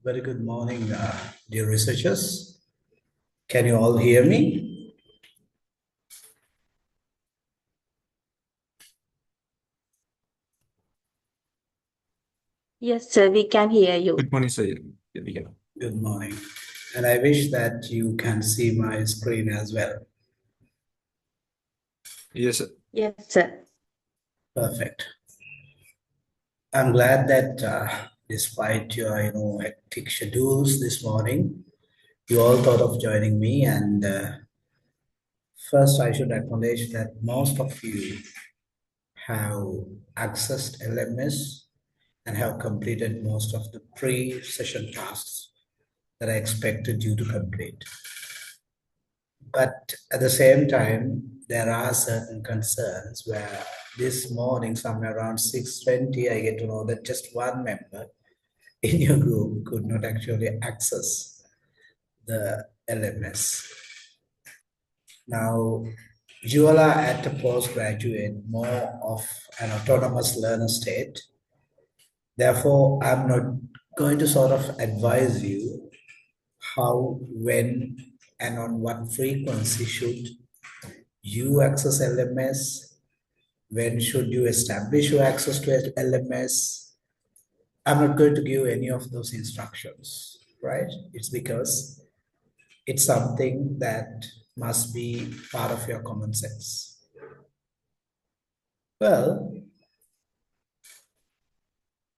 Very good morning, dear researchers. Can you all hear me? Yes, sir, we can hear you. Good morning, sir. Yeah, we can. Good morning. And I wish that you can see my screen as well. Yes, sir. Yes, sir. Perfect. I'm glad that despite your hectic schedules this morning, you all thought of joining me. And first, I should acknowledge that most of you have accessed LMS and have completed most of the pre-session tasks that I expected you to complete. But at the same time, there are certain concerns where this morning, somewhere around 6:20, I get to know that just one member in your group could not actually access the LMS. Now, you all are at a postgraduate, more of an autonomous learner state. Therefore, I'm not going to sort of advise you how, when, and on what frequency should you access LMS, when should you establish your access to LMS. I'm not going to give any of those instructions, right? It's because it's something that must be part of your common sense. Well,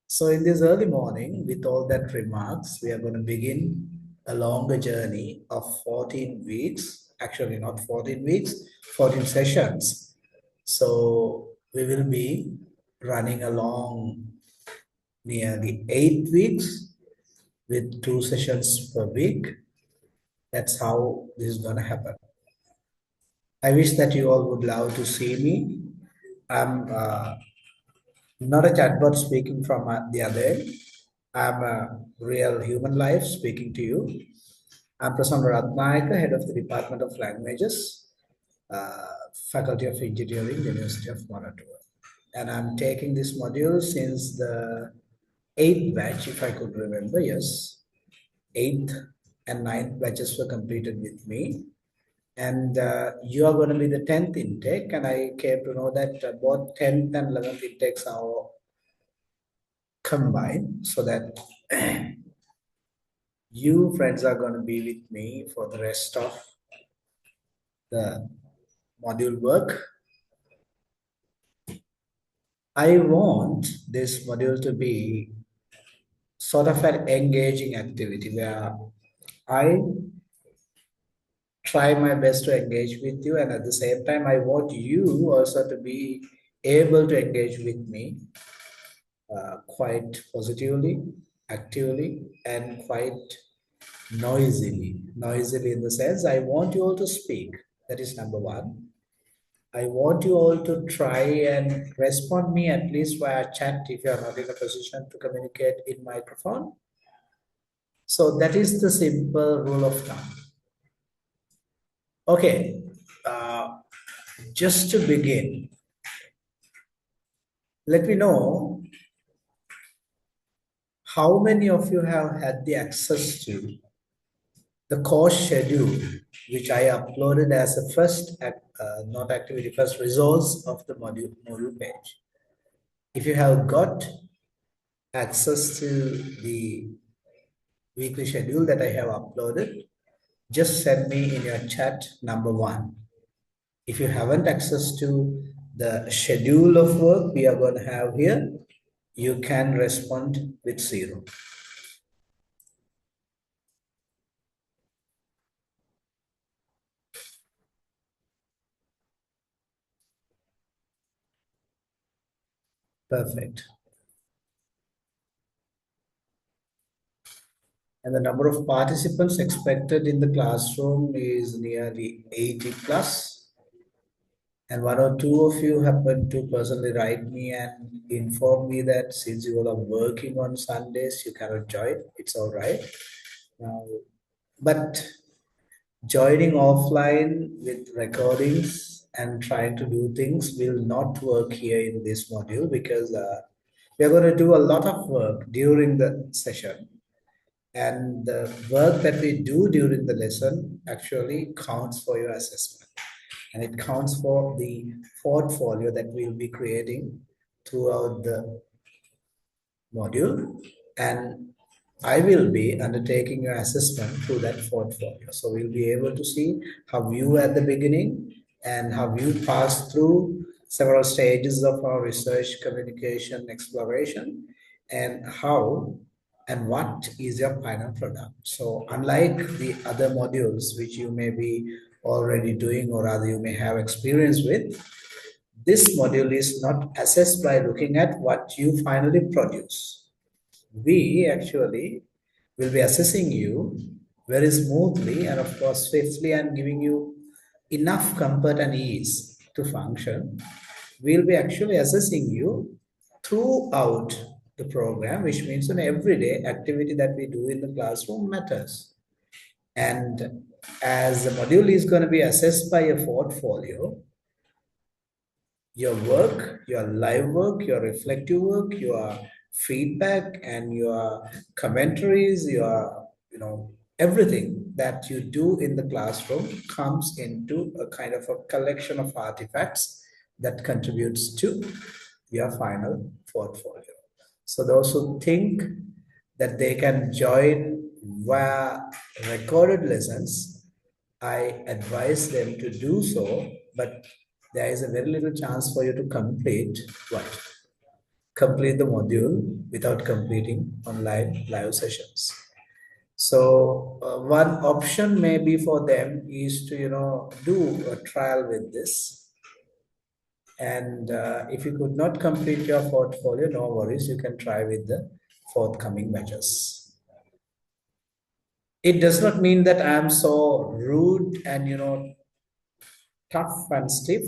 so in this early morning, with all that remarks, we are going to begin a longer journey of 14 weeks, actually not 14 weeks, 14 sessions. So we will be running along nearly 8 weeks with 2 sessions per week. That's how this is going to happen. I wish that you all would love to see me. I'm not a chatbot speaking from the other end. I'm a real human life speaking to you. I'm Prasanna Ratnayaka, head of the Department of Languages, Faculty of Engineering, University of Manatoba. And I'm taking this module since the 8th batch, if I could remember, yes. 8th and 9th batches were completed with me. And you are going to be the 10th intake. And I came to know that both 10th and 11th intakes are combined so that you friends are going to be with me for the rest of the module work. I want this module to be sort of an engaging activity where I try my best to engage with you, and at the same time, I want you also to be able to engage with me quite positively, actively, and quite noisily. Noisily in the sense, I want you all to speak. That is number one. I want you all to try and respond me at least via chat if you are not in a position to communicate in microphone. So that is the simple rule of thumb. Okay, just to begin, let me know how many of you have had the access to the course schedule, which I uploaded as a first, not activity, first resource of the module page. If you have got access to the weekly schedule that I have uploaded, just send me in your chat number 1. If you haven't access to the schedule of work we are going to have here, you can respond with 0. Perfect. And the number of participants expected in the classroom is nearly 80 plus. And 1 or 2 of you happen to personally write me and inform me that since you all are working on Sundays, you cannot join. It's all right. But joining offline with recordings and trying to do things will not work here in this module because we are going to do a lot of work during the session. And the work that we do during the lesson actually counts for your assessment. And it counts for the portfolio that we'll be creating throughout the module. And I will be undertaking your assessment through that portfolio. So we'll be able to see how you at the beginning and how you pass through several stages of our research, communication, exploration, and how and what is your final product. So unlike the other modules which you may be already doing or rather you may have experience with, this module is not assessed by looking at what you finally produce. We actually will be assessing you very smoothly and of course swiftly and giving you enough comfort and ease to function. We'll be actually assessing you throughout the program, which means an everyday activity that we do in the classroom matters. And as the module is going to be assessed by a portfolio, your work, your live work, your reflective work, your feedback and your commentaries, your, everything that you do in the classroom comes into a kind of a collection of artifacts that contributes to your final portfolio. So those who think that they can join via recorded lessons, I advise them to do so, but there is a very little chance for you to complete what? Complete the module without completing online live sessions. So one option maybe for them is to, do a trial with this. And if you could not complete your portfolio, no worries, you can try with the forthcoming measures. It does not mean that I am so rude and, tough and stiff.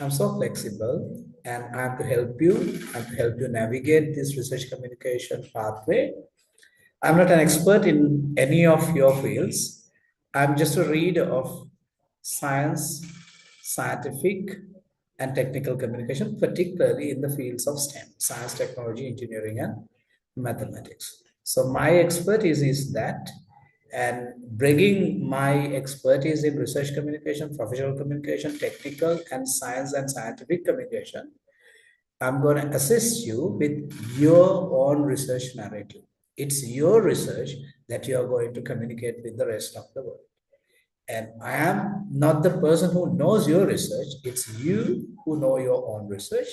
I'm so flexible and I'm to help you. I'm to help you navigate this research communication pathway. I'm not an expert in any of your fields. I'm just a reader of science, scientific, and technical communication, particularly in the fields of STEM, science, technology, engineering, and mathematics. So my expertise is that, and bringing my expertise in research communication, professional communication, technical, and science and scientific communication, I'm going to assist you with your own research narrative. It's your research that you are going to communicate with the rest of the world. And I am not the person who knows your research. It's you who know your own research.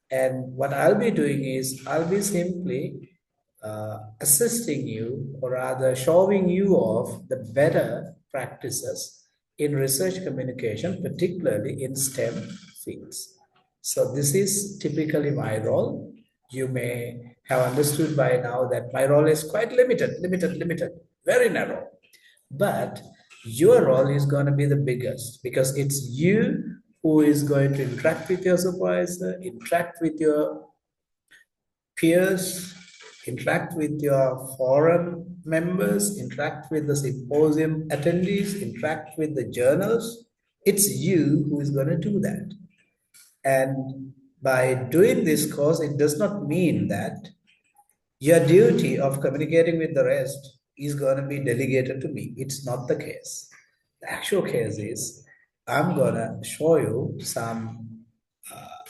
And what I'll be doing is I'll be simply assisting you, or rather showing you off the better practices in research communication, particularly in STEM fields. So this is typically my role. You may have understood by now that my role is quite limited, very narrow. But your role is going to be the biggest because it's you who is going to interact with your supervisor, interact with your peers, interact with your forum members, interact with the symposium attendees, interact with the journals. It's you who is going to do that. And by doing this course, it does not mean that your duty of communicating with the rest is going to be delegated to me. It's not the case. The actual case is I'm going to show you some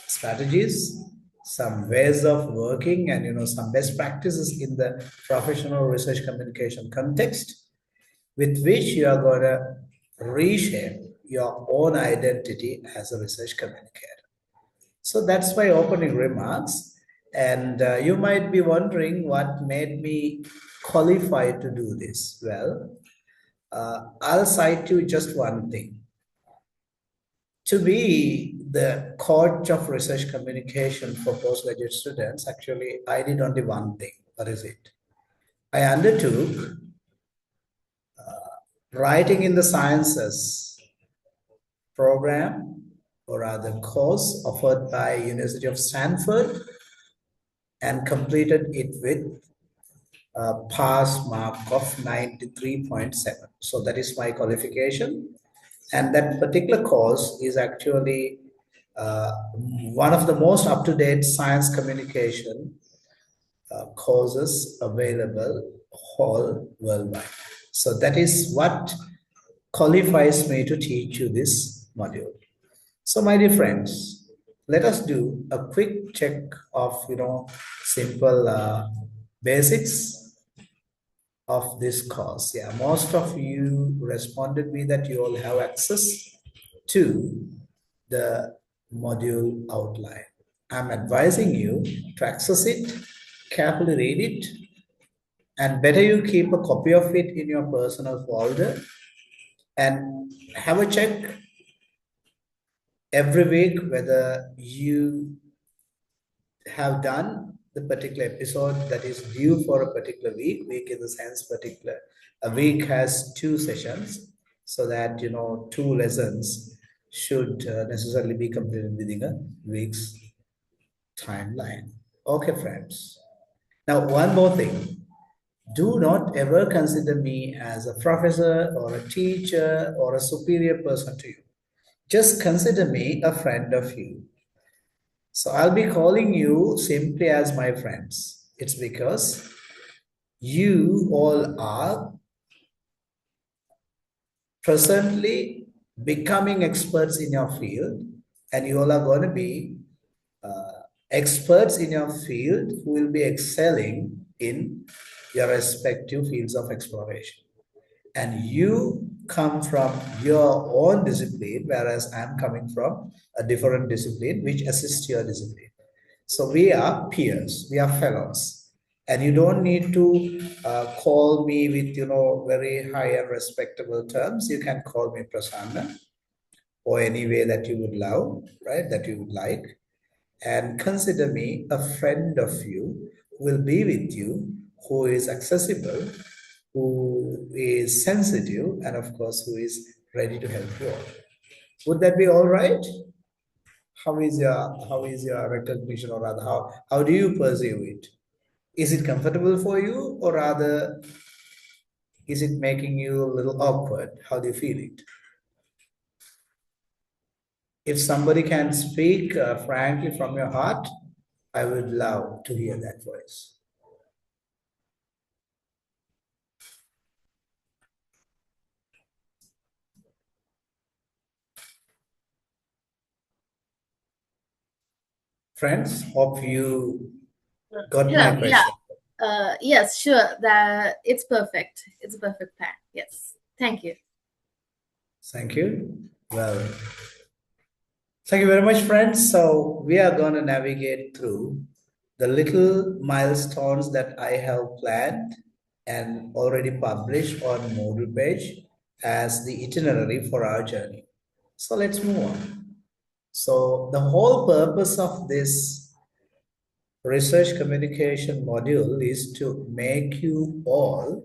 strategies, some ways of working, and some best practices in the professional research communication context with which you are going to reshape your own identity as a research communicator. So that's my opening remarks. And you might be wondering what made me qualified to do this. Well, I'll cite you just one thing. To be the coach of research communication for postgraduate students, actually, I did only one thing. What is it? I undertook writing in the sciences program, or rather course offered by University of Stanford, and completed it with a pass mark of 93.7. So that is my qualification. And that particular course is actually one of the most up-to-date science communication courses available all worldwide. So that is what qualifies me to teach you this module. So my dear friends, let us do a quick check of, simple basics of this course. Yeah, most of you responded me that you all have access to the module outline. I'm advising you to access it, carefully read it, and better you keep a copy of it in your personal folder and have a check every week whether you have done the particular episode that is due for a particular week. Week in the sense particular. A week has 2 sessions, so that, 2 lessons should necessarily be completed within a week's timeline. Okay, friends. Now, one more thing. Do not ever consider me as a professor or a teacher or a superior person to you. Just consider me a friend of you. So I'll be calling you simply as my friends. It's because you all are presently becoming experts in your field, and you all are going to be experts in your field who will be excelling in your respective fields of exploration. And you come from your own discipline, whereas I'm coming from a different discipline which assists your discipline. So we are peers, we are fellows, and you don't need to call me with, very high and respectable terms. You can call me Prasanna or any way that you would love, right, that you would like. And consider me a friend of you who will be with you, who is accessible, who is sensitive, and of course, who is ready to help you all. Would that be all right? How is your recognition, or rather, how do you perceive it? Is it comfortable for you, or rather, is it making you a little awkward? How do you feel it? If somebody can speak frankly from your heart, I would love to hear that voice. Friends, hope you got my question. Yes, sure. It's perfect. It's a perfect plan. Yes. Thank you. Thank you. Well, thank you very much, friends. So we are going to navigate through the little milestones that I have planned and already published on Moodle page as the itinerary for our journey. So let's move on. So the whole purpose of this research communication module is to make you all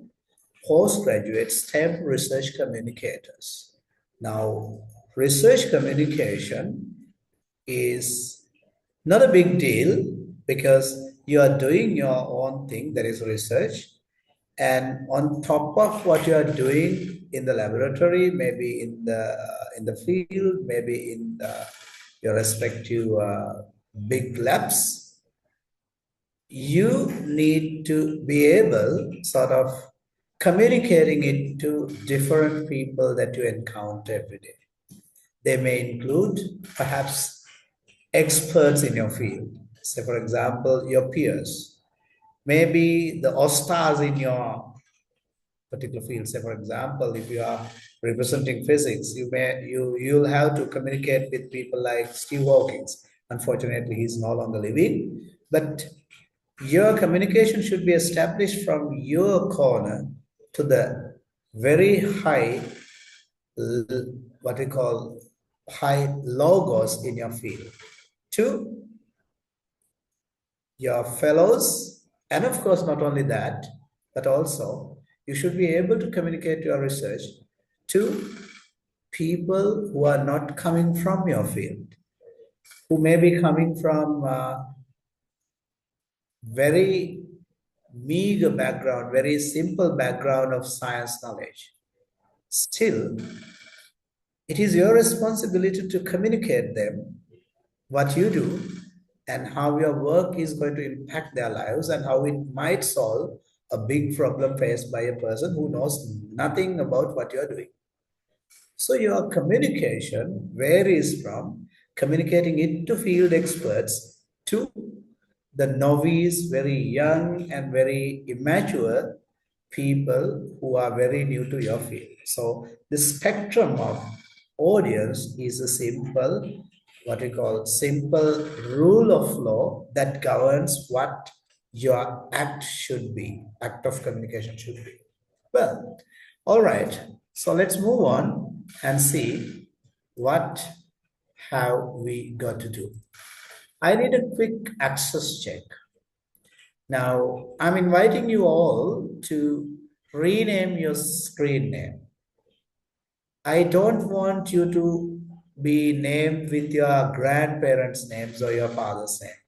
postgraduate STEM research communicators. Now, research communication is not a big deal because you are doing your own thing, that is research. And on top of what you are doing in the laboratory, maybe in the field, maybe in your respective big labs, you need to be able sort of communicating it to different people that you encounter every day. They may include perhaps experts in your field. Say, for example, your peers. Maybe the all-stars in your particular field. Say, for example, if you are representing physics, you'll have to communicate with people like Steve Hawking. Unfortunately, he's no longer living. But your communication should be established from your corner to the very high, what we call high logos in your field, to your fellows. And of course, not only that, but also you should be able to communicate your research to people who are not coming from your field, who may be coming from very meager background, very simple background of science knowledge. Still, it is your responsibility to communicate them what you do and how your work is going to impact their lives and how it might solve a big problem faced by a person who knows nothing about what you're doing. So your communication varies from communicating it to field experts to the novice, very young and very immature people who are very new to your field. So the spectrum of audience is a simple, what we call simple rule of law that governs what your act should be, act of communication should be. Well, all right. So let's move on and see what have we got to do. I need a quick access check. Now, I'm inviting you all to rename your screen name. I don't want you to be named with your grandparents' names or your father's name.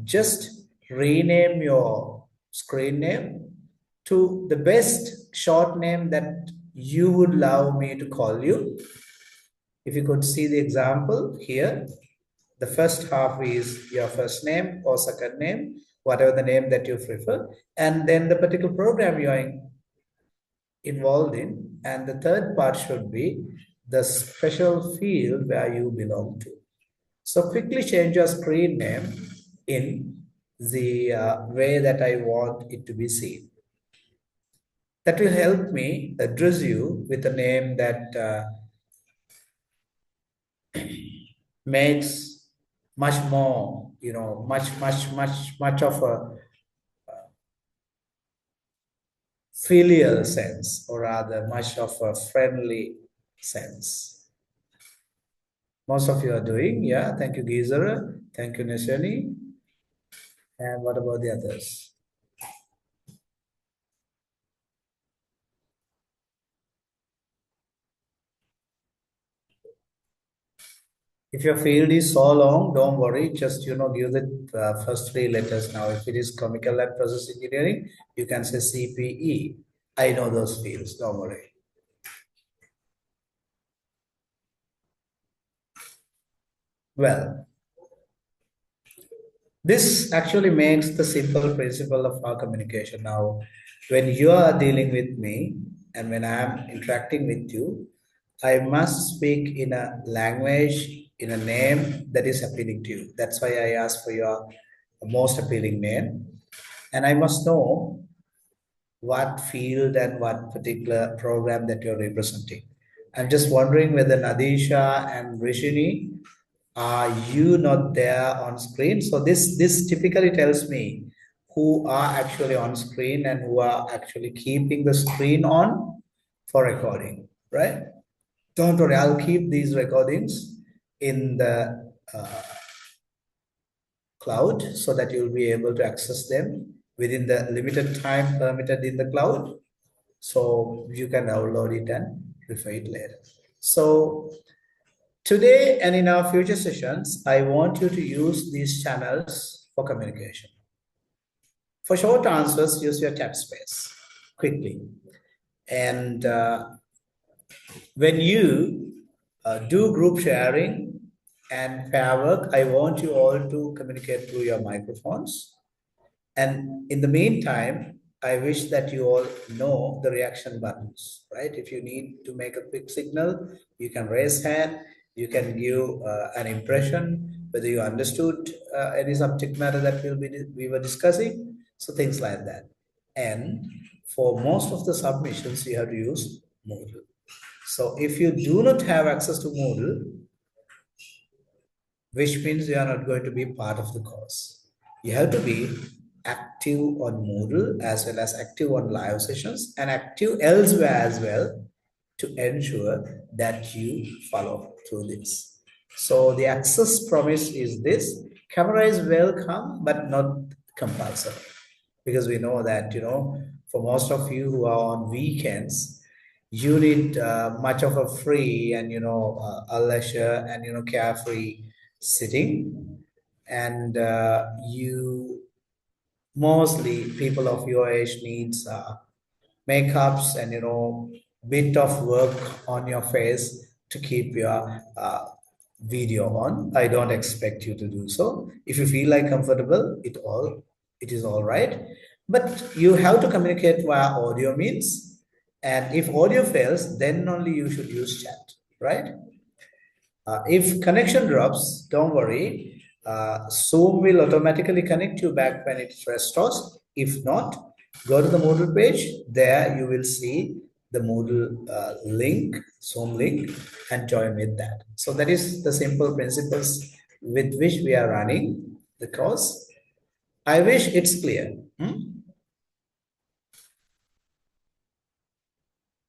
Just rename your screen name to the best short name that you would allow me to call you. If you could see the example here, the first half is your first name or second name, whatever the name that you prefer, and then the particular program you are involved in, and the third part should be the special field where you belong to. So quickly change your screen name in the way that I want it to be seen. That will help me address you with a name that makes much more, much of a filial sense, or rather much of a friendly sense. Most of you are doing, yeah. Thank you, Geezer. Thank you, Nishani. And what about the others? If your field is so long, don't worry. Just, give the first three letters now. If it is chemical and process engineering, you can say CPE. I know those fields, don't worry. Well, this actually makes the simple principle of our communication. Now, when you are dealing with me and when I am interacting with you, I must speak in a language, in a name that is appealing to you. That's why I asked for your most appealing name. And I must know what field and what particular program that you're representing. I'm just wondering whether Nadisha and Rishini, are you not there on screen? So this typically tells me who are actually on screen and who are actually keeping the screen on for recording, right? Don't worry, I'll keep these recordings in the cloud so that you'll be able to access them within the limited time permitted in the cloud. So you can download it and refer it later. So today and in our future sessions, I want you to use these channels for communication. For short answers, use your chat space quickly. And when you do group sharing and pair work, I want you all to communicate through your microphones. And in the meantime, I wish that you all know the reaction buttons, right? If you need to make a quick signal, you can raise hand, you can give an impression, whether you understood any subject matter that we were discussing, so things like that. And for most of the submissions, you have to use Moodle. So if you do not have access to Moodle, which means you are not going to be part of the course, you have to be active on Moodle as well as active on live sessions and active elsewhere as well to ensure that you follow through this. So the access promise is this: camera is welcome, but not compulsory, because we know that, for most of you who are on weekends, you need much of a free and, a leisure and, carefree sitting. And you mostly people of your age needs makeups and bit of work on your face to keep your video on. I don't expect you to do so. If you feel like comfortable, it is all right. But you have to communicate via audio means. And if audio fails, then only you should use chat, right? If connection drops, don't worry. Zoom will automatically connect you back when it restores. If not, go to the Moodle page. There you will see the Moodle link, Zoom link, and join with that. So that is the simple principles with which we are running the course. I wish it's clear.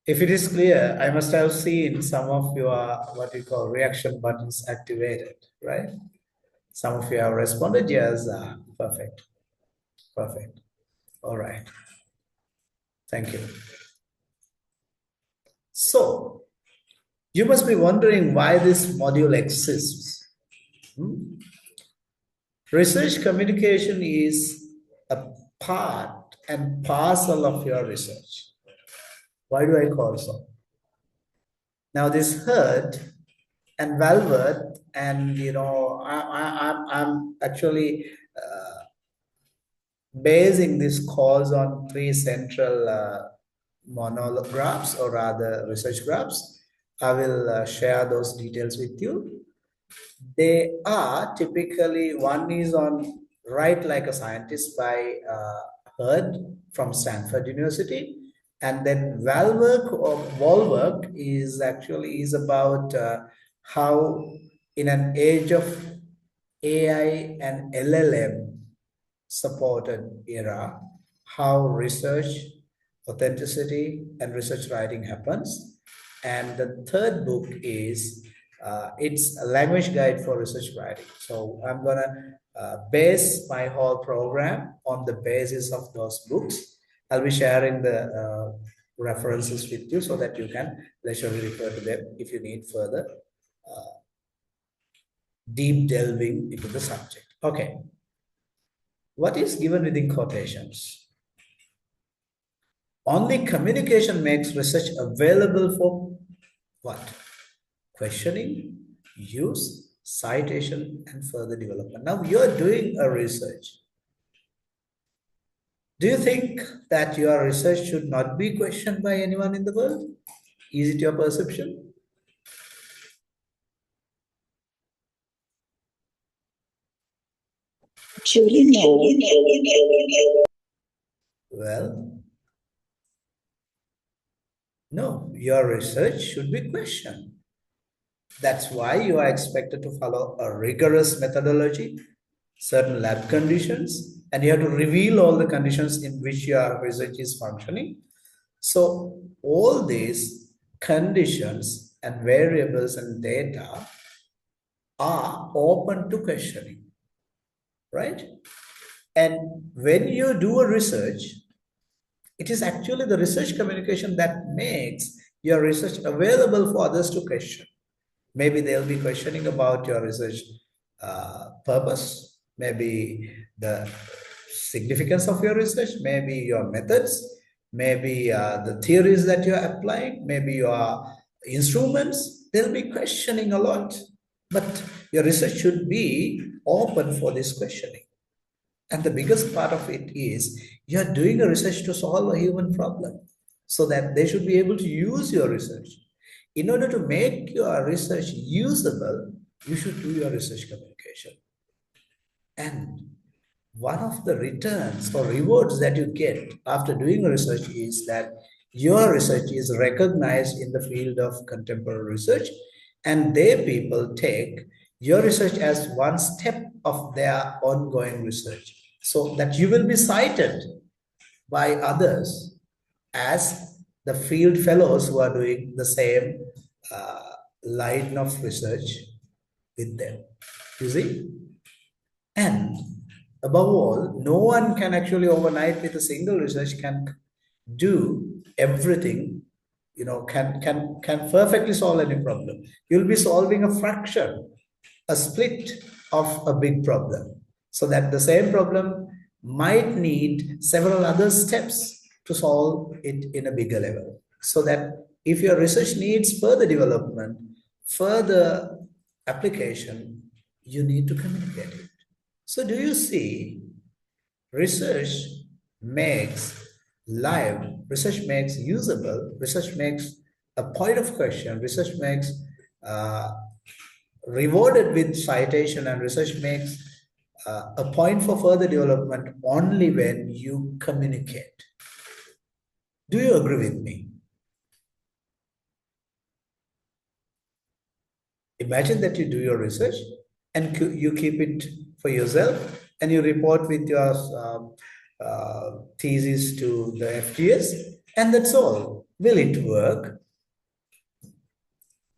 If it is clear, I must have seen some of your what you call reaction buttons activated, right? Some of you have responded, yes, perfect, perfect. All right, thank you. So, you must be wondering why this module exists. Research communication is a part and parcel of your research. Why do I call so? Now this Herd and Valverde, and I'm actually basing this course on 3 central monographs, or rather research graphs. I will share those details with you. They are typically, one is on Write Like a Scientist by Herd from Stanford University. And then Wahlberg is about how in an age of AI and LLM supported era, how research, authenticity, and research writing happens. And the third book is it's a language guide for research writing. So I'm gonna base my whole program on the basis of those books. I'll be sharing the references with you so that you can leisurely refer to them if you need further deep delving into the subject. Okay. What is given within quotations? Only communication makes research available for what? Questioning, use, citation, and further development. Now you're doing a research. Do you think that your research should not be questioned by anyone in the world? Is it your perception? Truly, no. Well, no, your research should be questioned. That's why you are expected to follow a rigorous methodology, certain lab conditions, and you have to reveal all the conditions in which your research is functioning. So all these conditions and variables and data are open to questioning, right? And when you do a research, it is actually the research communication that makes your research available for others to question. Maybe they'll be questioning about your research purpose, maybe the significance of your research, maybe your methods, maybe the theories that you're applying, maybe your instruments. They'll be questioning a lot, but your research should be open for this questioning. And the biggest part of it is you're doing a research to solve a human problem, so that they should be able to use your research. In order to make your research usable, you should do your research communication. And one of the returns or rewards that you get after doing research is that your research is recognized in the field of contemporary research, and people take your research as one step of their ongoing research, so that you will be cited by others as the field fellows who are doing the same line of research with them. You see? And above all, no one can actually overnight with a single research can do everything, can perfectly solve any problem. You'll be solving a fraction, a split of a big problem, so that the same problem might need several other steps to solve it in a bigger level. So that if your research needs further development, further application, you need to communicate it. So do you see, research makes live, research makes usable, research makes a point of question, research makes rewarded with citation, and research makes a point for further development only when you communicate. Do you agree with me? Imagine that you do your research and you keep it for yourself and you report with your thesis to the FGS, and that's all. Will it work?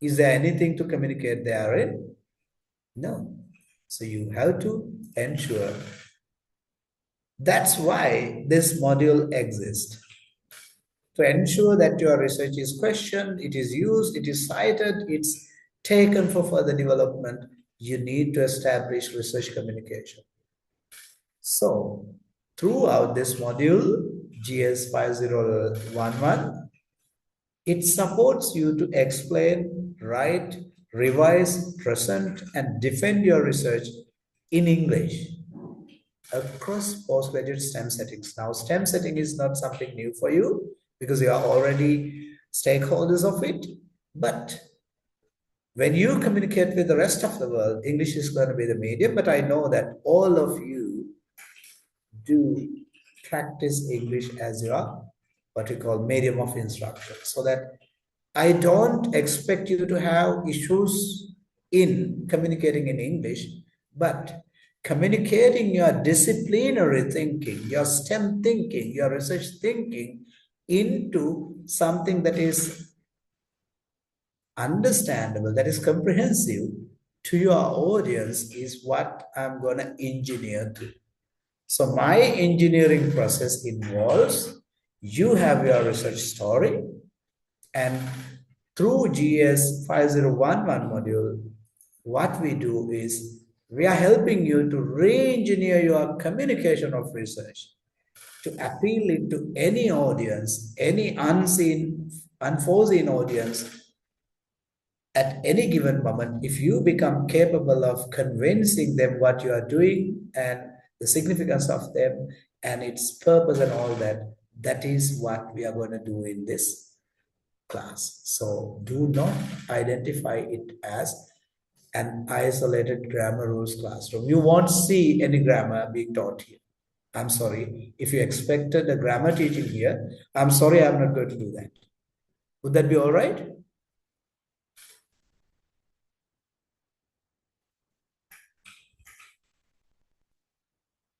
Is there anything to communicate therein? No. So you have to ensure. That's why this module exists. To ensure that your research is questioned, it is used, it is cited, it's taken for further development, you need to establish research communication. So, throughout this module, GS 5011, it supports you to explain, write, revise, present, and defend your research in English across postgraduate STEM settings. Now, STEM setting is not something new for you because you are already stakeholders of it, but when you communicate with the rest of the world, English is going to be the medium, but I know that all of you do practice English as your, what we call, medium of instruction, so that I don't expect you to have issues in communicating in English, but communicating your disciplinary thinking, your STEM thinking, your research thinking into something that is understandable, that is comprehensive to your audience is what I'm going to engineer to. So my engineering process involves, you have your research story, and through GS 5011 module, what we do is we are helping you to re-engineer your communication of research to appeal it to any audience, any unseen, unforeseen audience at any given moment. If you become capable of convincing them what you are doing and the significance of them and its purpose and all that, that is what we are going to do in this class. So do not identify it as an isolated grammar rules classroom. You won't see any grammar being taught here. I'm sorry. If you expected a grammar teaching here, I'm sorry, I'm not going to do that. Would that be all right?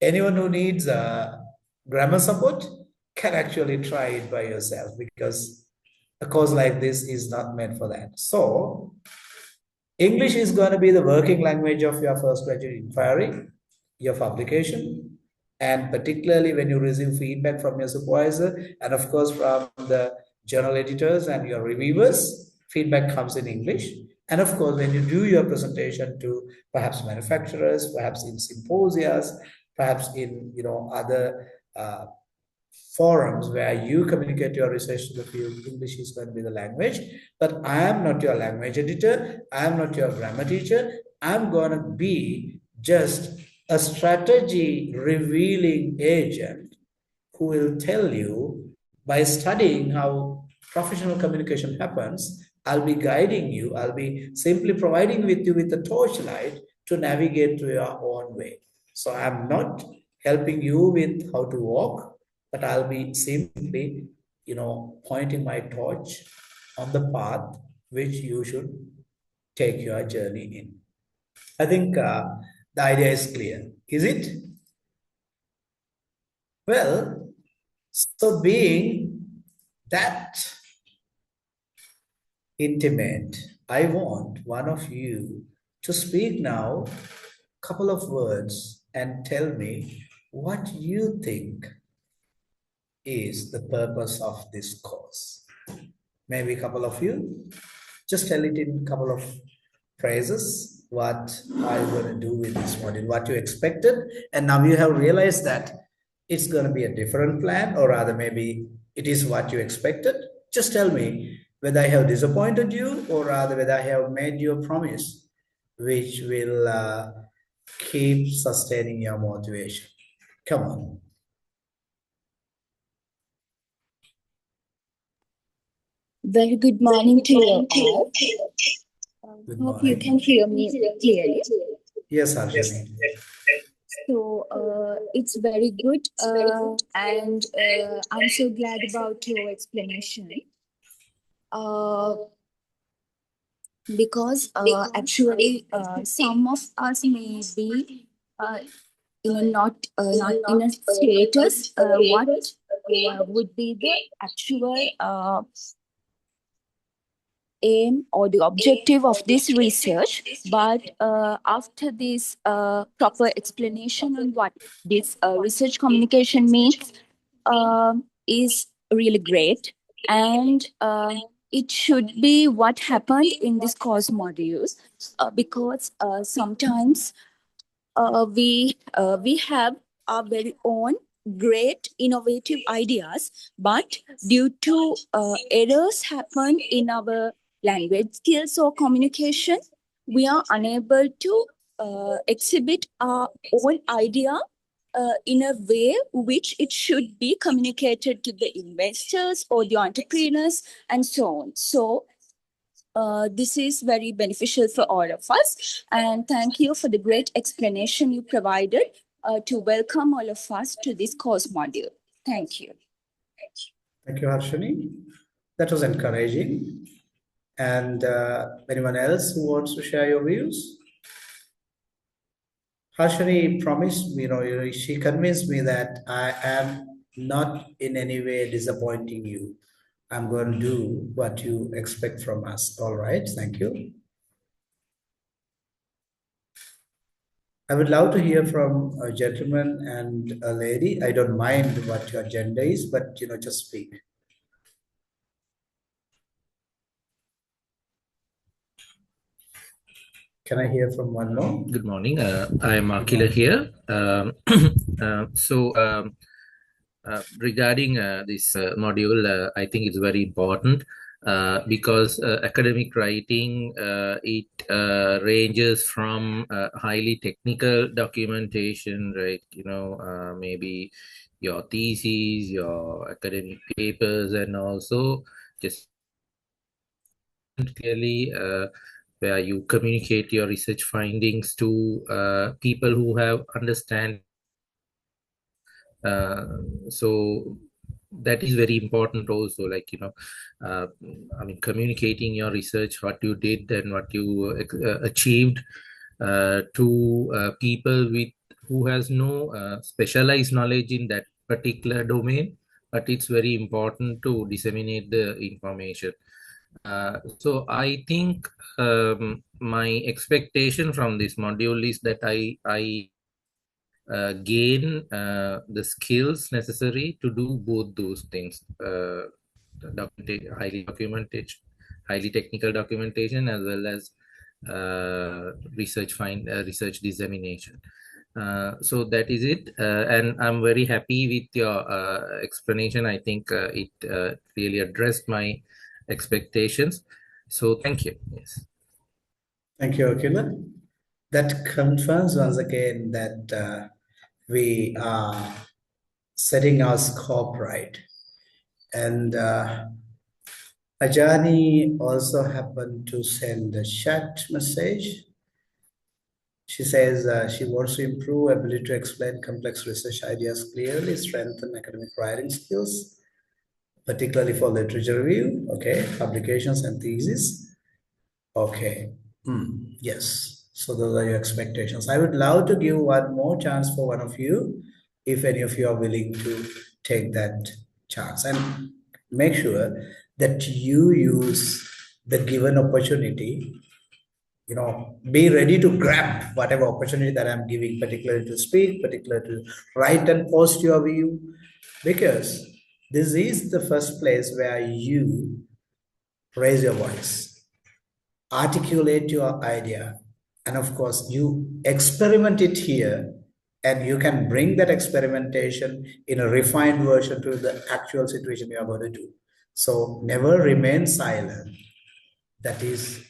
Anyone who needs grammar support can actually try it by yourself, because a course like this is not meant for that. So English is going to be the working language of your first graduate inquiry, your publication, and particularly when you receive feedback from your supervisor, and of course from the journal editors and your reviewers, feedback comes in English. And of course, when you do your presentation to perhaps manufacturers, perhaps in symposias, perhaps in other forums where you communicate your research to the field, English is going to be the language. But I am not your language editor. I am not your grammar teacher. I'm going to be just a strategy revealing agent who will tell you, by studying how professional communication happens, I'll be guiding you. I'll be simply providing with you with a torchlight to navigate to your own way. So I'm not helping you with how to walk, but I'll be simply, pointing my torch on the path which you should take your journey in. I think the idea is clear. Is it? Well, so being that intimate, I want one of you to speak now a couple of words and tell me what you think is the purpose of this course. Maybe a couple of you, just tell it in a couple of phrases, what are you going to do with this module, what you expected, and now you have realized that it's going to be a different plan, or rather maybe it is what you expected. Just tell me whether I have disappointed you, or rather whether I have made you a promise which will keep sustaining your motivation. Come on. Very good morning to you all. Good Hope you morning. can hear me clearly. Yes, Arjuni. So it's very good, and I'm so glad about your explanation. Because actually, some of us may be not in a status what would be the actual aim or the objective of this research, but after this proper explanation on what this research communication means is really great, and it should be what happened in this course modules, because sometimes we have our very own great innovative ideas, but due to errors happen in our language skills or communication, we are unable to exhibit our own idea in a way which it should be communicated to the investors or the entrepreneurs and so on. So this is very beneficial for all of us. And thank you for the great explanation you provided to welcome all of us to this course module. Thank you. Thank you, Harshini. That was encouraging. And anyone else who wants to share your views? Harshini promised me, she convinced me that I am not in any way disappointing you. I'm going to do what you expect from us. All right, thank you. I would love to hear from a gentleman and a lady. I don't mind what your gender is, but just speak. Can I hear from one more? Good morning. I am Akila here. Regarding this module, I think it's very important because academic writing, it ranges from highly technical documentation, right? Maybe your theses, your academic papers, and also just clearly where you communicate your research findings to people who have understand. So that is very important also, like communicating your research, what you did and what you achieved to people who has no specialized knowledge in that particular domain, but it's very important to disseminate the information. So I think my expectation from this module is that I gain the skills necessary to do both those things: highly technical documentation, as well as research dissemination. So that is it, and I'm very happy with your explanation. I think it really addressed my expectations. So thank you. Yes. Thank you, Akila. That confirms once again that we are setting our scope right. And Ajani also happened to send a chat message. She says she wants to improve ability to explain complex research ideas clearly, strengthen academic writing skills, particularly for literature review, okay, publications and thesis. Okay, yes. So those are your expectations. I would love to give one more chance for one of you, if any of you are willing to take that chance, and make sure that you use the given opportunity. Be ready to grab whatever opportunity that I'm giving, particularly to speak, particularly to write and post your view, because this is the first place where you raise your voice, articulate your idea, and of course, you experiment it here, and you can bring that experimentation in a refined version to the actual situation you are going to do. So never remain silent. That is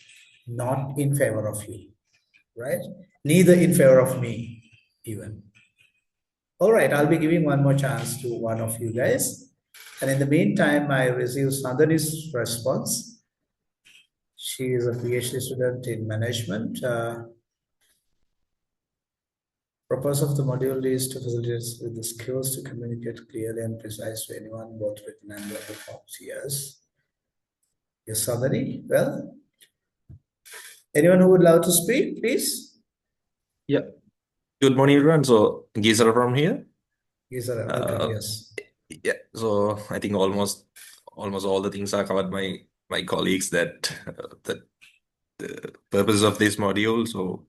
not in favor of you. right? Neither in favor of me, even. All right, I'll be giving one more chance to one of you guys. And in the meantime, I received Sandhani's response. She is a PhD student in management. Purpose of the module is to facilitate with the skills to communicate clearly and precise to anyone, both written and verbal forms. Yes. Yes, Sandhani? Well, anyone who would love to speak, please? Yeah. Good morning, everyone. So, Gisara from here. Gisara, welcome. Yes. Yeah. So, I think almost all the things are covered by my colleagues. That the purpose of this module. So,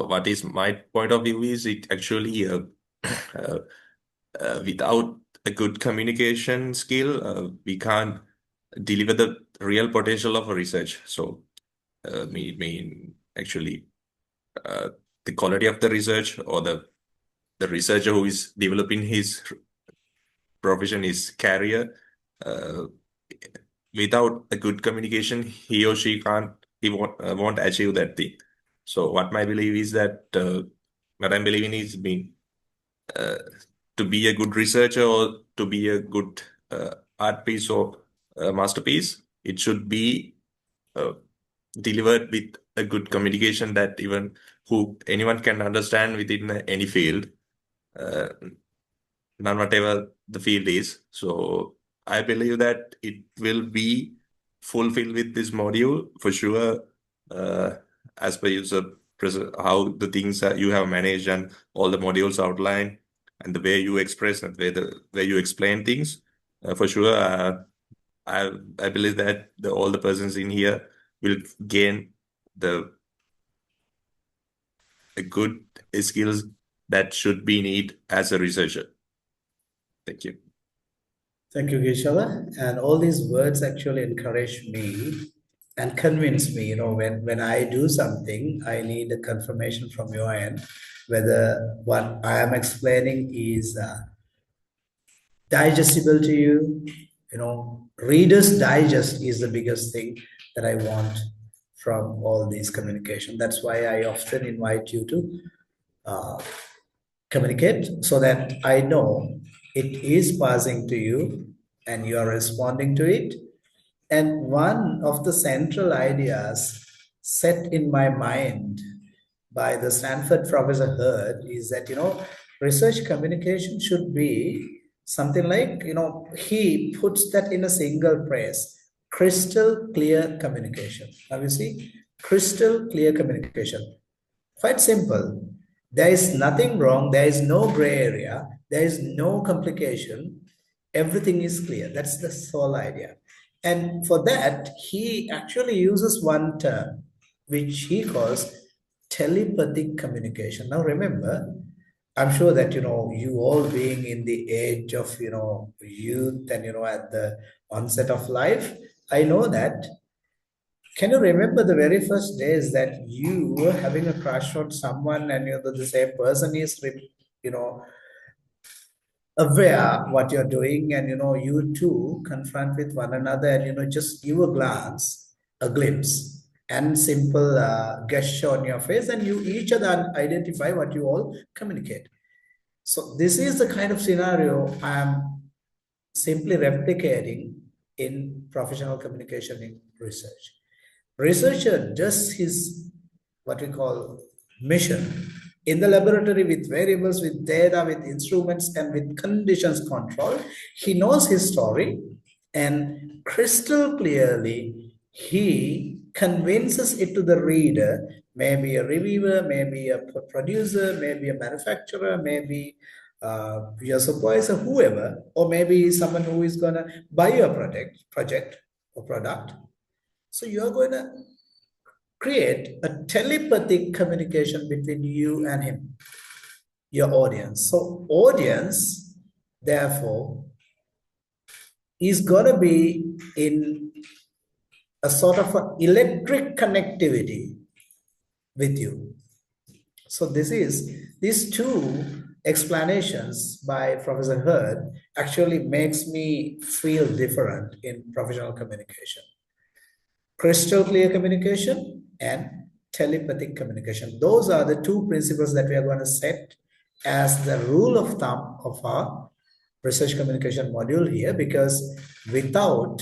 what is my point of view is it actually without a good communication skill, we can't deliver the real potential of a research. So, mean actually the quality of the research, or the researcher who is developing his profession, his career, without a good communication, he or she won't achieve that thing. So what my belief is that what I'm believing is being to be a good researcher or to be a good art piece or masterpiece, it should be delivered with a good communication that anyone can understand within any field, whatever the field is. So I believe that it will be fulfilled with this module for sure, as per user how the things that you have managed and all the modules outlined and the way you express and the way you explain things. For sure, I believe that all the persons in here will gain a good skills that should be needed as a researcher. Thank you. Thank you, Gisela. And all these words actually encourage me and convince me, when I do something, I need a confirmation from your end whether what I am explaining is digestible to you. Reader's Digest is the biggest thing that I want from all these communication. That's why I often invite you to communicate, so that I know it is passing to you and you are responding to it. And one of the central ideas set in my mind by the Stanford Professor Hurd is that, research communication should be something like, he puts that in a single phrase: crystal clear communication. Now you see, crystal clear communication. Quite simple. There is nothing wrong. There is no gray area. There is no complication. Everything is clear. That's the sole idea. And for that, he actually uses one term, which he calls telepathic communication. Now, remember, I'm sure that, you all being in the age of, youth and, at the onset of life, I know that. Can you remember the very first days that you were having a crush on someone and the same person is, aware what you're doing, and you two confront with one another and just give a glance, a glimpse, and simple gesture on your face, and you each other identify what you all communicate. So this is the kind of scenario I am simply replicating in professional communication in research. Researcher does his what we call mission in the laboratory with variables, with data, with instruments, and with conditions control. He knows his story, and crystal clearly he convinces it to the reader, maybe a reviewer, maybe a producer, maybe a manufacturer, maybe your supervisor, whoever, or maybe someone who is going to buy your project or product. So you're going to create a telepathic communication between you and him, your audience. So audience, therefore, is going to be in a sort of an electric connectivity with you. So these two explanations by Professor Hurd actually makes me feel different in professional communication. Crystal clear communication and telepathic communication. Those are the two principles that we are going to set as the rule of thumb of our research communication module here, because without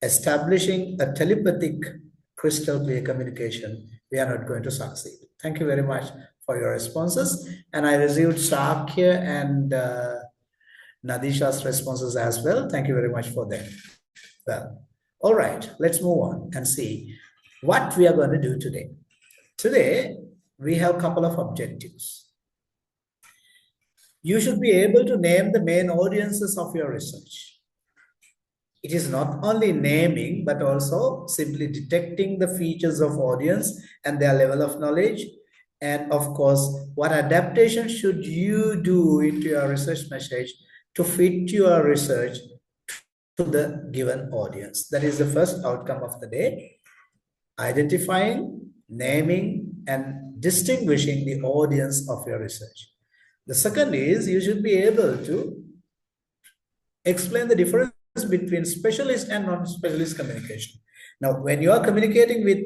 establishing a telepathic crystal clear communication, we are not going to succeed. Thank you very much for your responses. And I received Sakya and Nadisha's responses as well. Thank you very much for them. Well, all right, let's move on and see what we are going to do today. Today, we have a couple of objectives. You should be able to name the main audiences of your research. It is not only naming, but also simply detecting the features of audience and their level of knowledge. And of course, what adaptation should you do into your research message to fit your research to the given audience. That is the first outcome of the day. Identifying, naming, and distinguishing the audience of your research. The second is you should be able to explain the difference between specialist and non-specialist communication. Now, when you are communicating with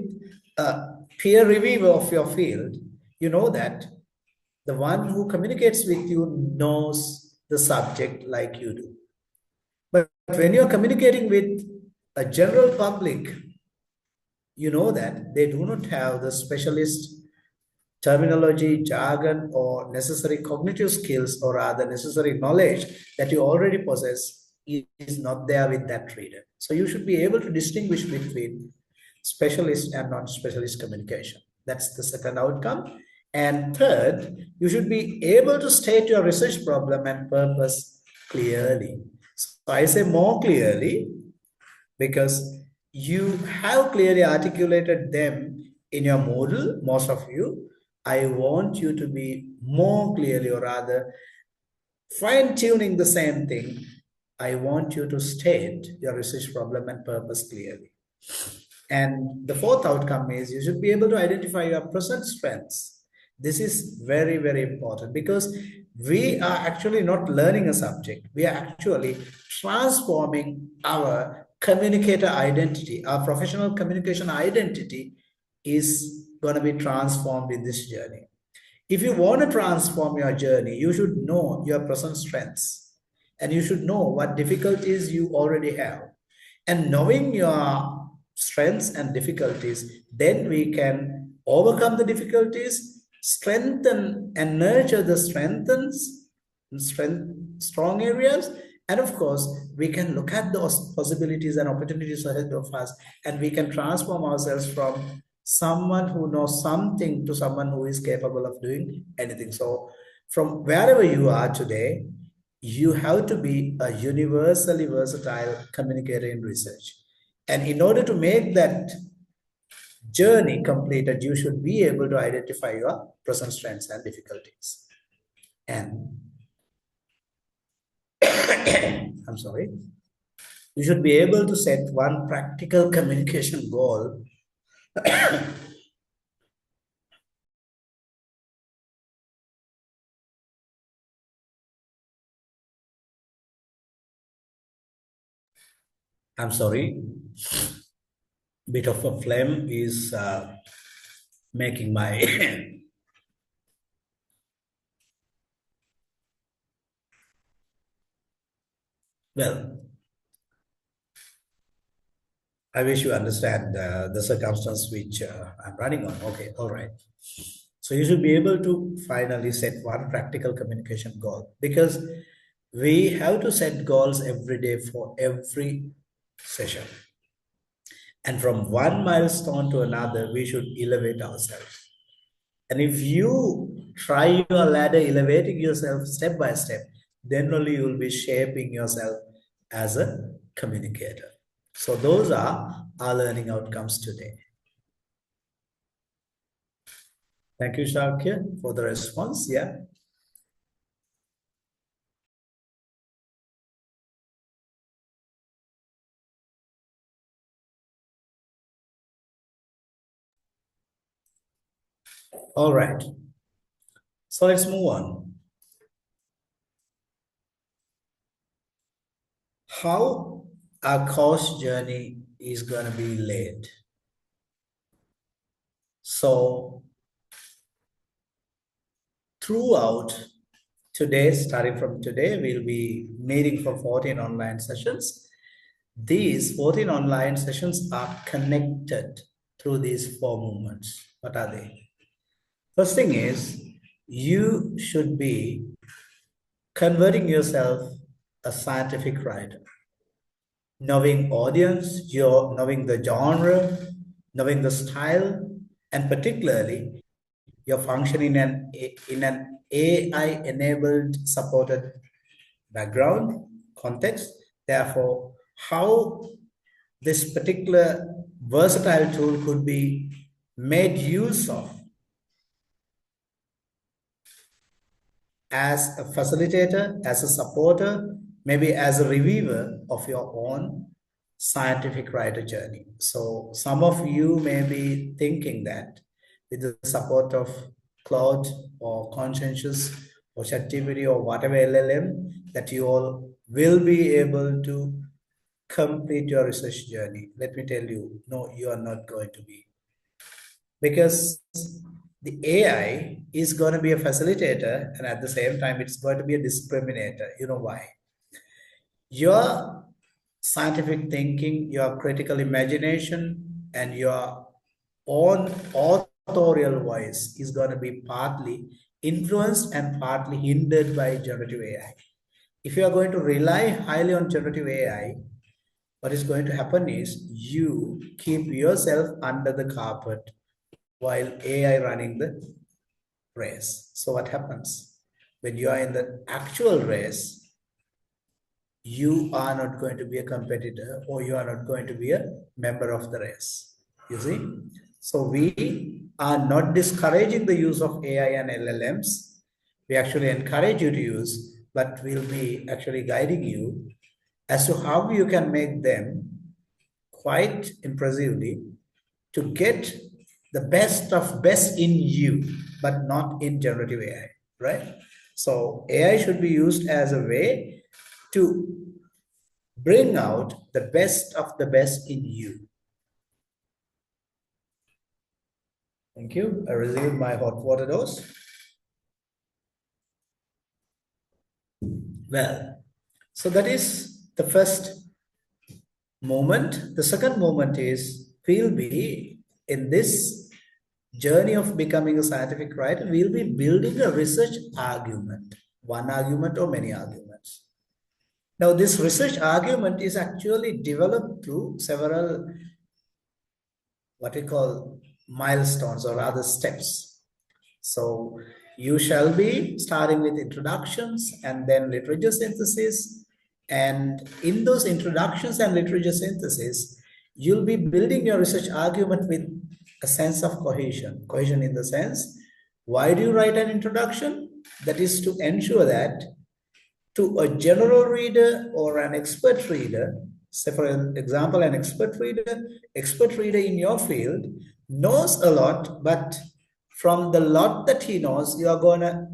a peer reviewer of your field, you know that the one who communicates with you knows the subject like you do. But when you're communicating with a general public, you know that they do not have the specialist terminology, jargon, or necessary cognitive skills, or rather necessary knowledge that you already possess is not there with that reader. So you should be able to distinguish between specialist and non-specialist communication. That's the second outcome. And third, you should be able to state your research problem and purpose clearly. So I say more clearly because you have clearly articulated them in your model, most of you. I want you to be more clearly, or rather fine-tuning the same thing. I want you to state your research problem and purpose clearly. And the fourth outcome is you should be able to identify your present strengths. This is very, very important because we are actually not learning a subject. We are actually transforming our communicator identity. Our professional communication identity is going to be transformed in this journey. If you want to transform your journey, you should know your present strengths and you should know what difficulties you already have. And knowing your strengths and difficulties, then we can overcome the difficulties, strengthen and nurture the strong areas, and of course we can look at those possibilities and opportunities ahead of us, and we can transform ourselves from someone who knows something to someone who is capable of doing anything. So from wherever you are today, you have to be a universally versatile communicator in research. And in order to make that journey completed, you should be able to identify your present strengths and difficulties. And I'm sorry, you should be able to set one practical communication goal I'm sorry, bit of a phlegm is making my well, I wish you understand the circumstance which I'm running on. Okay, all right. So you should be able to finally set one practical communication goal, because we have to set goals every day for every session. And from one milestone to another, we should elevate ourselves. And if you try your ladder elevating yourself step by step, then only you will be shaping yourself as a communicator. So those are our learning outcomes today. Thank you, Shakya, for the response. Yeah. All right. So let's move on. How our course journey is going to be led. So throughout today, starting from today, we'll be meeting for 14 online sessions. These 14 online sessions are connected through these 4 movements. What are they? First thing is, you should be converting yourself a scientific writer, knowing audience, knowing the genre, knowing the style, and particularly your function in an AI-enabled supported background context. Therefore, how this particular versatile tool could be made use of as a facilitator, as a supporter, maybe as a reviewer of your own scientific writer journey. So some of you may be thinking that with the support of Claude or Conscientious or ChatGPT or whatever LLM, that you all will be able to complete your research journey. Let me tell you, no, you are not going to be. Because the AI is going to be a facilitator, and at the same time, it's going to be a discriminator. You know why? Your scientific thinking, your critical imagination, and your own authorial voice is going to be partly influenced and partly hindered by generative AI. If you are going to rely highly on generative AI, what is going to happen is you keep yourself under the carpet while AI running the race. So what happens? When you are in the actual race, you are not going to be a competitor, or you are not going to be a member of the race. You see? So we are not discouraging the use of AI and LLMs. We actually encourage you to use, but we'll be actually guiding you as to how you can make them quite impressively to get the best of best in you, but not in generative AI, right? So AI should be used as a way to bring out the best of the best in you. Thank you. I received my hot water dose. Well, so that is the first moment. The second moment is we'll be in this journey of becoming a scientific writer, we'll be building a research argument, one argument or many arguments. Now, this research argument is actually developed through several what we call milestones or other steps. So you shall be starting with introductions and then literature synthesis. And in those introductions and literature synthesis, you'll be building your research argument with a sense of cohesion. Cohesion in the sense, why do you write an introduction? That is to ensure that to a general reader or an expert reader, say for example, an expert reader in your field knows a lot, but from the lot that he knows, you are going to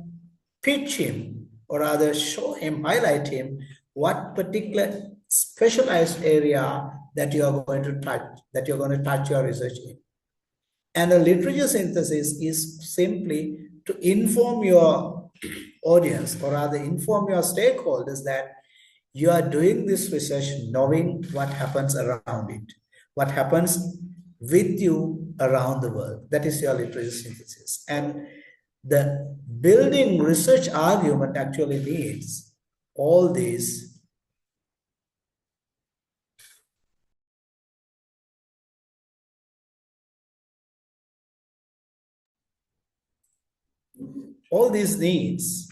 pitch him, or rather show him, highlight him, what particular specialized area that you are going to touch, your research in. And the literature synthesis is simply to inform your audience, or rather inform your stakeholders, that you are doing this research knowing what happens around it, what happens with you around the world. That is your literature synthesis. And the building research argument actually needs all these needs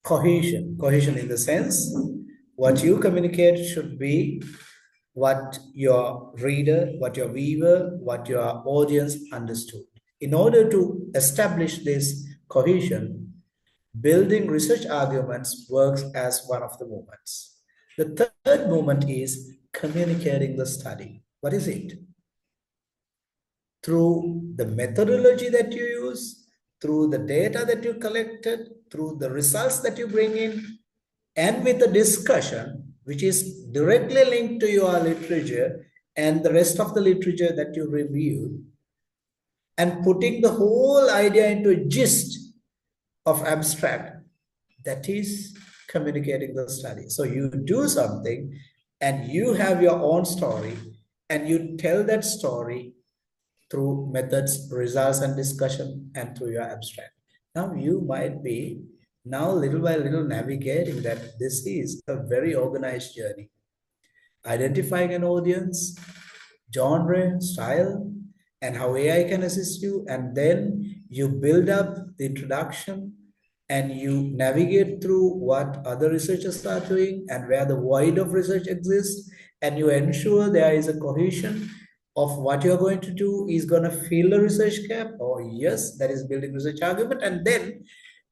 cohesion in the sense, what you communicate should be what your reader, what your viewer, what your audience understood. In order to establish this cohesion, building research arguments works as one of the movements. The third movement is communicating the study. What is it? Through the methodology that you use, through the data that you collected, through the results that you bring in, and with the discussion, which is directly linked to your literature and the rest of the literature that you reviewed, and putting the whole idea into a gist of abstract, that is communicating the study. So you do something and you have your own story and you tell that story through methods, results, and discussion, and through your abstract. Now you might be now little by little navigating that this is a very organized journey. Identifying an audience, genre, style, and how AI can assist you, and then you build up the introduction and you navigate through what other researchers are doing and where the void of research exists, and you ensure there is a cohesion of what you're going to do is going to fill a research gap, or yes, that is building research argument. And then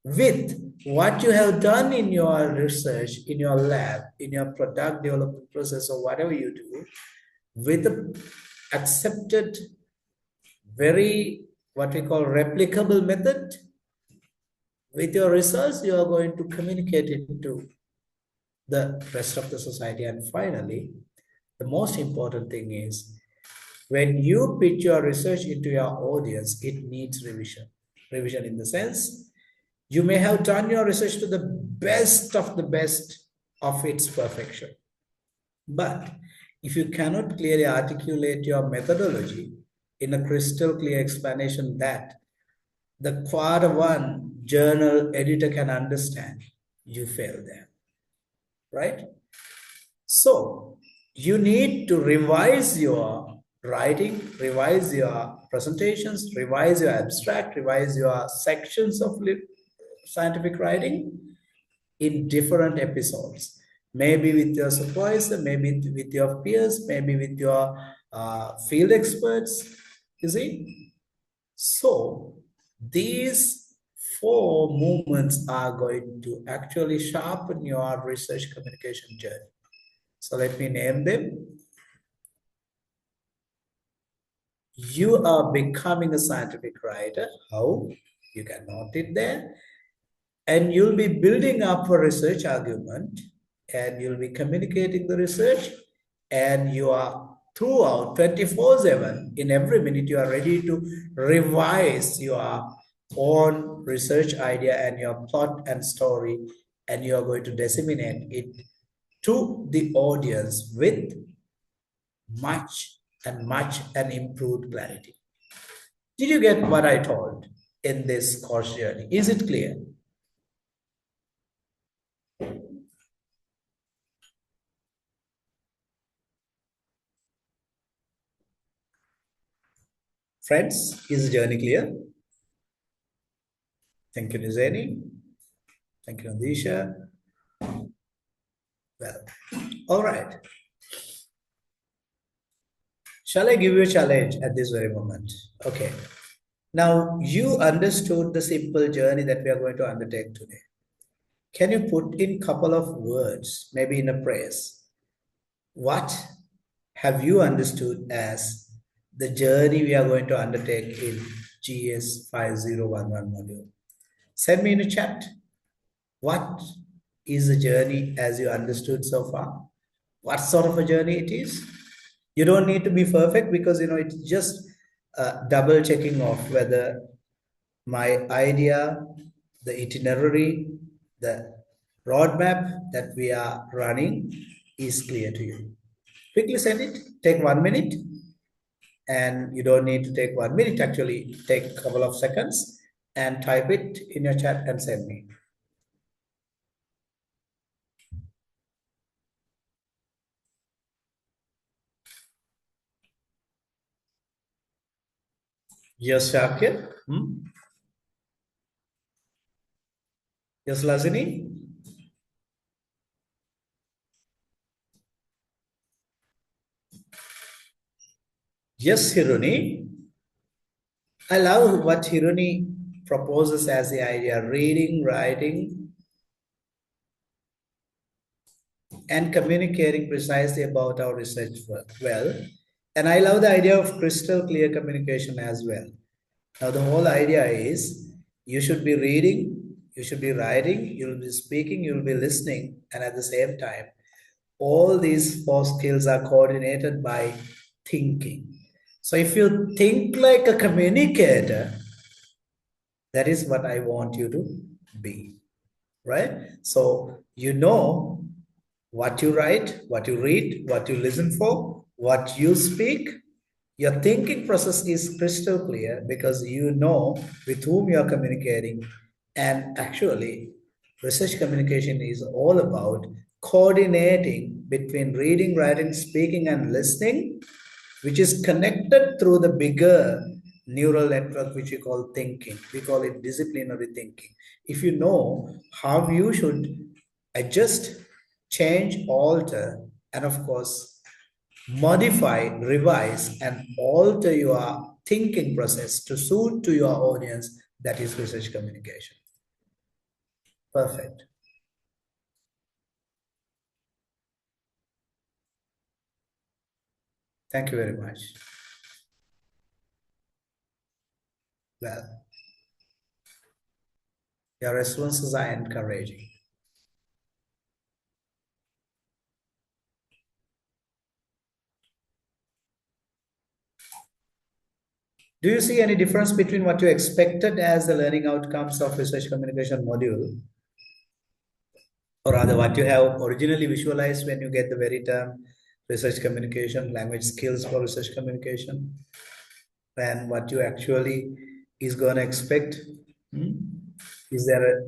with what you have done in your research, in your lab, in your product development process, or whatever you do, with the accepted, very what we call replicable method, with your results, you are going to communicate it to the rest of the society. And finally, the most important thing is when you pitch your research into your audience, it needs revision. Revision in the sense, you may have done your research to the best of its perfection. But if you cannot clearly articulate your methodology in a crystal clear explanation that the Q1 journal editor can understand, you fail there, right? So you need to revise your writing, revise your presentations, revise your abstract, revise your sections of scientific writing in different episodes. Maybe with your supervisor, maybe with your peers, maybe with your field experts, you see? So these 4 movements are going to actually sharpen your research communication journey. So let me name them. You are becoming a scientific writer. How? You can note it there. And you'll be building up a research argument, and you'll be communicating the research, and you are throughout 24/7, in every minute, you are ready to revise your own research idea and your plot and story, and you are going to disseminate it to the audience with much and improved clarity. Did you get what I told in this course journey? Is it clear? Friends, is the journey clear? Thank you, Nizeni. Thank you, Nandisha. Well, all right. Shall I give you a challenge at this very moment? Okay. Now, you understood the simple journey that we are going to undertake today. Can you put in a couple of words, maybe in a phrase? What have you understood as the journey we are going to undertake in GS 5011 module? Send me in a chat. What is the journey as you understood so far? What sort of a journey it is? You don't need to be perfect, because it's just double checking of whether my idea, the itinerary, the roadmap that we are running is clear to you. Quickly send it. Take 1 minute. And you don't need to take 1 minute, actually take a couple of seconds and type it in your chat and send me. Yes, Shakir. Yes, Lazini. Yes, Hiruni. I love what Hiruni proposes as the idea: reading, writing, and communicating precisely about our research work. Well, and I love the idea of crystal clear communication as well. Now, the whole idea is you should be reading, you should be writing, you'll be speaking, you'll be listening, and at the same time, all these 4 skills are coordinated by thinking. So if you think like a communicator, that is what I want you to be, right? So you know what you write, what you read, what you listen for, what you speak. Your thinking process is crystal clear because you know with whom you are communicating. And actually, research communication is all about coordinating between reading, writing, speaking, and listening, which is connected through the bigger neural network, which we call thinking. We call it disciplinary thinking. If you know how you should adjust, change, alter, and of course, modify, revise, and alter your thinking process to suit to your audience, that is research communication. Perfect. Thank you very much. Well, your responses are encouraging. Do you see any difference between what you expected as the learning outcomes of research communication module, or rather what you have originally visualized when you get the very term research communication, language skills for research communication, and what you actually is going to expect? Is there a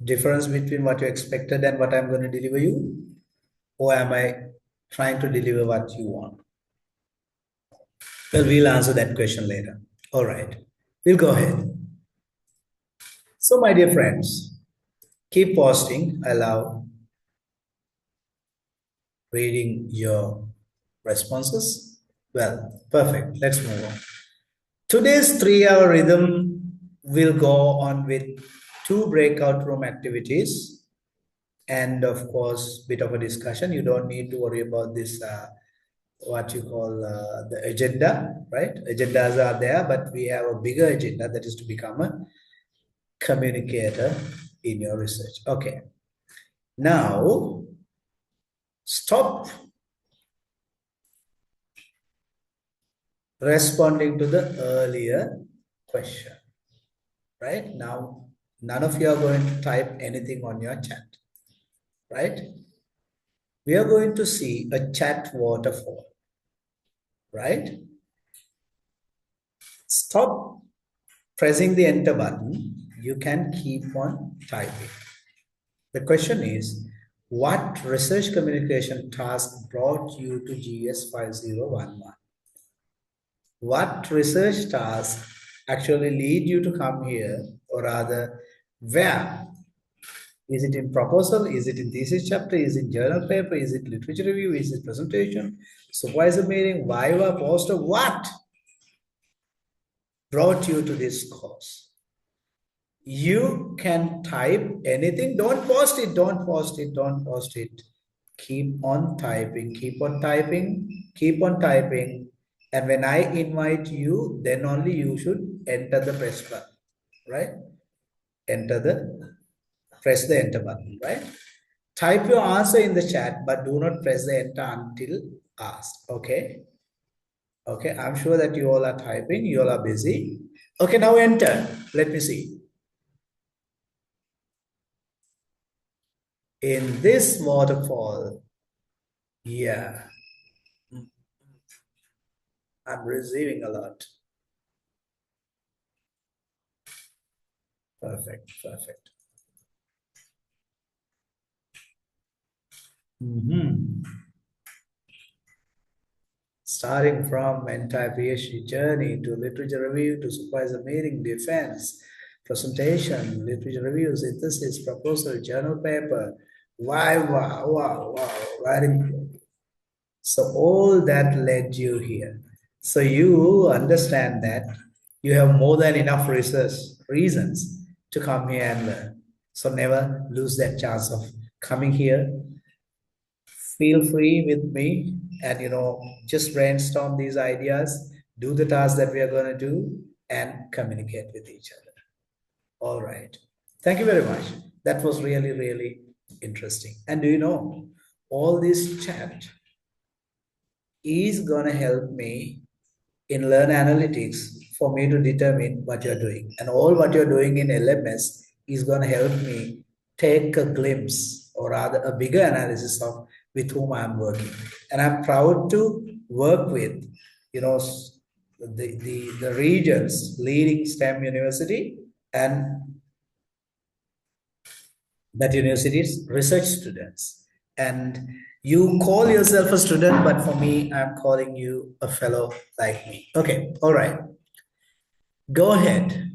difference between what you expected and what I'm going to deliver you? Or am I trying to deliver what you want? Well, we'll answer that question later. All right, we'll go ahead. So, my dear friends, keep posting. I love reading your responses. Well, perfect. Let's move on. Today's 3-hour rhythm will go on with 2 breakout room activities and of course bit of a discussion. You don't need to worry about this what you call the agenda, right? Agendas are there, but we have a bigger agenda, that is to become a communicator in your research. Okay, now stop responding to the earlier question. Right now, none of you are going to type anything on your chat, right? We are going to see a chat waterfall, right? Stop pressing the enter button. You can keep on typing. The question is, what research communication task brought you to GS 5011? What research task actually lead you to come here, or rather, where? Is it in proposal? Is it in thesis chapter? Is it journal paper? Is it literature review? Is it presentation? Supervisor meeting? Viva? Poster? What brought you to this course? You can type anything. Don't post it. Don't post it. Don't post it. Keep on typing. Keep on typing. Keep on typing. And when I invite you, then only you should enter the press button, right? Press the enter button, right? Type your answer in the chat, but do not press the enter until asked, okay? Okay, I'm sure that you all are typing, you all are busy. Okay, now enter. Let me see. In this waterfall, yeah, I'm receiving a lot. Perfect, perfect. Starting from entire PhD journey to literature review to supervisor meeting, defense, presentation, literature review, synthesis, proposal, journal paper, wow, writing. So all that led you here. So you understand that you have more than enough reasons to come here and learn. So never lose that chance of coming here. Feel free with me and, just brainstorm these ideas, do the tasks that we are going to do, and communicate with each other. All right. Thank you very much. That was really, really interesting. And do you know, all this chat is going to help me in Learn Analytics for me to determine what you're doing. And all what you're doing in LMS is going to help me take a glimpse or rather a bigger analysis of with whom I'm working. And I'm proud to work with, the region's leading STEM university and that university's research students. And you call yourself a student, but for me, I'm calling you a fellow like me. Okay, all right. Go ahead.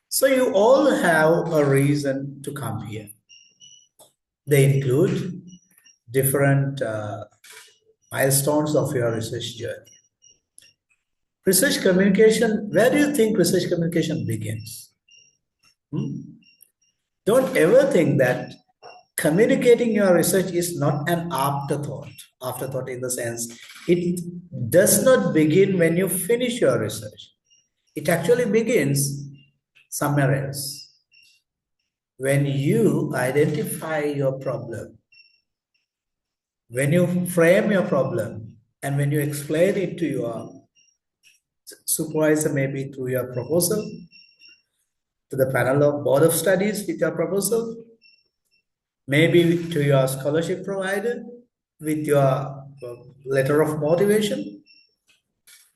So you all have a reason to come here. They include different milestones of your research journey. Research communication, where do you think research communication begins? Don't ever think that communicating your research is not an afterthought. Afterthought in the sense, it does not begin when you finish your research. It actually begins somewhere else. When you identify your problem, when you frame your problem, and when you explain it to your supervisor, maybe through your proposal, to the panel of board of studies with your proposal, maybe to your scholarship provider with your letter of motivation.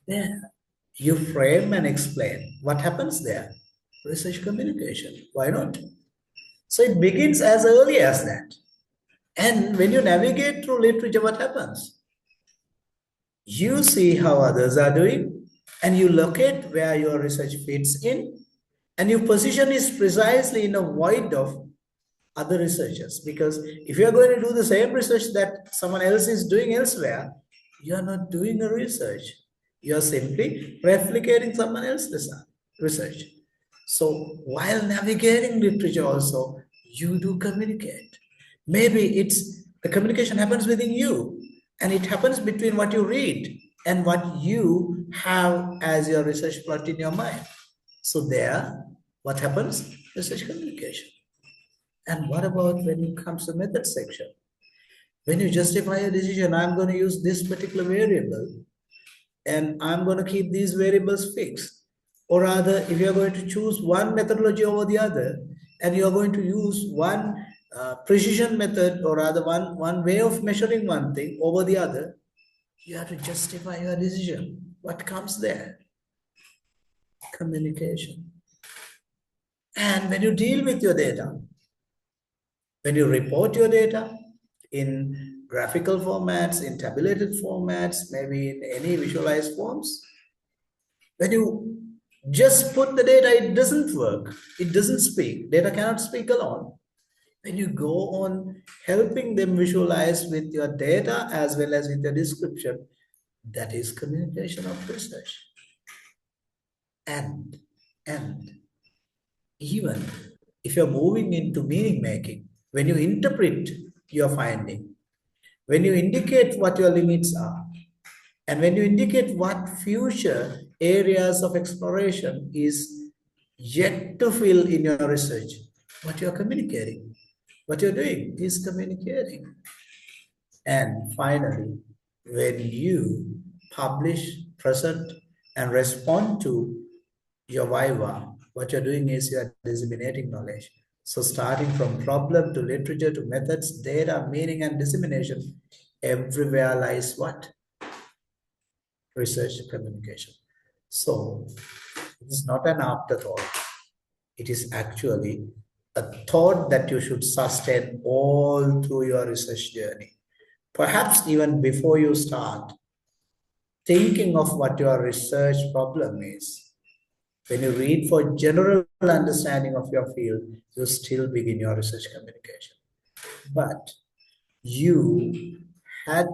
Yeah, you frame and explain. What happens there? Research communication. Why not? So it begins as early as that. And when you navigate through literature, what happens? You see how others are doing, and you locate where your research fits in, and your position is precisely in a void of other researchers. Because if you are going to do the same research that someone else is doing elsewhere, you are not doing a research. You are simply replicating someone else's research. So while navigating literature also, you do communicate. Maybe the communication happens within you, and it happens between what you read and what you have as your research plot in your mind. So there, what happens? Research communication. And what about when it comes to method section? When you justify a decision, I'm going to use this particular variable, and I'm going to keep these variables fixed. Or rather, if you're going to choose one methodology over the other, and you're going to use one precision method, or rather one way of measuring one thing over the other, you have to justify your decision. What comes there? Communication. And when you deal with your data, when you report your data in graphical formats, in tabulated formats, maybe in any visualized forms, when you just put the data, it doesn't work. It doesn't speak. Data cannot speak alone. When you go on helping them visualize with your data as well as with your description, that is communication of research. And even if you're moving into meaning making, when you interpret your finding, when you indicate what your limits are, and when you indicate what future areas of exploration is yet to fill in your research, what you're communicating, what you're doing is communicating. And finally, when you publish, present, and respond to your viva, what you're doing is you're disseminating knowledge. So starting from problem to literature to methods, data, meaning, and dissemination, everywhere lies what? Research communication. So it is not an afterthought. It is actually a thought that you should sustain all through your research journey. Perhaps even before you start thinking of what your research problem is. When you read for general understanding of your field, you still begin your research communication. But you had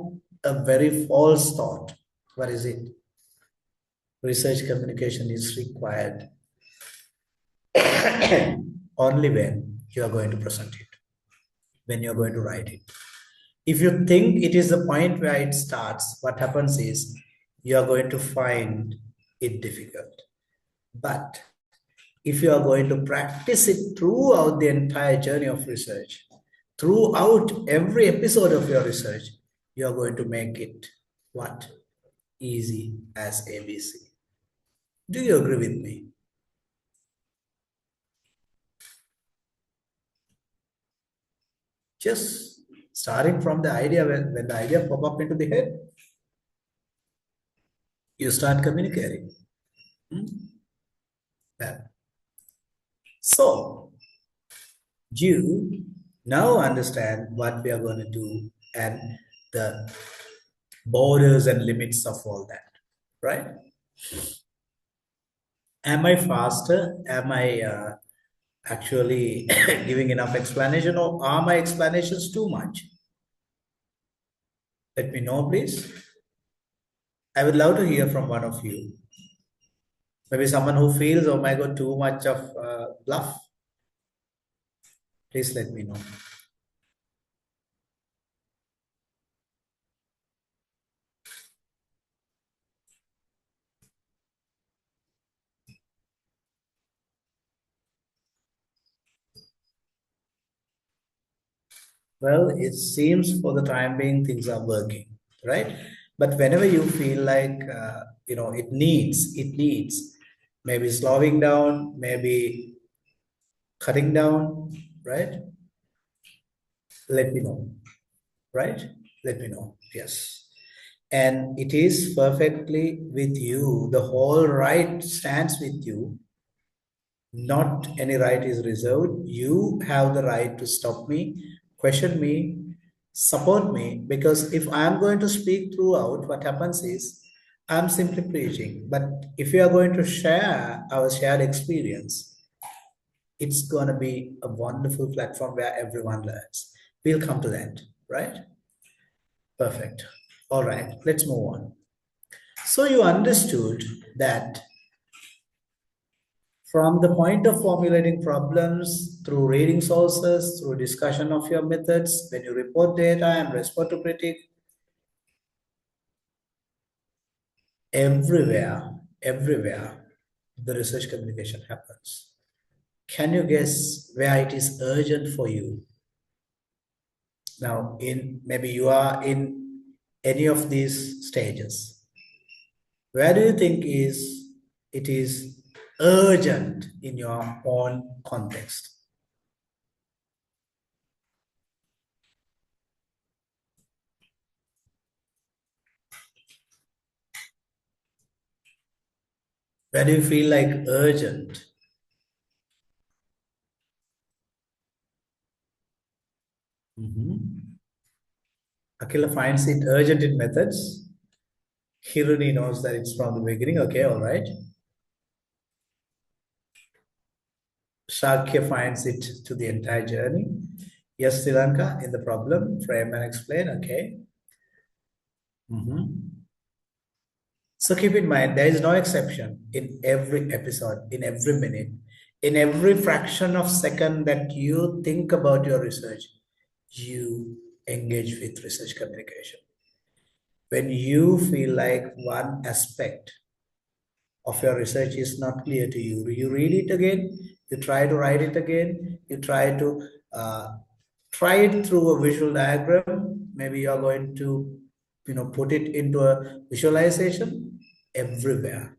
a very false thought. What is it? Research communication is required only when you are going to present it, when you're going to write it. If you think it is the point where it starts, what happens is you are going to find it difficult. But if you are going to practice it throughout the entire journey of research, throughout every episode of your research, you're going to make it what? Easy as ABC. Do you agree with me? Just starting from the idea, when the idea pop up into the head, you start communicating. Well, so you now understand what we are going to do and the borders and limits of all that, right? Am I faster? Am I actually giving enough explanation, or are my explanations too much? Let me know, please. I would love to hear from one of you. Maybe someone who feels, oh my God, too much of bluff. Please let me know. Well, it seems for the time being things are working, right? But whenever you feel like it needs maybe slowing down, maybe cutting down, right? Let me know, right? Let me know. Yes. And it is perfectly with you. The whole right stands with you. Not any right is reserved. You have the right to stop me, question me, support me, because if I am going to speak throughout, what happens is I'm simply preaching. But if you are going to share our shared experience, it's going to be a wonderful platform where everyone learns. We'll come to that, right? Perfect. All right, let's move on. So you understood that from the point of formulating problems, through reading sources, through discussion of your methods, when you report data and respond to critique, everywhere, the research communication happens. Can you guess where it is urgent for you? Now, maybe you are in any of these stages. Where do you think it is urgent in your own context? Where do you feel like urgent? Akila finds it urgent in methods. Hiruni knows that it's from the beginning. Okay, all right. Shakya finds it to the entire journey. Yes, Sri Lanka in the problem. Frame and explain. Okay. So keep in mind, there is no exception in every episode, in every minute, in every fraction of second that you think about your research, you engage with research communication. When you feel like one aspect of your research is not clear to you, you read it again, you try to write it again, you try to try it through a visual diagram. Maybe you're going to put it into a visualization. Everywhere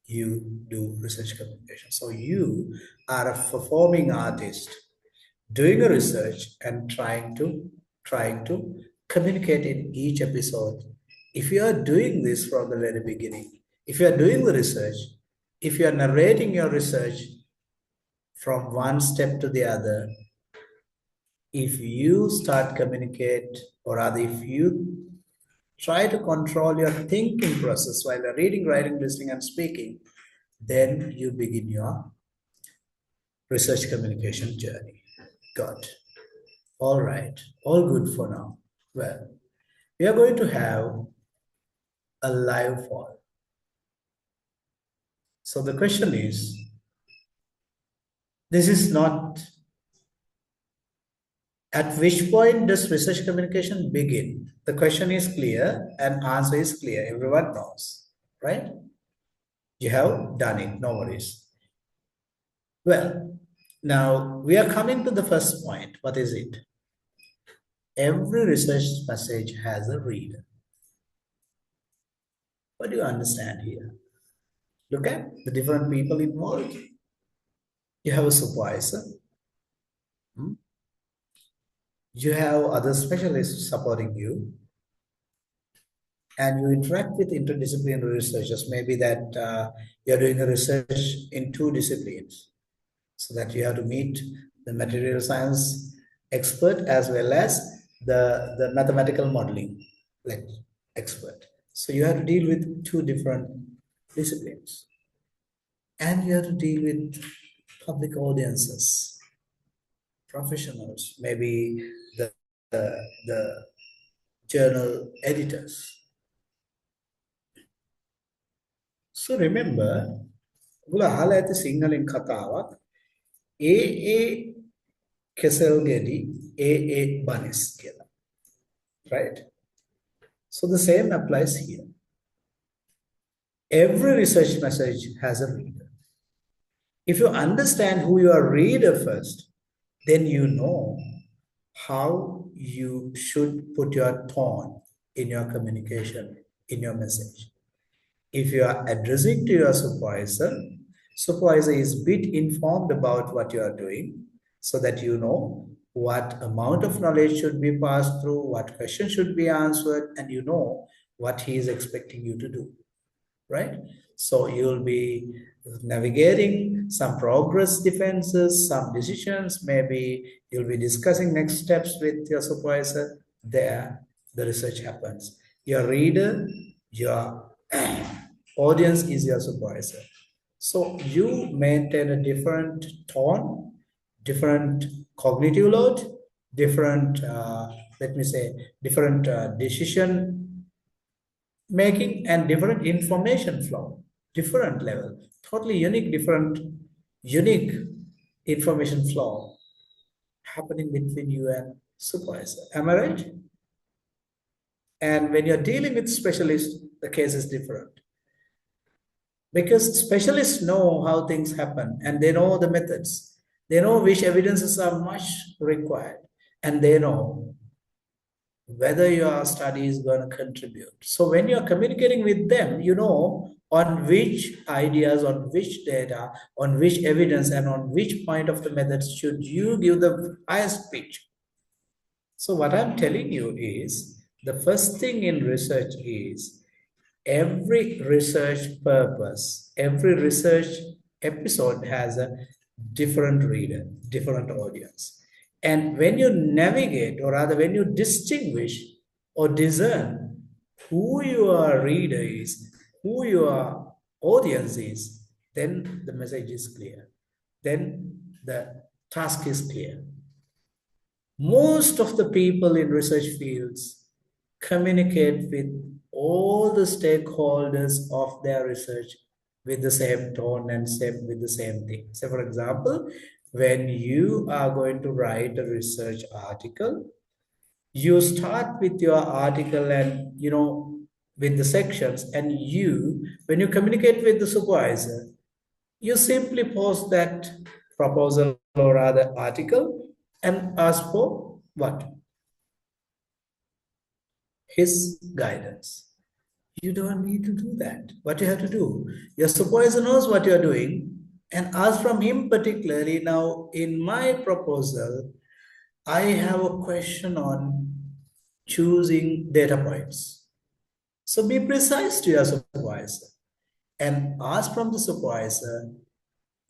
you do research communication. So you are a performing artist doing a research and trying to communicate in each episode. If you are doing this from the very beginning, if you are doing the research, if you are narrating your research from one step to the other, if you start communicate, or rather if you try to control your thinking process while you're reading, writing, listening, and speaking, then you begin your research communication journey. Good. All right. All good for now. Well, we are going to have a live poll. So the question is, this is not at which point does research communication begin? The question is clear and answer is clear. Everyone knows, right? You have done it, no worries. Well, now we are coming to the first point. What is it? every research message has a reader. What do you understand here? Look at the different people involved. You have a supervisor. You have other specialists supporting you. And you interact with interdisciplinary researchers. Maybe that you're doing a research in 2 disciplines. So that you have to meet the material science expert as well as the mathematical modeling expert. So you have to deal with 2 different disciplines. And you have to deal with public audiences, professionals, maybe the journal editors. So remember, ඔගොල්ලෝ අහලා ඇති සිංහලෙන් කතාවක් ඒ කෙසල් ගෙඩි ඒ බනිස් කියලා. Right? So the same applies here. Every research message has a reader. If you understand who your reader first, then you know how you should put your tone in your communication, in your message. If you are addressing to your supervisor is a bit informed about what you are doing so that you know what amount of knowledge should be passed through, what question should be answered, and you know what he is expecting you to do, right? So you'll be navigating some progress defenses, some decisions, maybe you'll be discussing next steps with your supervisor. There, the research happens. Your reader, your audience is your supervisor. So you maintain a different tone, different cognitive load, different, different decision making and different information flow, different level, totally unique information flow happening between you and supervisor. Am I right? And when you're dealing with specialists, the case is different. Because specialists know how things happen and they know the methods. They know which evidences are much required and they know whether your study is going to contribute. So when you're communicating with them, you know on which ideas, on which data, on which evidence, and on which point of the methods should you give the highest pitch. So what I'm telling you is, the first thing in research is every research purpose, every research episode has a different reader, different audience. And when you navigate, or rather when you distinguish or discern who your reader is, who your audience is, then the message is clear. Then the task is clear. Most of the people in research fields communicate with all the stakeholders of their research with the same tone and with the same thing. So for example, when you are going to write a research article, you start with your article and, with the sections, and when you communicate with the supervisor, you simply post that proposal or rather article and ask for what? His guidance. You don't need to do that. What you have to do, your supervisor knows what you're doing, and ask from him particularly, now in my proposal, I have a question on choosing data points. So be precise to your supervisor and ask from the supervisor,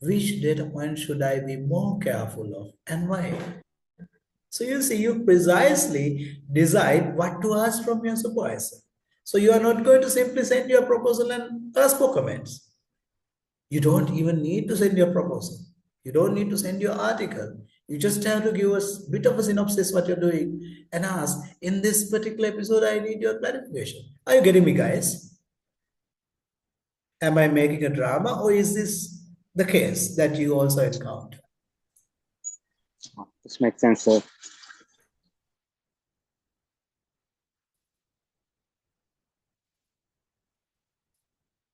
which data point should I be more careful of and why? So you see, you precisely decide what to ask from your supervisor. So you are not going to simply send your proposal and ask for comments. You don't even need to send your proposal. You don't need to send your article. You just have to give us a bit of a synopsis what you're doing and ask, in this particular episode, I need your clarification. Are you getting me, guys? Am I making a drama, or is this the case that you also encounter? This makes sense, sir.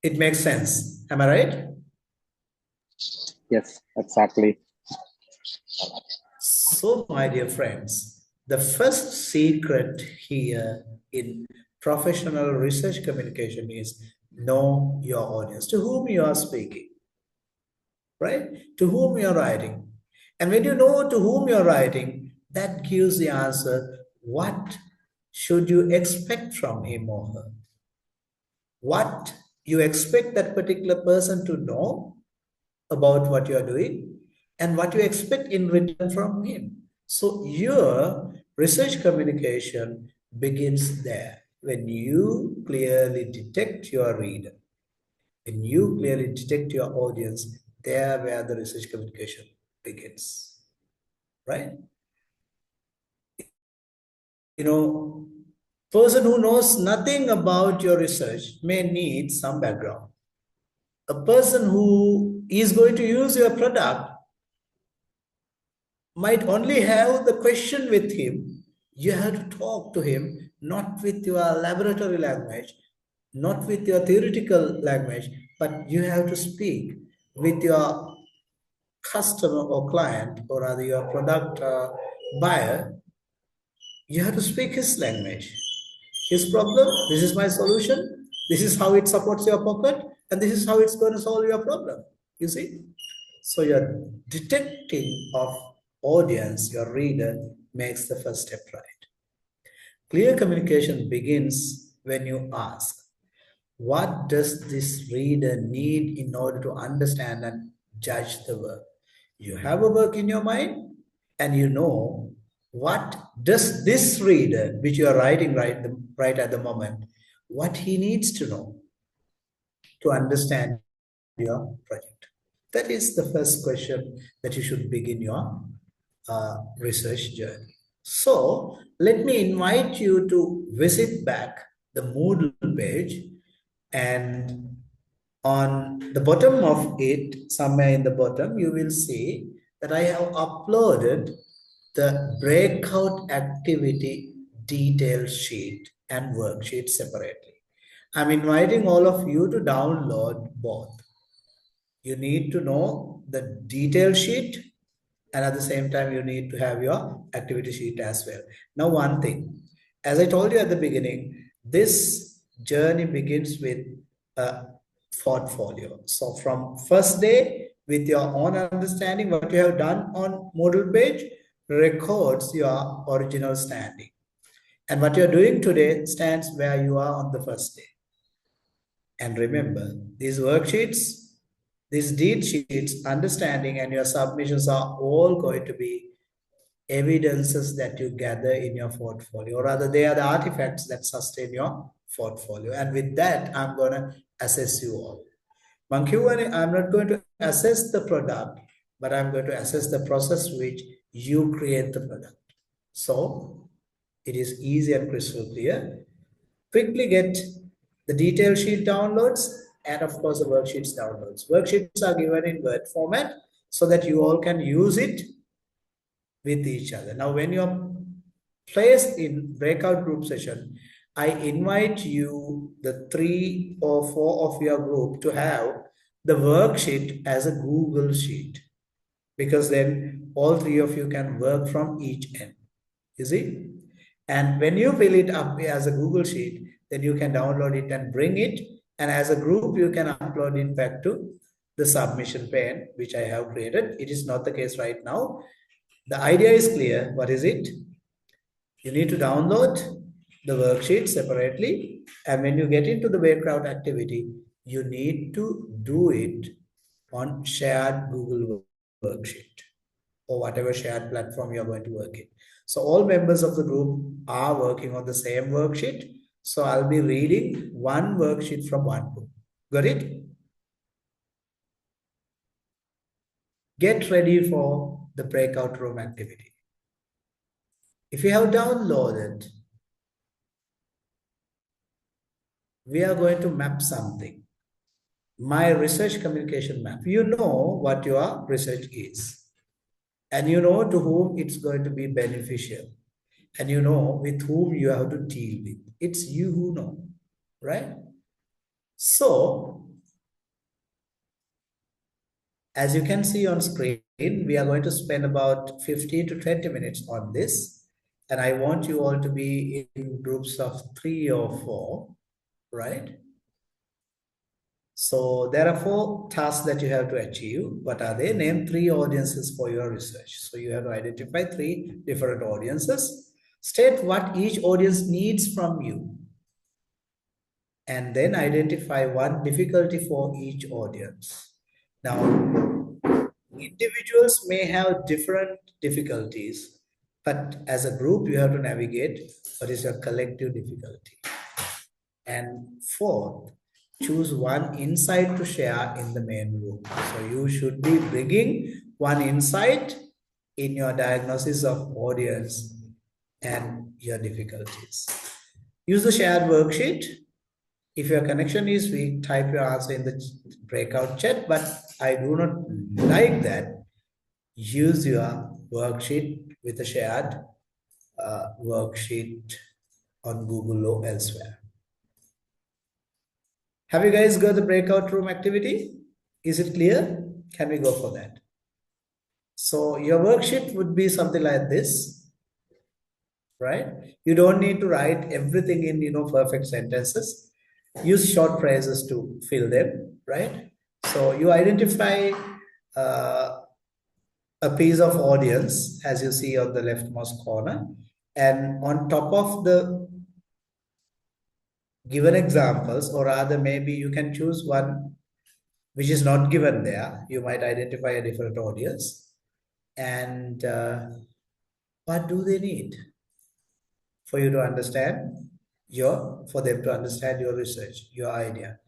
It makes sense. Am I right? Yes, exactly. So, my dear friends, the first secret here in professional research communication is know your audience, to whom you are speaking, right? To whom you're writing. And when you know to whom you're writing, that gives the answer, what should you expect from him or her? What you expect that particular person to know about what you're doing and what you expect in return from him. So your research communication begins there when you clearly detect your reader, when you clearly detect your audience, there where the research communication begins, right? You know, person who knows nothing about your research may need some background. A person who is going to use your product might only have the question with him. You have to talk to him, not with your laboratory language, not with your theoretical language, but you have to speak with your customer or client, or rather your product buyer. You have to speak his language. His problem, this is my solution, this is how it supports your pocket, and this is how it's going to solve your problem. You see? So your detecting of audience, your reader, makes the first step right. Clear communication begins when you ask, what does this reader need in order to understand and judge the work? You have a work in your mind, and you know what does this reader, which you are writing right at the moment, what he needs to know to understand your project. That is the first question that you should begin your research journey. So let me invite you to visit back the Moodle page, and on the bottom of it, somewhere in the bottom, you will see that I have uploaded the breakout activity detail sheet and worksheet separately. I'm inviting all of you to download both. You need to know the detail sheet, and at the same time, you need to have your activity sheet as well. Now, one thing, as I told you at the beginning, this journey begins with a portfolio. So from first day, with your own understanding, what you have done on Moodle page records your original standing. And what you're doing today stands where you are on the first day. And remember, these worksheets, these deed sheets, understanding, and your submissions are all going to be evidences that you gather in your portfolio, or rather, they are the artifacts that sustain your portfolio. And with that, I'm going to assess you all. I'm not going to assess the product, but I'm going to assess the process which you create the product. So it is easy and crystal clear. Quickly get the detail sheet downloads, and of course the worksheets downloads. Worksheets are given in Word format so that you all can use it with each other. Now, when you're placed in breakout group session, I invite you, the 3 or 4 of your group, to have the worksheet as a Google sheet, because then all 3 of you can work from each end. You see? And when you fill it up as a Google sheet, then you can download it and bring it. And as a group, you can upload it back to the submission pane, which I have created. It is not the case right now. The idea is clear. What is it? You need to download the worksheet separately. And when you get into the breakout activity, you need to do it on shared Google worksheet or whatever shared platform you're going to work in. So all members of the group are working on the same worksheet. So I'll be reading one worksheet from one book. Got it? Get ready for the breakout room activity. If you have downloaded, we are going to map something. My research communication map. You know what your research is. And you know to whom it's going to be beneficial. And you know with whom you have to deal with. It's you who know, right? So, as you can see on screen, we are going to spend about 15 to 20 minutes on this. And I want you all to be in groups of 3 or 4, right? So there are 4 tasks that you have to achieve. What are they? Name 3 audiences for your research. So you have to identify 3 different audiences. State what each audience needs from you. And then identify one difficulty for each audience. Now, individuals may have different difficulties, but as a group, you have to navigate what is your collective difficulty. And fourth, choose one insight to share in the main group. So you should be bringing one insight in your diagnosis of audience and your difficulties. Use the shared worksheet. If your connection is weak, type your answer in the breakout chat, but I do not like that. Use your worksheet with a shared worksheet on Google or elsewhere. Have you guys got the breakout room activity? Is it clear? Can we go for that? So your worksheet would be something like this, right? You don't need to write everything in, perfect sentences. Use short phrases to fill them, right? So you identify a piece of audience, as you see on the leftmost corner, and on top of the given examples, or rather maybe you can choose one which is not given there. You might identify a different audience. And what do they need for you to understand for them to understand your research, your idea?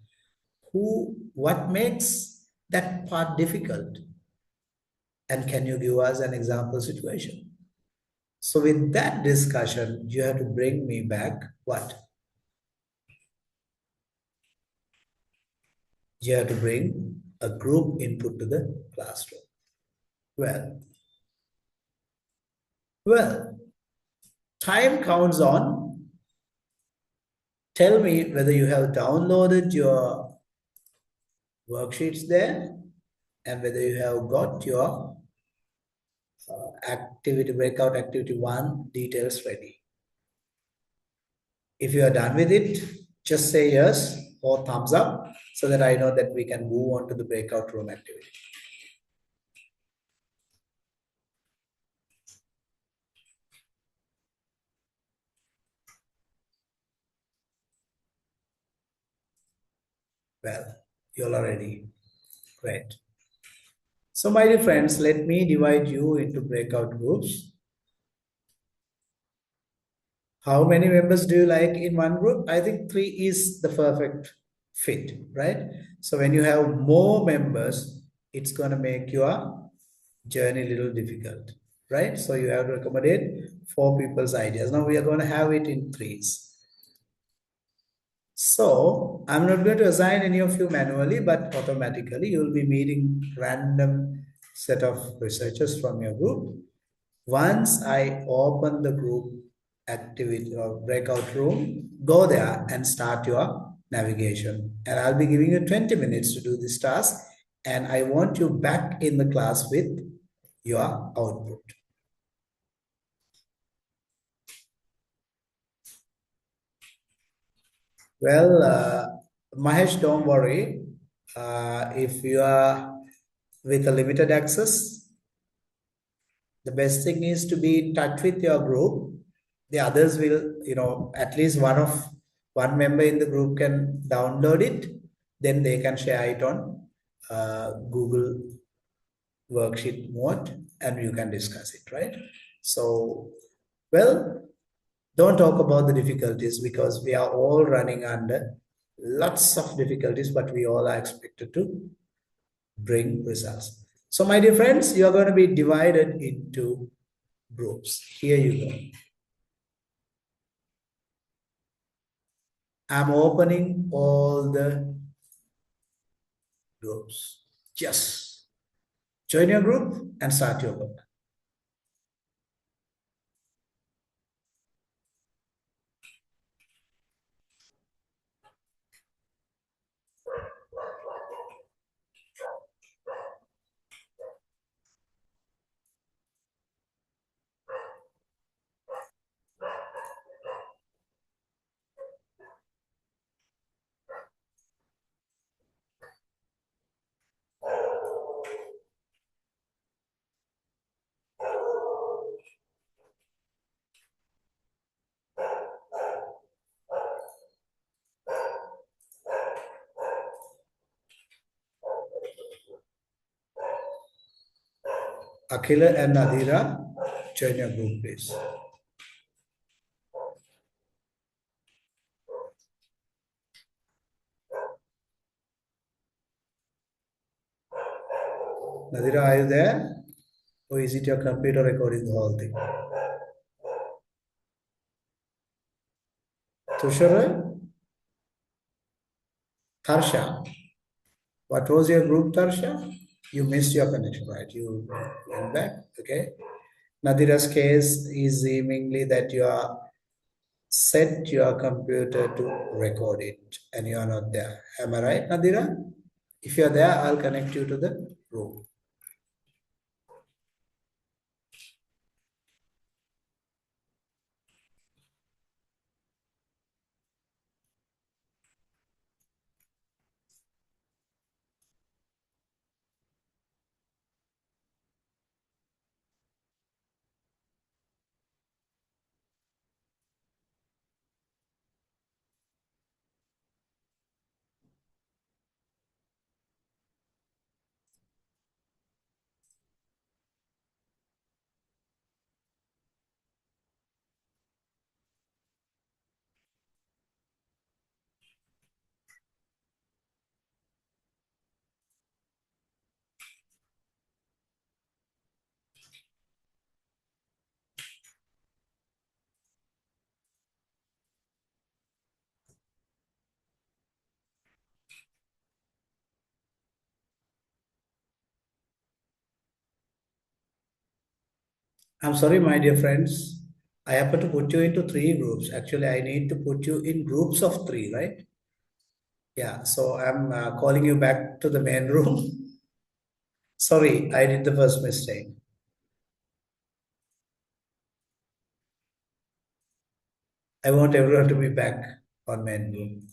What makes that part difficult? And can you give us an example situation? So with that discussion, you have to bring me back what? You have to bring a group input to the classroom. Well, time counts on. Tell me whether you have downloaded your worksheets there and whether you have got your breakout activity 1 details ready. If you are done with it, just say yes or thumbs up so that I know that we can move on to the breakout room activity. Well, you all are ready. Great. So my dear friends, let me divide you into breakout groups. How many members do you like in one group? I think 3 is the perfect fit, right? So when you have more members, it's going to make your journey a little difficult, right? So you have to accommodate 4 people's ideas. Now we are going to have it in 3s. So I'm not going to assign any of you manually, but automatically you'll be meeting random set of researchers from your group. Once I open the group activity or breakout room, go there and start your navigation. And I'll be giving you 20 minutes to do this task. And I want you back in the class with your output. Well, Mahesh, don't worry. If you are with a limited access, the best thing is to be in touch with your group. The others will, at least one member in the group can download it. Then they can share it on Google worksheet mode and you can discuss it, right? So, well, don't talk about the difficulties because we are all running under lots of difficulties, but we all are expected to bring results. So my dear friends, you are going to be divided into groups. Here you go. I'm opening all the groups. Just join your group and start your work. Akhila and Nadira, join your group, please. Nadira, are you there? Or is it your computer recording the whole thing? Tushara? Tarsha? What was your group, Tarsha? You missed your connection, right? You went back, okay? Nadira's case is seemingly that you are set your computer to record it and you are not there. Am I right, Nadira? If you're there, I'll connect you to the room. I'm sorry, my dear friends. I happen to put you into 3 groups. Actually, I need to put you in groups of 3, right? Yeah, so I'm calling you back to the main room. Sorry, I did the first mistake. I want everyone to be back on main room.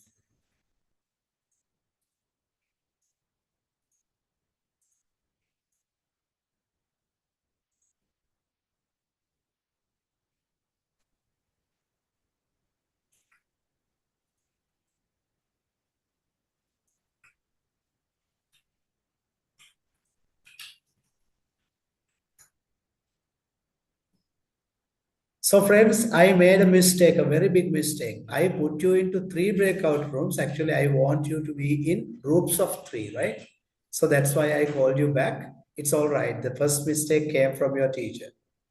So friends, I made a mistake, a very big mistake. I put you into 3 breakout rooms. Actually, I want you to be in groups of 3, right? So that's why I called you back. It's all right. The first mistake came from your teacher,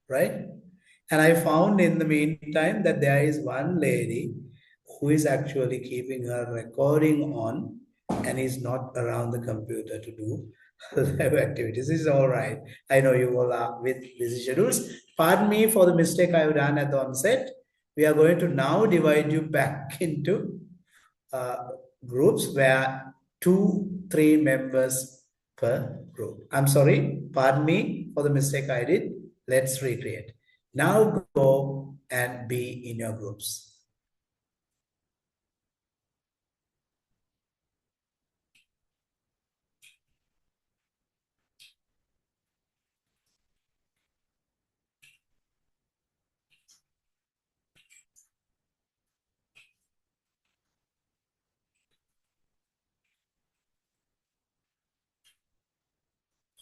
right? And I found in the meantime that there is one lady who is actually keeping her recording on and is not around the computer to do live activities. This is all right. I know you all are with busy schedules. Pardon me for the mistake I've done at the onset. We are going to now divide you back into groups where 2-3 members per group. I'm sorry. Pardon me for the mistake I did. Let's recreate. Now go and be in your groups.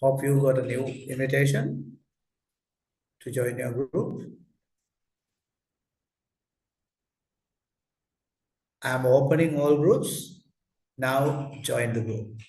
Hope you got a new invitation to join your group. I'm opening all groups. Now join the group.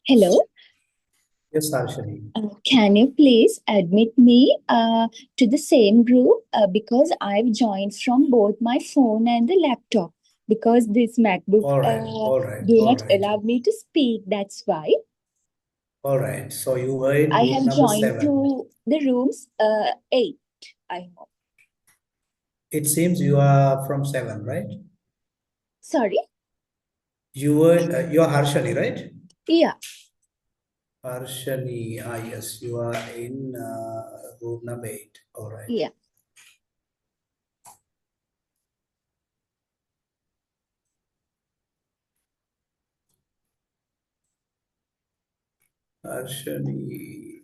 Hello. Yes, Arshani. Can you please admit me to the same group because I've joined from both my phone and the laptop because this MacBook All right. do not allow me to speak. That's why. All right. So you were in I group have number joined 7. to the rooms 8, I hope. It seems you are from 7, right? Sorry? You're Harshali, right? Yeah. Harshali, yes, you are in group number 8. All right. Yeah. Harshali.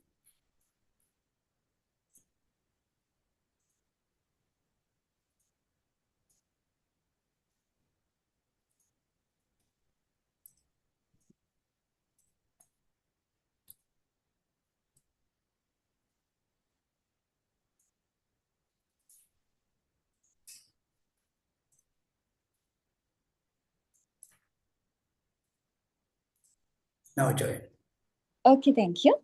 Now join. Okay, thank you.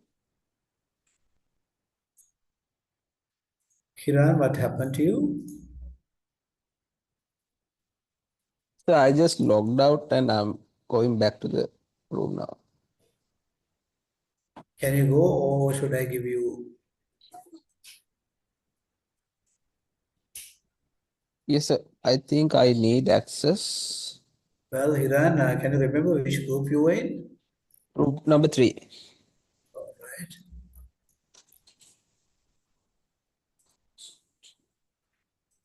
Kiran, what happened to you? So I just logged out and I'm going back to the room now. Can you go or should I give you? Yes, sir. I think I need access. Well, Hiran, can you remember which group you were in? Group number 3. All right.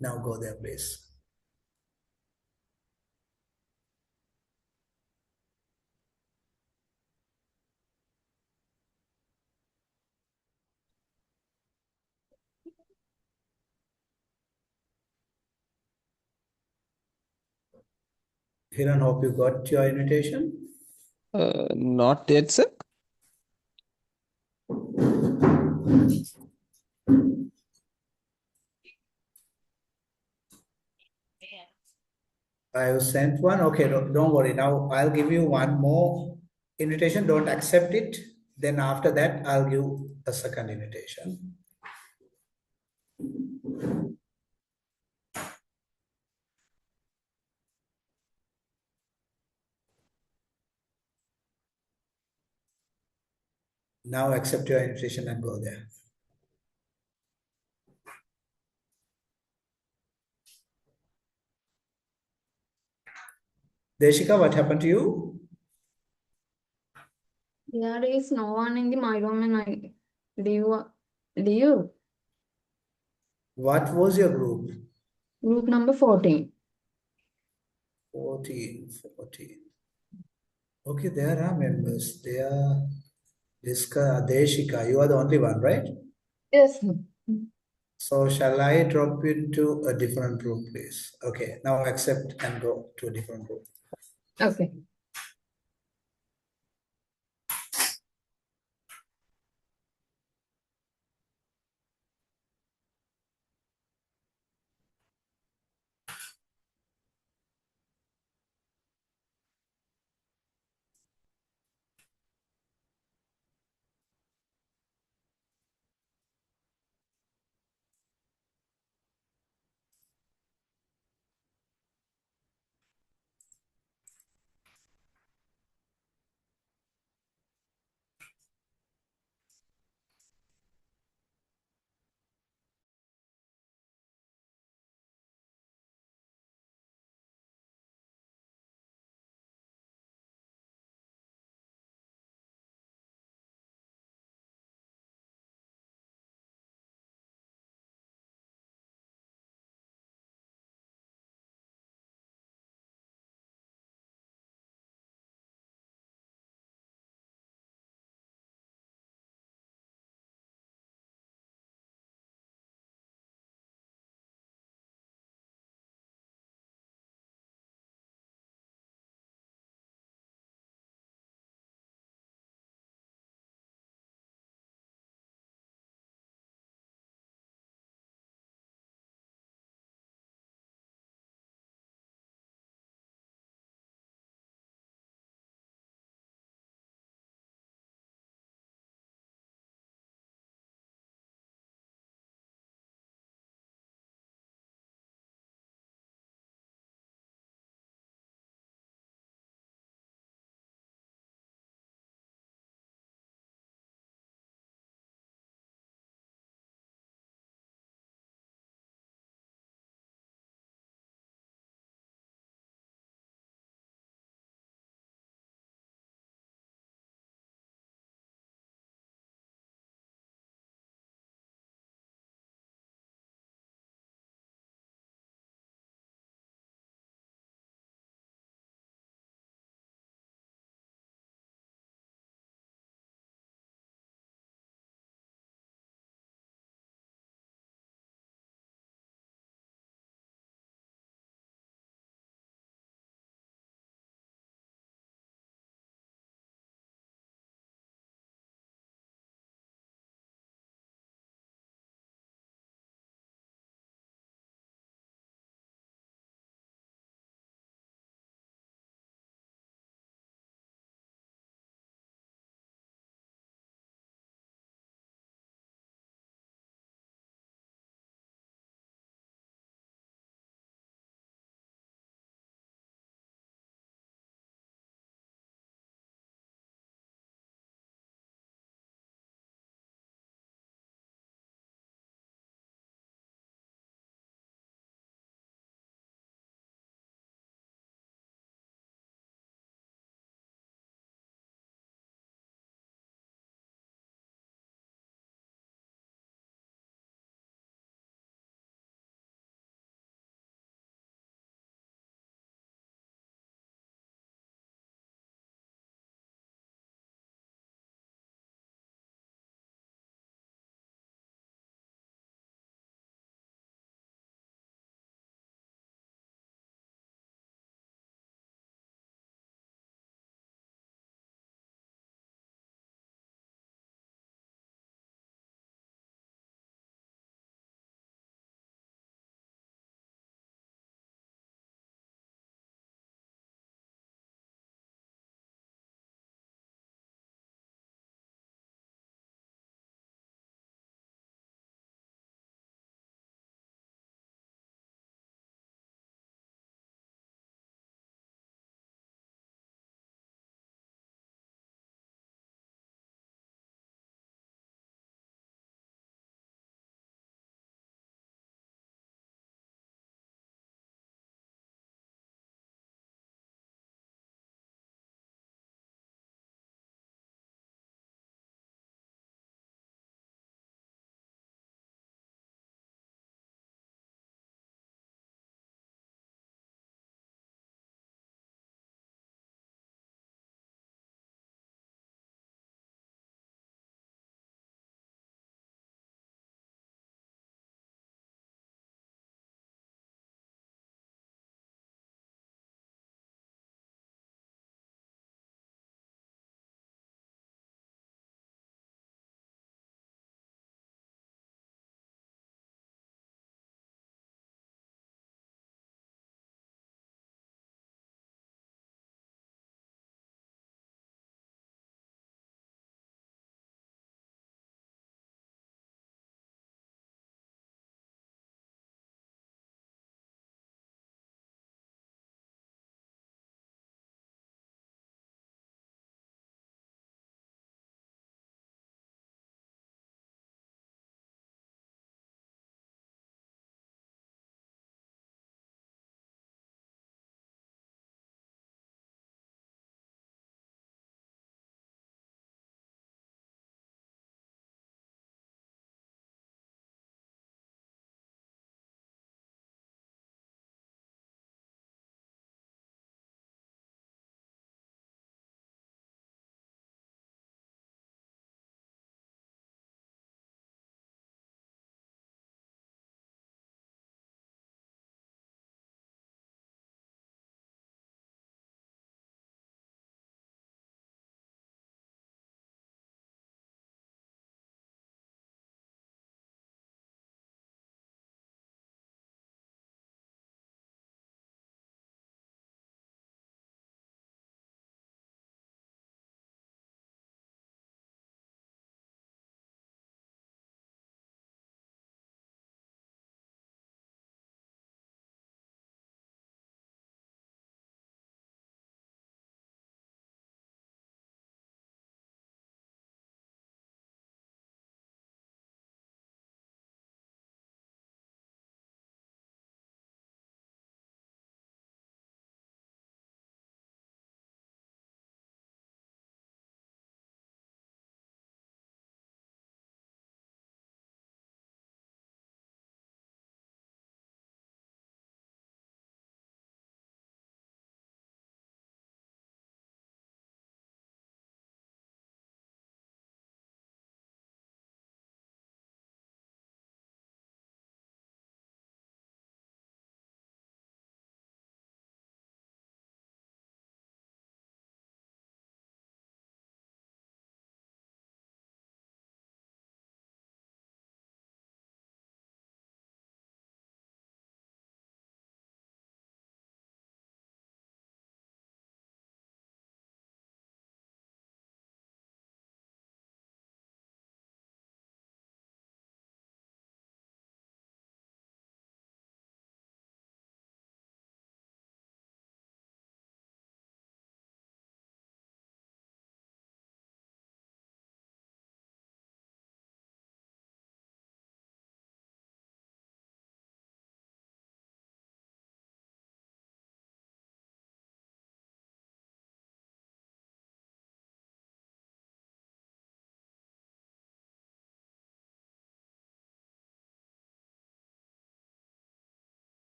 Now go there, please. Hiran, hope you got your invitation. Not yet, sir. I have sent one. Okay, don't worry. Now I'll give you one more invitation. Don't accept it. Then after that, I'll give a second invitation. Now accept your invitation and go there. Deshika, what happened to you? There is no one in the my room and I leave What was your group? group number 14. 14. Okay, there are members. They are Deshika. You are the only one, right? Yes. So shall I drop you into a different room, please? Okay, now accept and go to a different room. Okay.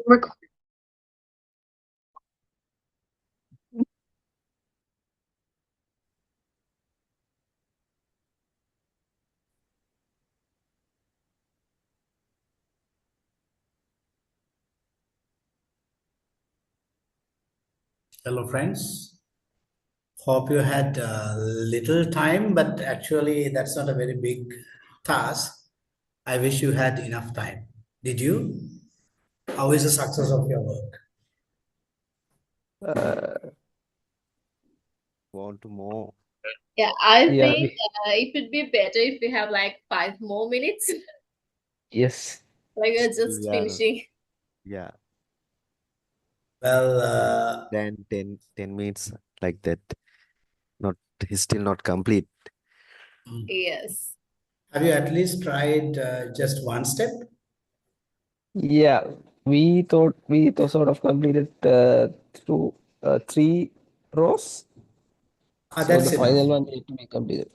Record. Hello, friends. Hope you had a little time, but actually, that's not a very big task. I wish you had enough time. Did you? How is the success of your work? Uh, Want to more? Yeah, I yeah, think it would be better if we have like 5 more minutes. yes. Like we're just Yeah, finishing. yeah. Well, Then 10 minutes like that. Not He's still not complete. Yes. have you at least tried just one step? Yeah, we thought sort of completed through 3 rows. So the That's enough. final one need to be completed.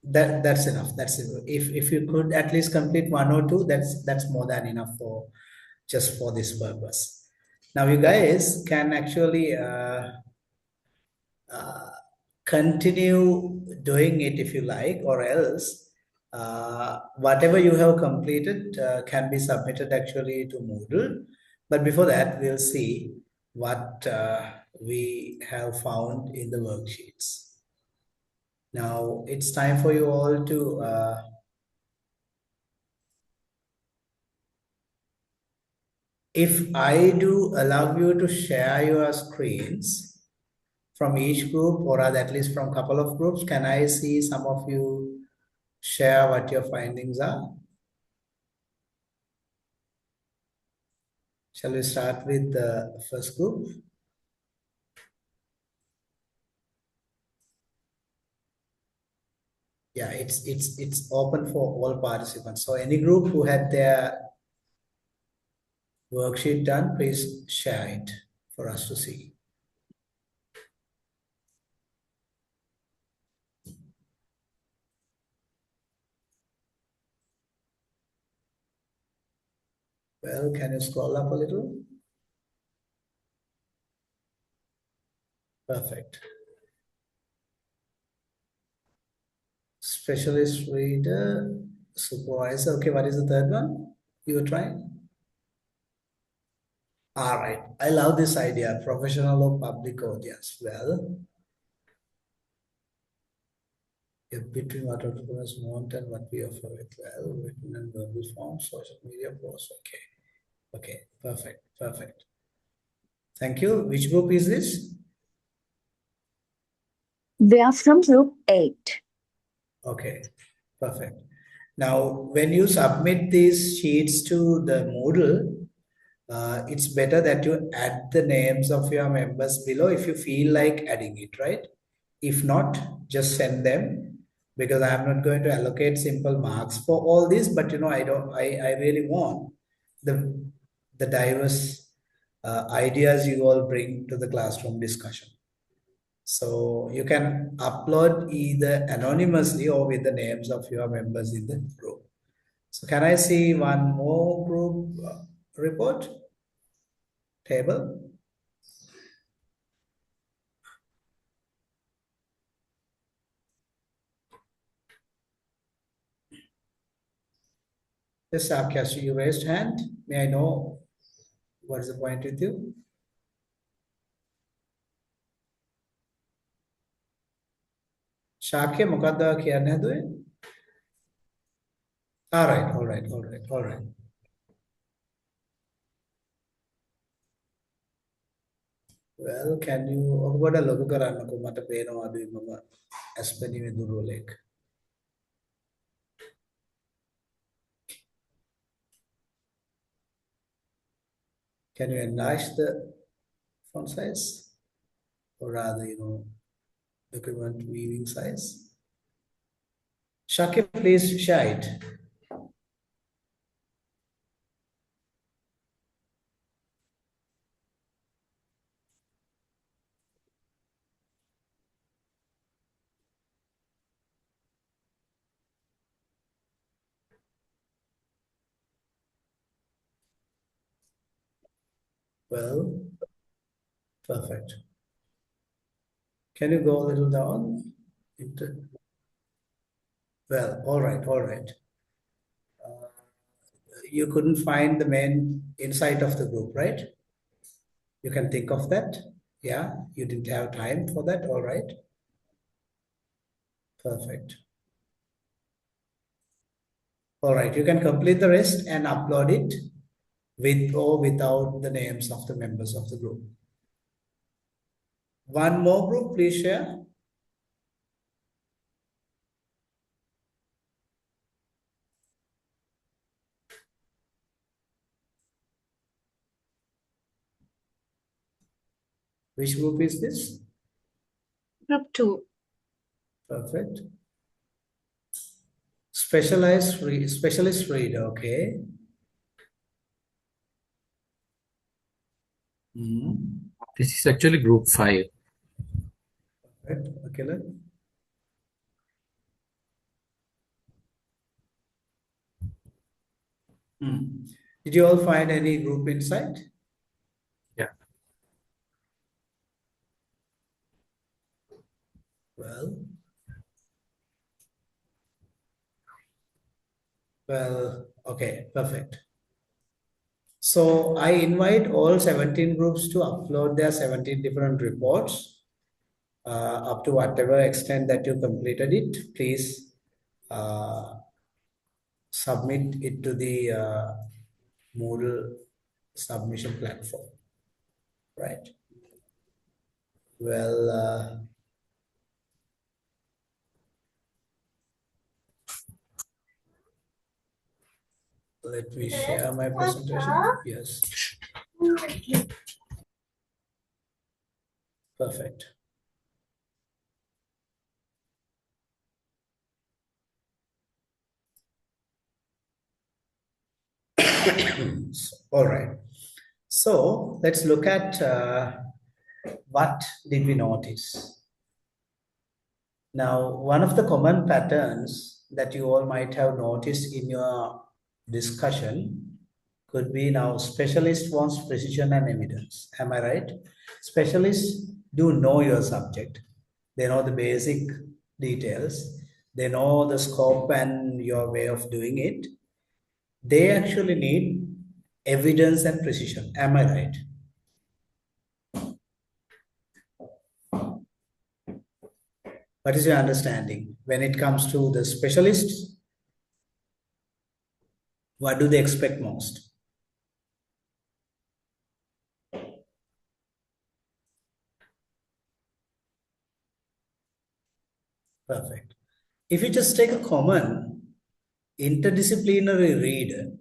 That's enough. That's enough. If you could at least complete one or two, that's more than enough for just for this purpose. Now you guys can actually uh, continue doing it if you like, or else whatever you have completed can be submitted actually to Moodle. But before that, we'll see what we have found in the worksheets. Now it's time for you all to if I do allow you to share your screens from each group, or rather at least from a couple of groups, can I see some of you share what your findings are? Shall we start with the first group? Yeah, it's open for all participants. So any group who had their worksheet done, please share it for us to see. Well, can you scroll up a little? Perfect. Specialist reader, supervisor. Okay, what is the third one you were trying? All right. I love this idea. Professional or public audience. Well, between what entrepreneurs want and what we offer it. Well, written and verbal form, social media posts. Okay. Okay. Perfect. Perfect. Thank you. Which group is this? They are from group 8. Okay. Perfect. Now, when you submit these sheets to the Moodle, it's better that you add the names of your members below if you feel like adding it, right? If not, just send them because I'm not going to allocate simple marks for all this, but I really want the diverse ideas you all bring to the classroom discussion. So you can upload either anonymously or with the names of your members in the group. So can I see one more group report table? Yes, Akash, you raised hand. May I know what is the point with you? Shakya මොකක්ද කියන්න හැදුවේ? All right, all right, all right, all right. Well, can you ඔබට ලොකු කරන්නකෝ මට පේනවා අඩුයි මම ඇස්පෙනීමේ දුර්වලෙක්. Can you enlarge the font size? Or rather, document viewing size? Shakya, please share it. Well, perfect. Can you go a little down? Well, all right, all right. You couldn't find the main insight of the group, right? You can think of that. Yeah, you didn't have time for that. All right. Perfect. All right, you can complete the rest and upload it with or without the names of the members of the group. One more group, please share. Which group is this? Group 2. Perfect. Specialist reader, okay. This is actually group 5. Right, okay. Did you all find any group insight? Yeah. Well, okay, perfect. So I invite all 17 groups to upload their 17 different reports up to whatever extent that you completed it. Please submit it to the Moodle submission platform, right? Well, let me share my presentation. Yes. Perfect. All right. So let's look at what did we notice. Now, one of the common patterns that you all might have noticed in your discussion could be now specialist wants precision and evidence. Am I right? Specialists do know your subject. They know the basic details. They know the scope and your way of doing it. They actually need evidence and precision. Am I right? What is your understanding when it comes to the specialists? What do they expect most? Perfect. If you just take a common interdisciplinary reader,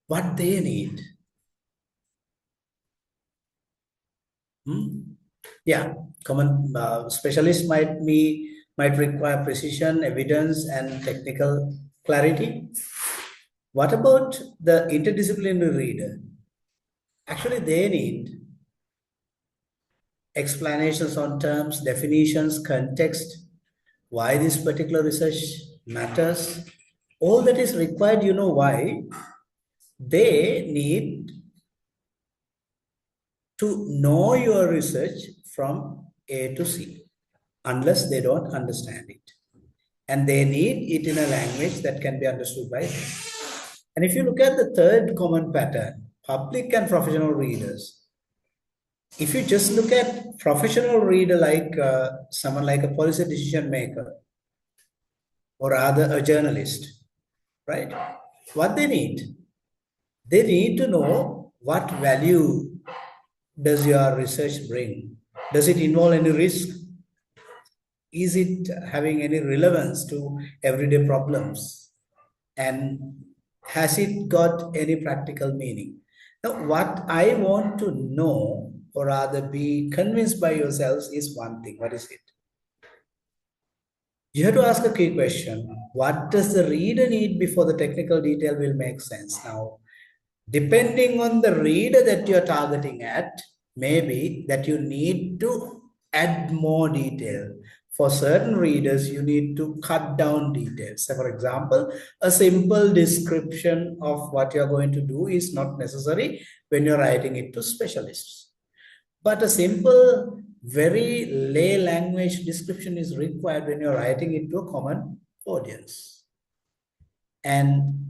what they need? Yeah, common specialist might require precision, evidence, and technical clarity. What about the interdisciplinary reader? Actually, they need explanations on terms, definitions, context, why this particular research matters. All that is required, you know why? They need to know your research from A to C, unless they don't understand it. And they need it in a language that can be understood by them. And if you look at the third common pattern, public and professional readers, if you just look at professional reader like someone like a policy decision maker or rather a journalist, right? What they need to know what value does your research bring? Does it involve any risk? Is it having any relevance to everyday problems? And has it got any practical meaning? Now, what I want to know, or rather be convinced by yourselves, is one thing. What is it? You have to ask a key question. What does the reader need before the technical detail will make sense? Now, depending on the reader that you're targeting at, maybe that you need to add more detail. For certain readers, you need to cut down details. So for example, a simple description of what you're going to do is not necessary when you're writing it to specialists. But a simple, very lay language description is required when you're writing it to a common audience. And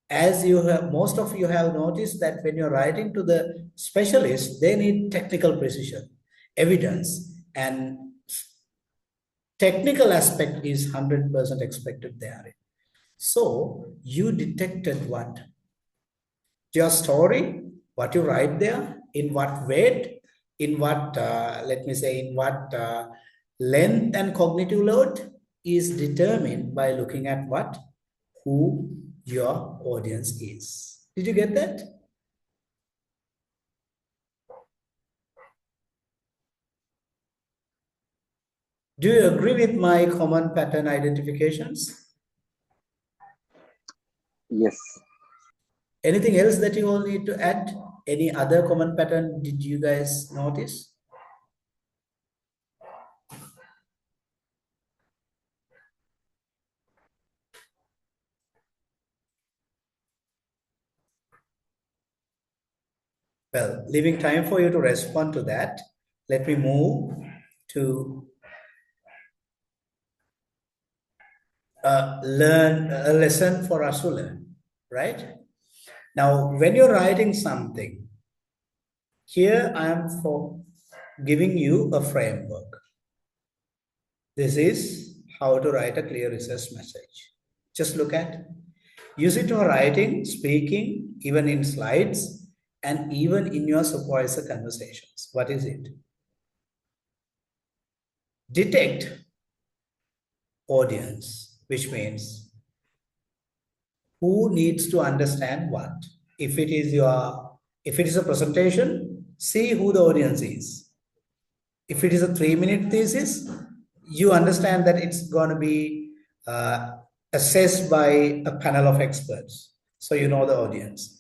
as you have, most of you have noticed that when you're writing to the specialists, they need technical precision, evidence, and technical aspect is 100% expected there. So you detected what? Your story, what you write there, in what weight, in what, let me say, in what length and cognitive load is determined by looking at what? Who your audience is. Did you get that? Do you agree with my common pattern identifications? Yes. Anything else that you all need to add? Any other common pattern did you guys notice? Well, leaving time for you to respond to that, let me move to learn a lesson for us to learn, right? Now, when you're writing something, here I am for giving you a framework. This is how to write a clear research message. Just look at, use it for writing, speaking, even in slides, and even in your supervisor conversations. What is it? Detect audience, which means who needs to understand what. If it is a presentation, see who the audience is. If it is a 3-minute thesis, you understand that it's going to be assessed by a panel of experts. So you know the audience.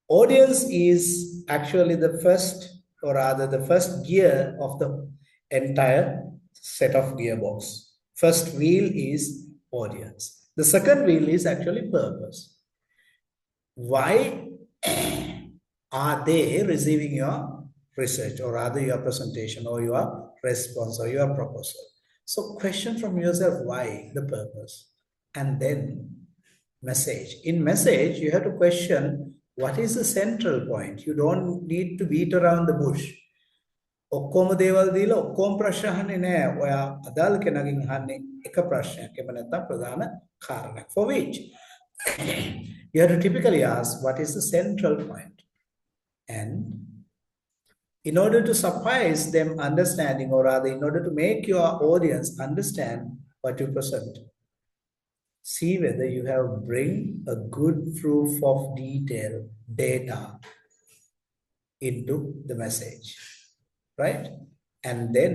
Audience is actually the first, or rather the first gear of the entire set of gearbox. First wheel is audience. The second wheel is actually purpose. Why are they receiving your research, or rather your presentation, or your response, or your proposal? So question from yourself, why, the purpose, and then message. In message, you have to question what is the central point. You don't need to beat around the bush. ඔක්කොම දේවල් දීලා ඔක්කොම ප්‍රශ්න අහන්නේ නෑ. ඔයා අදාළ කෙනාගෙන් අහන්නේ එක ප්‍රශ්නයක්. එහෙම නැත්නම් ප්‍රධාන කාරණයක්. For which you have to typically ask what is the central point. And in order to suffice them understanding, or rather in order to make your audience understand what you present, see whether you have bring a good proof of detail, data into the message, right? And then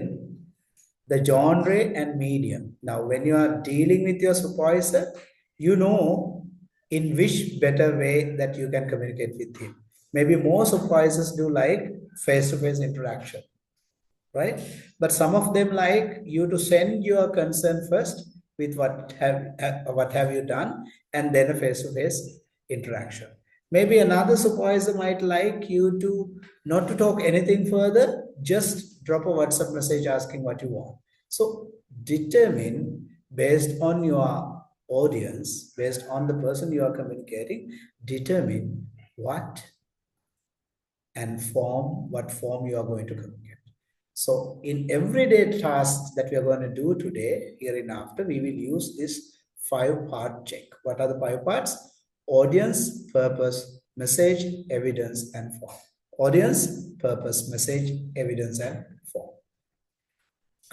the genre and medium. Now, when you are dealing with your supervisor, you know in which better way that you can communicate with him. Maybe more supervisors do like face-to-face interaction, right? But some of them like you to send your concern first with what have you done, and then a face-to-face interaction. Maybe another supervisor might like you to not to talk anything further, just drop a WhatsApp message asking what you want. So determine based on your audience, based on the person you are communicating, determine what form you are going to communicate. So in everyday tasks that we are going to do today, hereinafter, we will use this 5-part check. What are the 5 parts? Audience, purpose, message, evidence, and form. Audience, purpose, message, evidence, and form.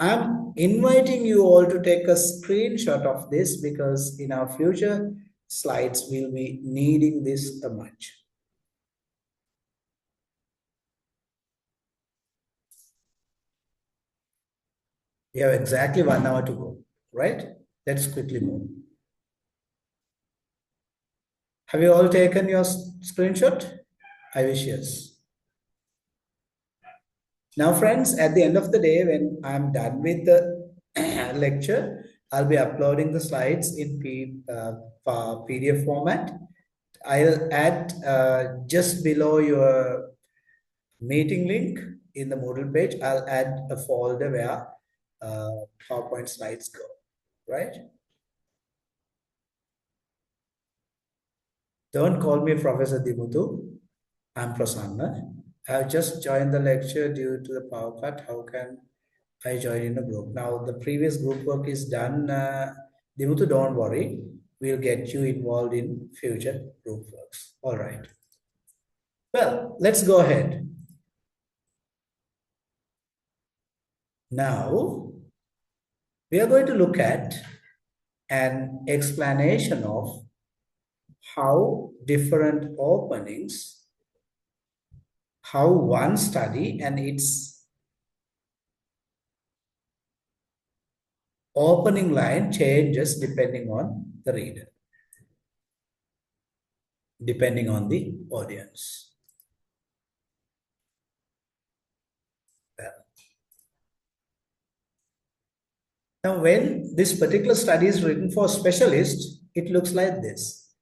I'm inviting you all to take a screenshot of this because in our future slides, we'll be needing this a much. We have exactly 1 hour to go, right? Let's quickly move. Have you all taken your screenshot? I wish yes. Now, friends, at the end of the day, when I'm done with the lecture. I'll be uploading the slides in PDF format. I'll add just below your meeting link in the Moodle page, I'll add a folder where PowerPoint slides go, right? Don't call me Professor Dimuthu. I'm Prasanna. I've just joined the lecture due to the power cut. How can I join in a group? Now, the previous group work is done. Dimuthu, don't worry. We'll get you involved in future group works. All right. Well, let's go ahead. Now, we are going to look at an explanation of how different openings, how one study and its opening line changes depending on the reader, depending on the audience. Now, when this particular study is written for specialists, it looks like this.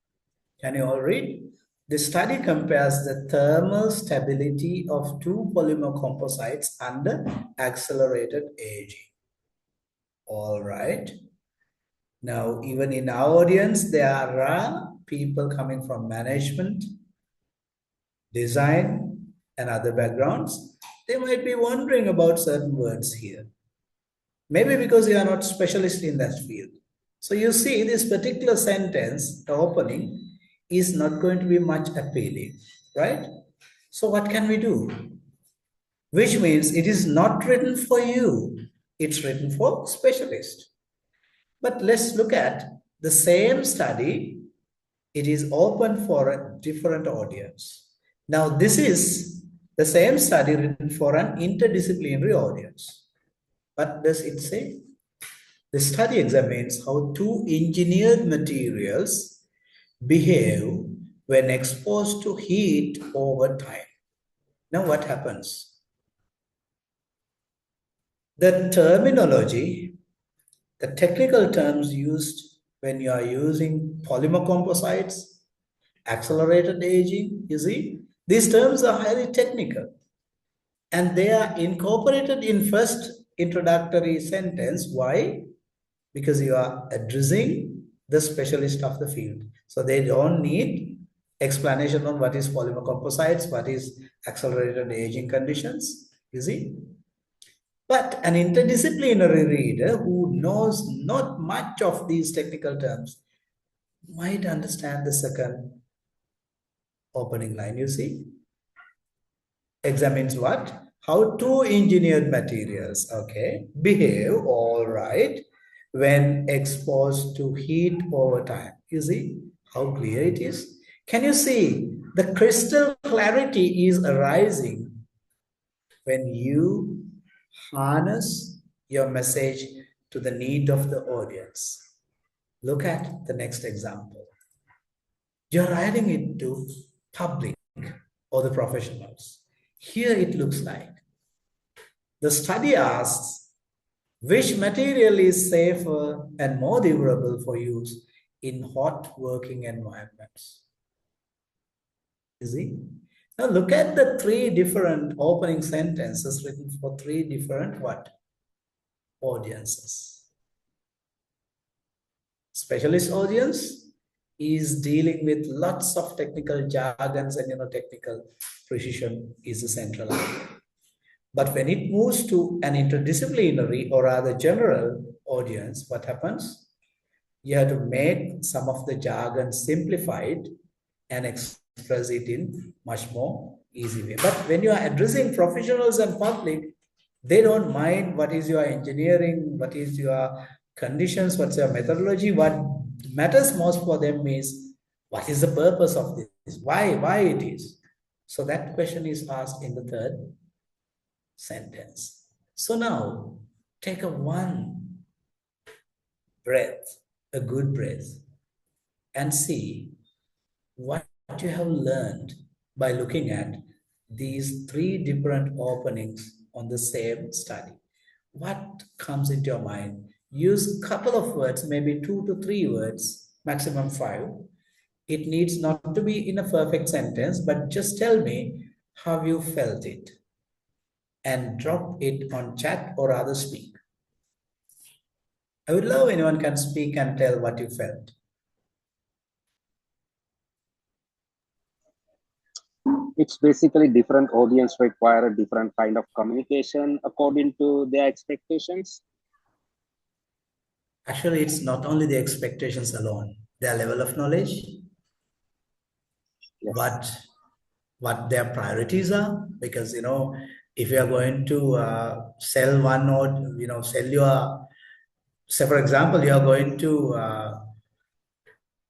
Can you all read? The study compares the thermal stability of two polymer composites under accelerated aging. All right. Now, even in our audience, there are people coming from management, design, and other backgrounds. They might be wondering about certain words here. Maybe because you are not specialist in that field. So you see this particular sentence, the opening, is not going to be much appealing, right? So what can we do? Which means it is not written for you. It's written for specialists. But let's look at the same study. It is open for a different audience. Now, this is the same study written for an interdisciplinary audience. What does it say? The study examines how two engineered materials behave when exposed to heat over time. Now, what happens? The terminology, the technical terms used when you are using polymer composites, accelerated aging, you see, these terms are highly technical and they are incorporated in first introductory sentence. Why? Because you are addressing the specialist of the field. So they don't need explanation on what is polymer composites, what is accelerated aging conditions, you see. But an interdisciplinary reader who knows not much of these technical terms might understand the second opening line, you see. Examines what? How two engineered materials, okay, behave, all right, when exposed to heat over time. You see how clear it is? Can you see the crystal clarity is arising when you harness your message to the need of the audience? Look at the next example. You're writing it to public or the professionals. Here it looks like the study asks which material is safer and more durable for use in hot working environments. You see? Now look at the three different opening sentences written for three different what? Audiences. Specialist audience is dealing with lots of technical jargons and technical precision is the central idea. But when it moves to an interdisciplinary or rather general audience, what happens? You have to make some of the jargon simplified and express it in much more easy way. But when you are addressing professionals and public, they don't mind what is your engineering, what is your conditions, what's your methodology. What matters most for them is what is the purpose of this? Why it is? So that question is asked in the third sentence. So now take a one breath, a good breath, and see what you have learned by looking at these three different openings on the same study. what comes into your mind? Use a couple of words, maybe 2 to 3 words, maximum 5. It needs not to be in a perfect sentence, but just tell me how you felt it and drop it on chat or rather speak. I would love anyone can speak and tell what you felt. It's basically different audience require a different kind of communication according to their expectations. Actually, it's not only the expectations alone, their level of knowledge, Yes. what their priorities are. Because, if you are going to sell one or, sell your, say for example, you are going to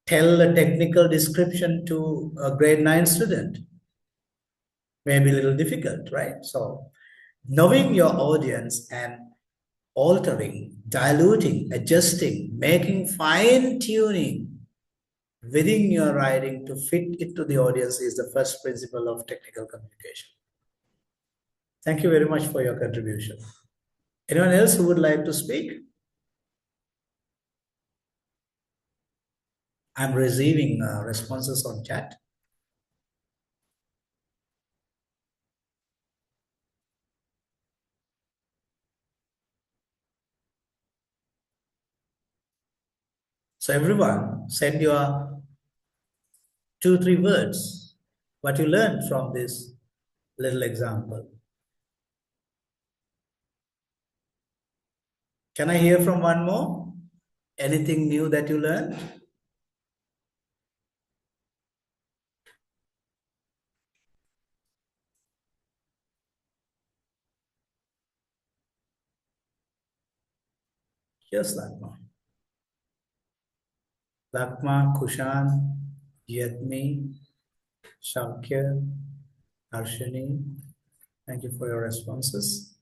tell a technical description to a grade 9 student. Maybe a little difficult, right? So knowing your audience and altering, diluting, adjusting, making fine tuning within your writing to fit it to the audience is the first principle of technical communication. Thank you very much for your contribution. Anyone else who would like to speak? I'm receiving responses on chat. So everyone, send your 2-3 words, what you learned from this little example. Can I hear from one more? Anything new that you learned? Yes, Lakma. Lakma, Kushan, Yatmi, Shakya, Arshini. Thank you for your responses.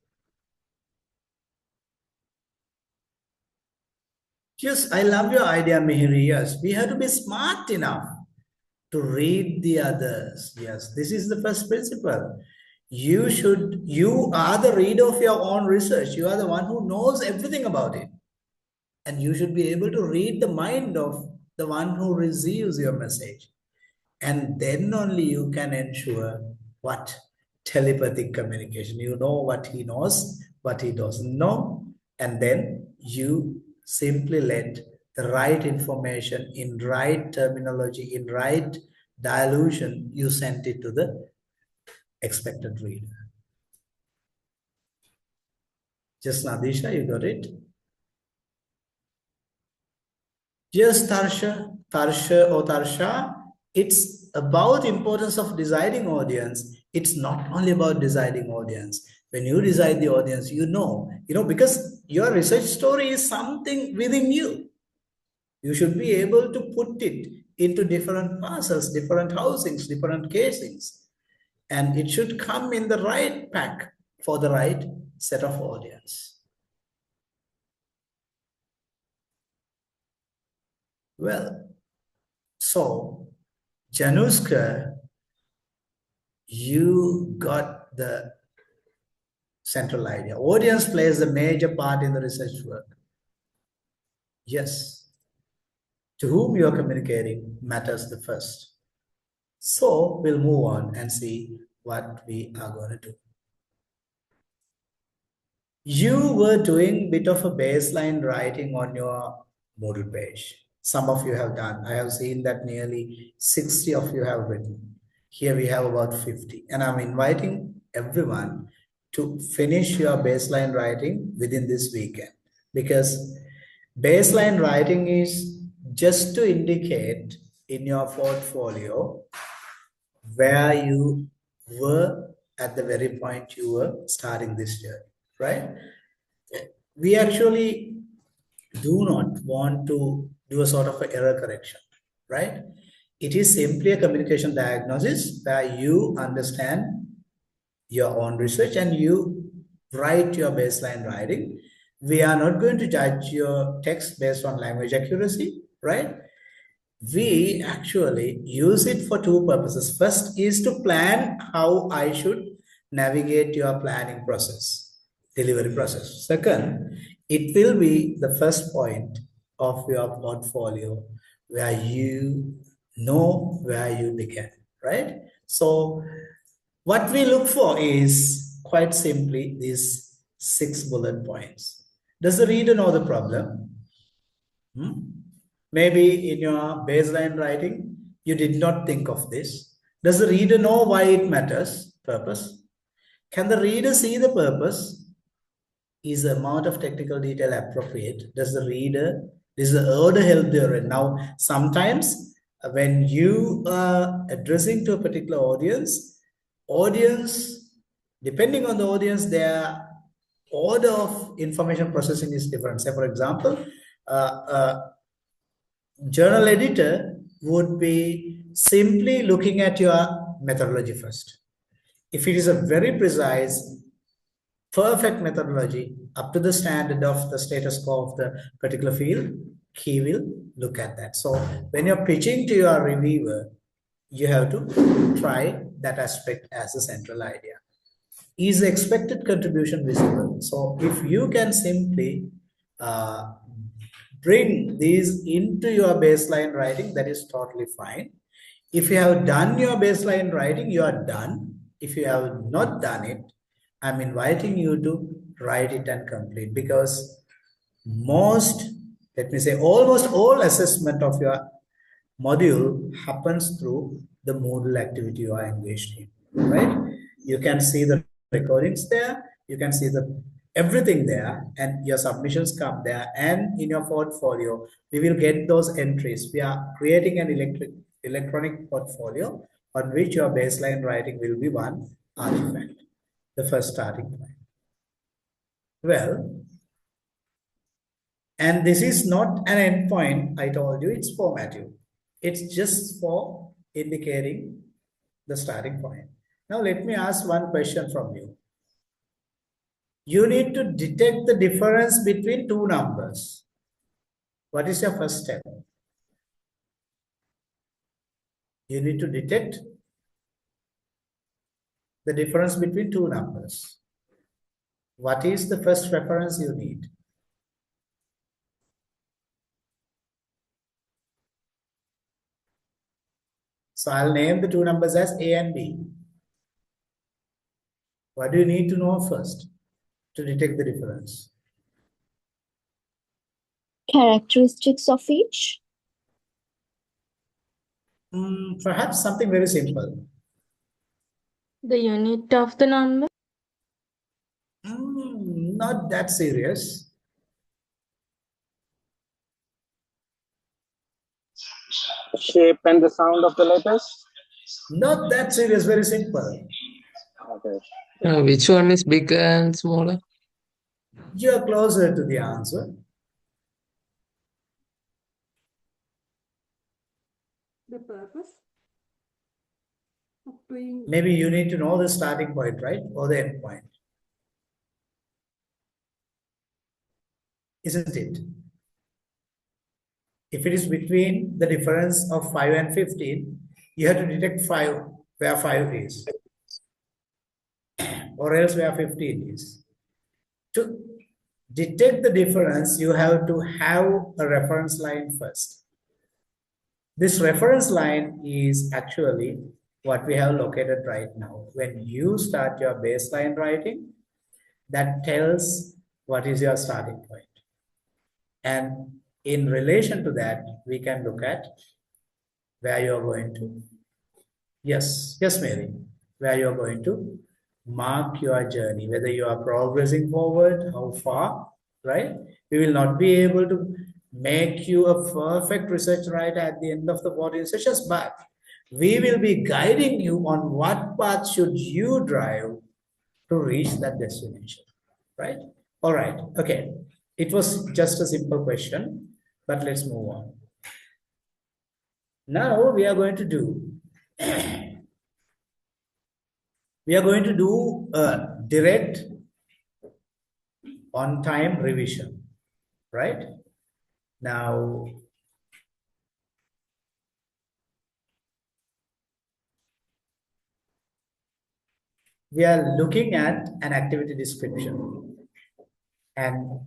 Yes, I love your idea, Mihiri. Yes, we have to be smart enough to read the others. Yes, this is the first principle. You are the reader of your own research. You are the one who knows everything about it. And you should be able to read the mind of the one who receives your message. And then only you can ensure what? Telepathic communication. You know what he knows, what he doesn't know. And then you simply let the right information in right terminology, in right dilution, you send it to the expected reader. Just Nadisha, you got it? Yes, Tarsha or Tarsha, it's about importance of deciding audience. It's not only about deciding audience. When you decide the audience, you know, because your research story is something within you. You should be able to put it into different parcels, different housings, different casings. And it should come in the right pack for the right set of audience. Well, so Januska, you got the central idea. Audience plays a major part in the research work. Yes. To whom you are communicating matters the first. So we'll move on and see what we are going to do. You were doing a bit of a baseline writing on your Moodle page. Some of you have done. I have seen that nearly 60 of you have written. Here we have about 50. And I'm inviting everyone to finish your baseline writing within this weekend. Because baseline writing is just to indicate in your portfolio where you were at the very point you were starting this year, right? We actually do not want to do a sort of an error correction, right? It is simply a communication diagnosis where you understand your own research and you write your baseline writing. We are not going to judge your text based on language accuracy, right? We actually use it for 2 purposes. First is to plan how I should navigate your planning process. delivery process. Second, it will be the first point of your portfolio where you know where you began, right? So what we look for is quite simply these 6 bullet points. Does the reader know the problem? Maybe in your baseline writing, you did not think of this. Does the reader know why it matters? Purpose. Can the reader see the purpose? Is the amount of technical detail appropriate? Does the order help the reader? Now, sometimes when you are addressing to a particular audience, depending on the audience, their order of information processing is different. Say, for example, journal editor would be simply looking at your methodology first. If it is a very precise, perfect methodology up to the standard of the status quo of the particular field, he will look at that. So when you're pitching to your reviewer, you have to try that aspect as a central idea. Is the expected contribution visible? So if you can simply bring these into your baseline writing, that is totally fine. If you have done your baseline writing, you are done. If you have not done it, I'm inviting you to write it and complete, because almost all assessment of your module happens through the Moodle activity you are engaged in, right? You can see the recordings there, you can see everything there, and your submissions come there, and in your portfolio, we will get those entries. We are creating an electronic portfolio on which your baseline writing will be one artifact, the first starting point. Well, and this is not an endpoint, I told you, it's formative. It's just for indicating the starting point. Now let me ask one question from you. You need to detect the difference between two numbers. What is your first step? You need to detect the difference between two numbers. What is the first reference you need? So I'll name the two numbers as A and B. What do you need to know first to detect the difference? Characteristics of each? Perhaps something very simple. The unit of the number? Not that serious. Shape and the sound of the letters? Not that serious, very simple. Okay. Which one is bigger and smaller? You are closer to the answer. The purpose of doing. Maybe you need to know the starting point, right? Or the end point. Isn't it? If it is between the difference of 5 and 15, you have to detect 5, where 5 is. Or else where 15 is. To detect the difference, you have to have a reference line first. This reference line is actually what we have located right now. When you start your baseline writing, that tells what is your starting point. And in relation to that, we can look at where you're going to. Yes, Mary, where you're going to mark your journey, whether you are progressing forward, how far, right? We will not be able to make you a perfect research writer at the end of the 14 sessions, but we will be guiding you on what path should you drive to reach that destination, right? All right, okay. It was just a simple question, but let's move on. Now we are going to do a direct on-time revision, right? Now, we are looking at an activity description. And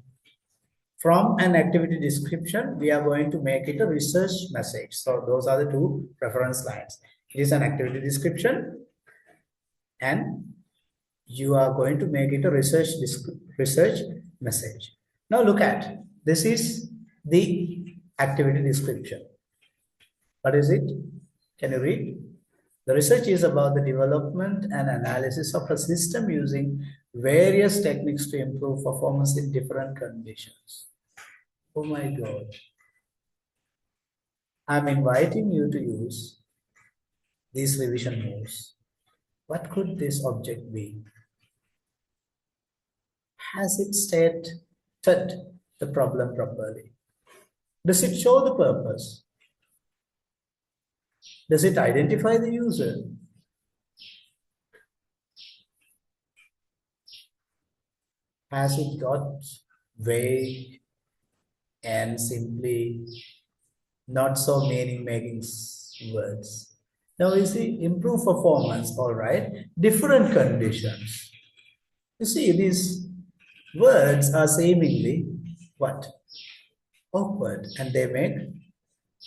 from an activity description, we are going to make it a research message. So those are the two reference lines. It is an activity description, and you are going to make it a research message. Now look at, this is the activity description. What is it? Can you read? The research is about the development and analysis of a system using various techniques to improve performance in different conditions. Oh my God. I'm inviting you to use these revision moves. What could this object be? Has it stated the problem properly? Does it show the purpose? Does it identify the user? Has it got vague and simply not so meaning-making words? Now you see, improve performance, all right, different conditions. You see, these words are seemingly what? Awkward, and they make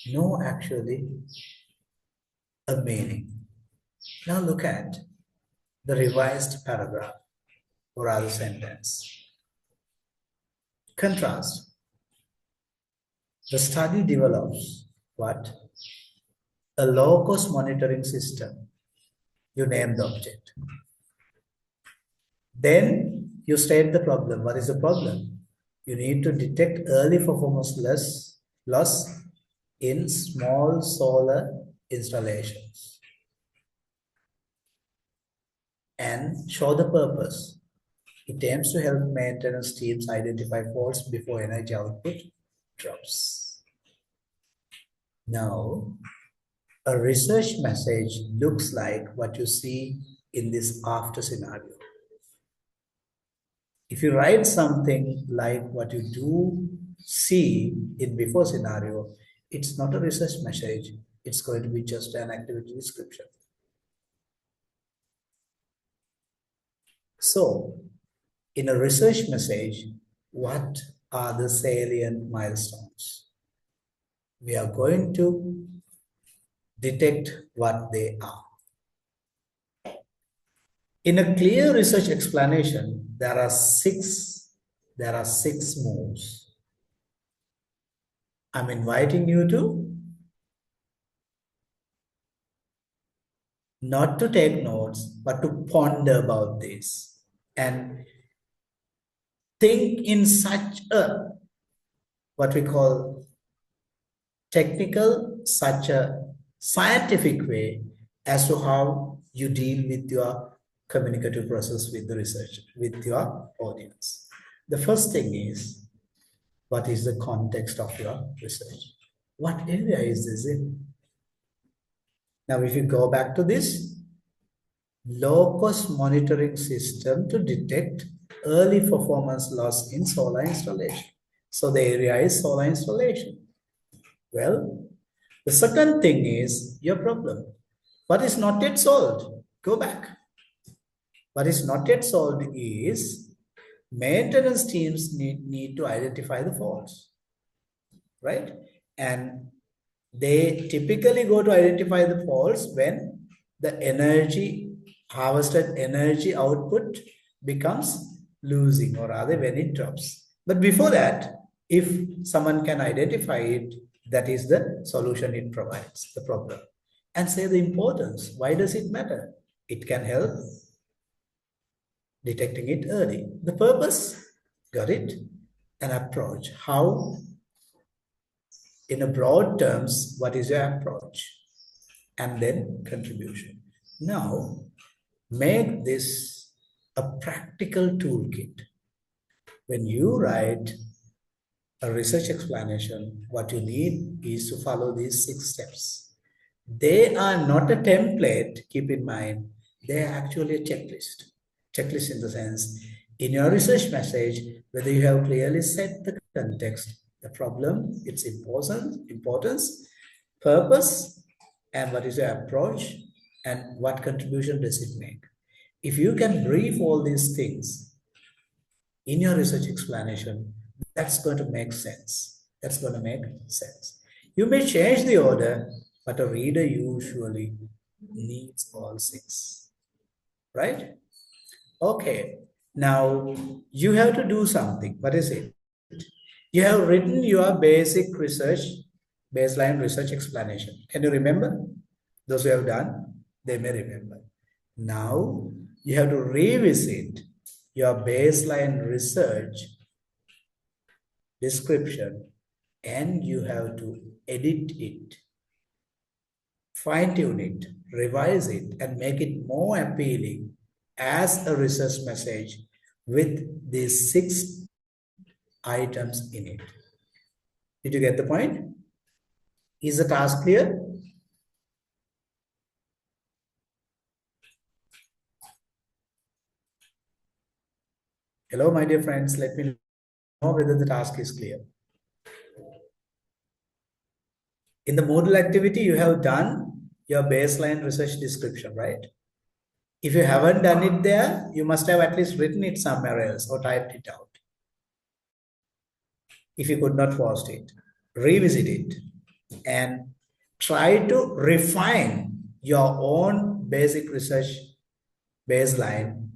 no actually a meaning. Now look at the revised paragraph or other sentence. Contrast. The study develops what? A low-cost monitoring system. You name the object. Then you state the problem. What is the problem? You need to detect early performance loss in small solar installations and show the purpose. It aims to help maintenance teams identify faults before energy output drops. Now, a research message looks like what you see in this after scenario. If you write something like what you do see in before scenario, it's not a research message. It's going to be just an activity description. So, in a research message, what are the salient milestones? We are going to detect what they are. In a clear research explanation, there are six moves. I'm inviting you to not to take notes, but to ponder about this and think in such a, what we call technical, such a scientific way as to how you deal with your communicative process with the research, with your audience. The first thing is, what is the context of your research? What area is this in? Now, if you go back to this, low-cost monitoring system to detect early performance loss in solar installation. So the area is solar installation. Well, the second thing is your problem. What is not yet solved? Go back. What is not yet solved is maintenance teams need to identify the faults, right? And they typically go to identify the faults when the energy, harvested energy output becomes losing, or rather when it drops. But before that, if someone can identify it, that is the solution it provides, the problem. And say the importance. Why does it matter? It can help detecting it early. The purpose, got it? An approach. How? In a broad terms, what is your approach? And then contribution. Now, make this a practical toolkit. When you write a research explanation, what you need is to follow these 6 steps. They are not a template, keep in mind. They are actually a checklist. Checklist in the sense, in your research message, whether you have clearly set the context, the problem, its importance, purpose, and what is your approach, and what contribution does it make. If you can brief all these things in your research explanation, that's going to make sense. That's going to make sense. You may change the order, but a reader usually needs all six, right? Okay, now you have to do something. What is it? You have written your basic research, baseline research explanation. Can you remember? Those who have done, they may remember. Now you have to revisit your baseline research description and you have to edit it, fine-tune it, revise it, and make it more appealing as a research message with these 6 items in it. Did you get the point? Is the task clear? Hello, my dear friends. Let me know whether the task is clear. In the Moodle activity, you have done your baseline research description, right? If you haven't done it there, you must have at least written it somewhere else or typed it out. If you could not post it, revisit it and try to refine your own basic research baseline,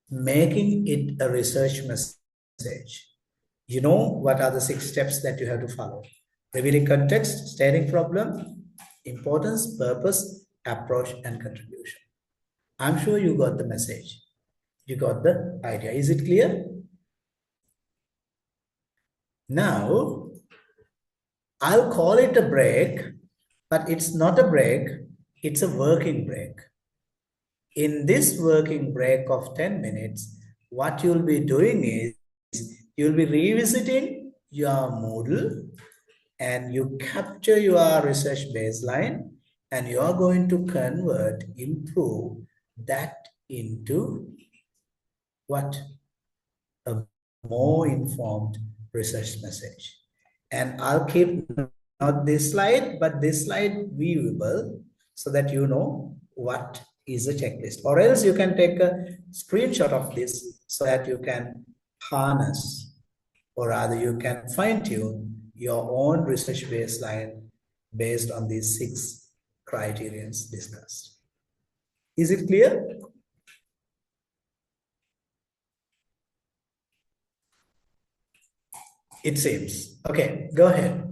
making it a research message. You know what are the 6 steps that you have to follow. Revealing context, stating problem, importance, purpose, approach, and contribution. I'm sure you got the message. You got the idea. Is it clear? Now, I'll call it a break, but it's not a break. It's a working break. In this working break of 10 minutes, what you'll be doing is you'll be revisiting your Moodle and you capture your research baseline and you are going to convert, improve that into what? A more informed research message. And I'll keep not this slide, but this slide viewable so that you know what is a checklist. Or else you can take a screenshot of this so that you can harness, or rather you can fine-tune your own research baseline based on these 6 criterions discussed. Is it clear? It seems. Okay, go ahead.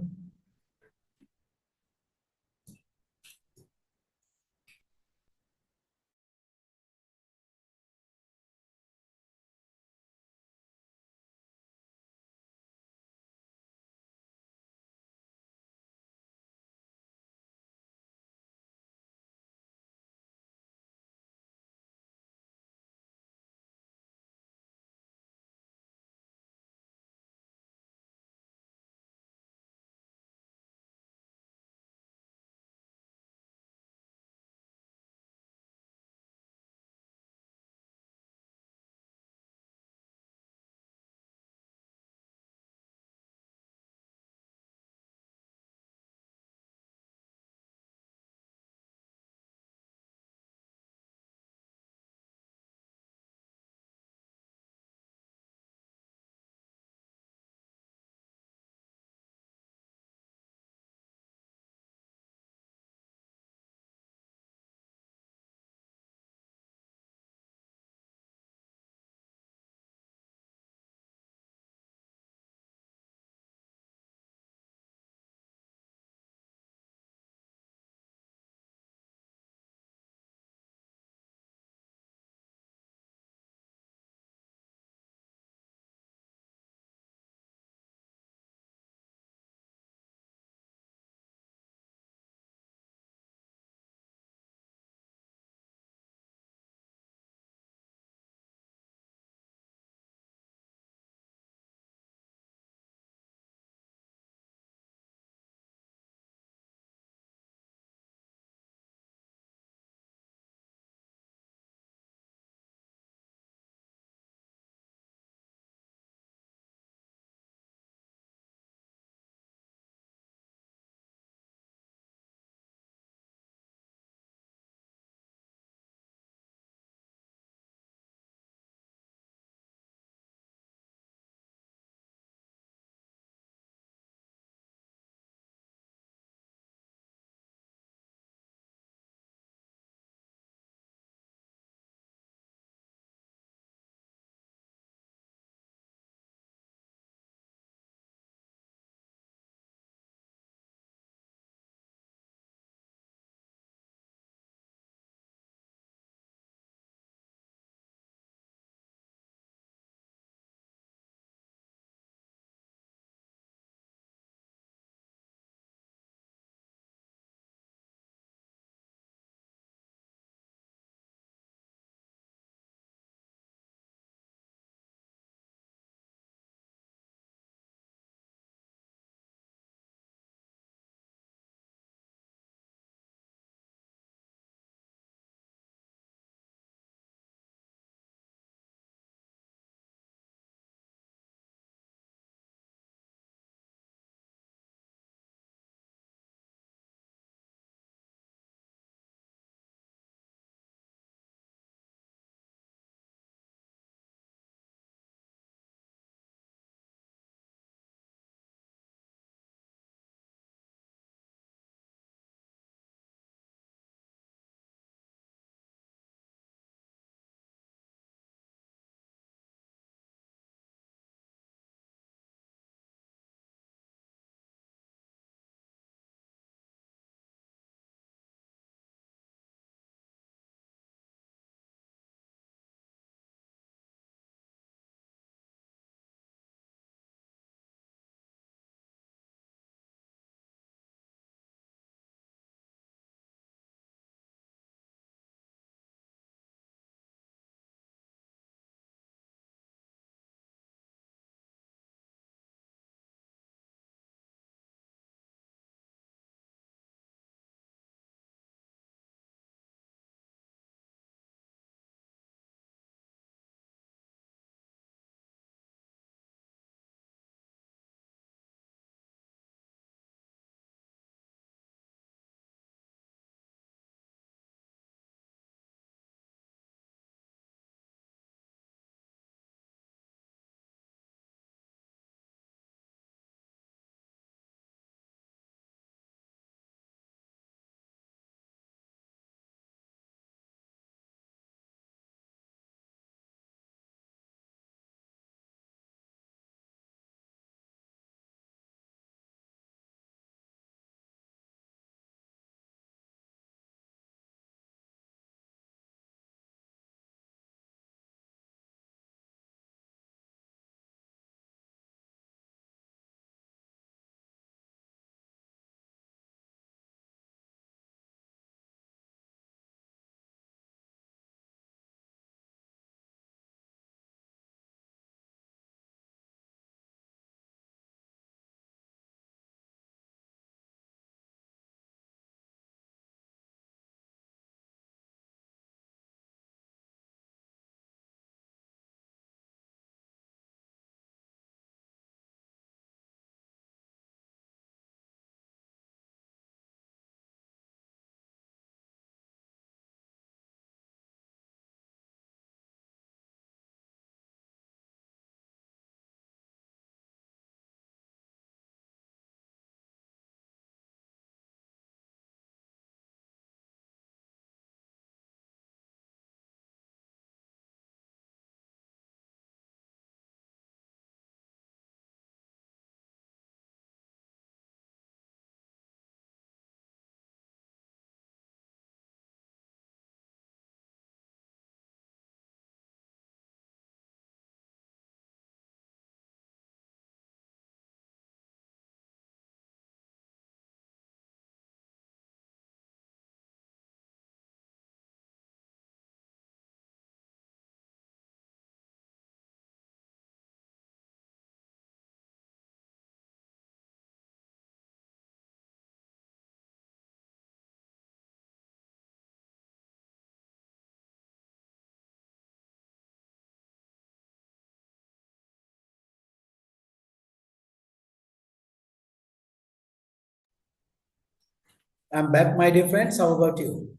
I'm back, my dear friends. How about you?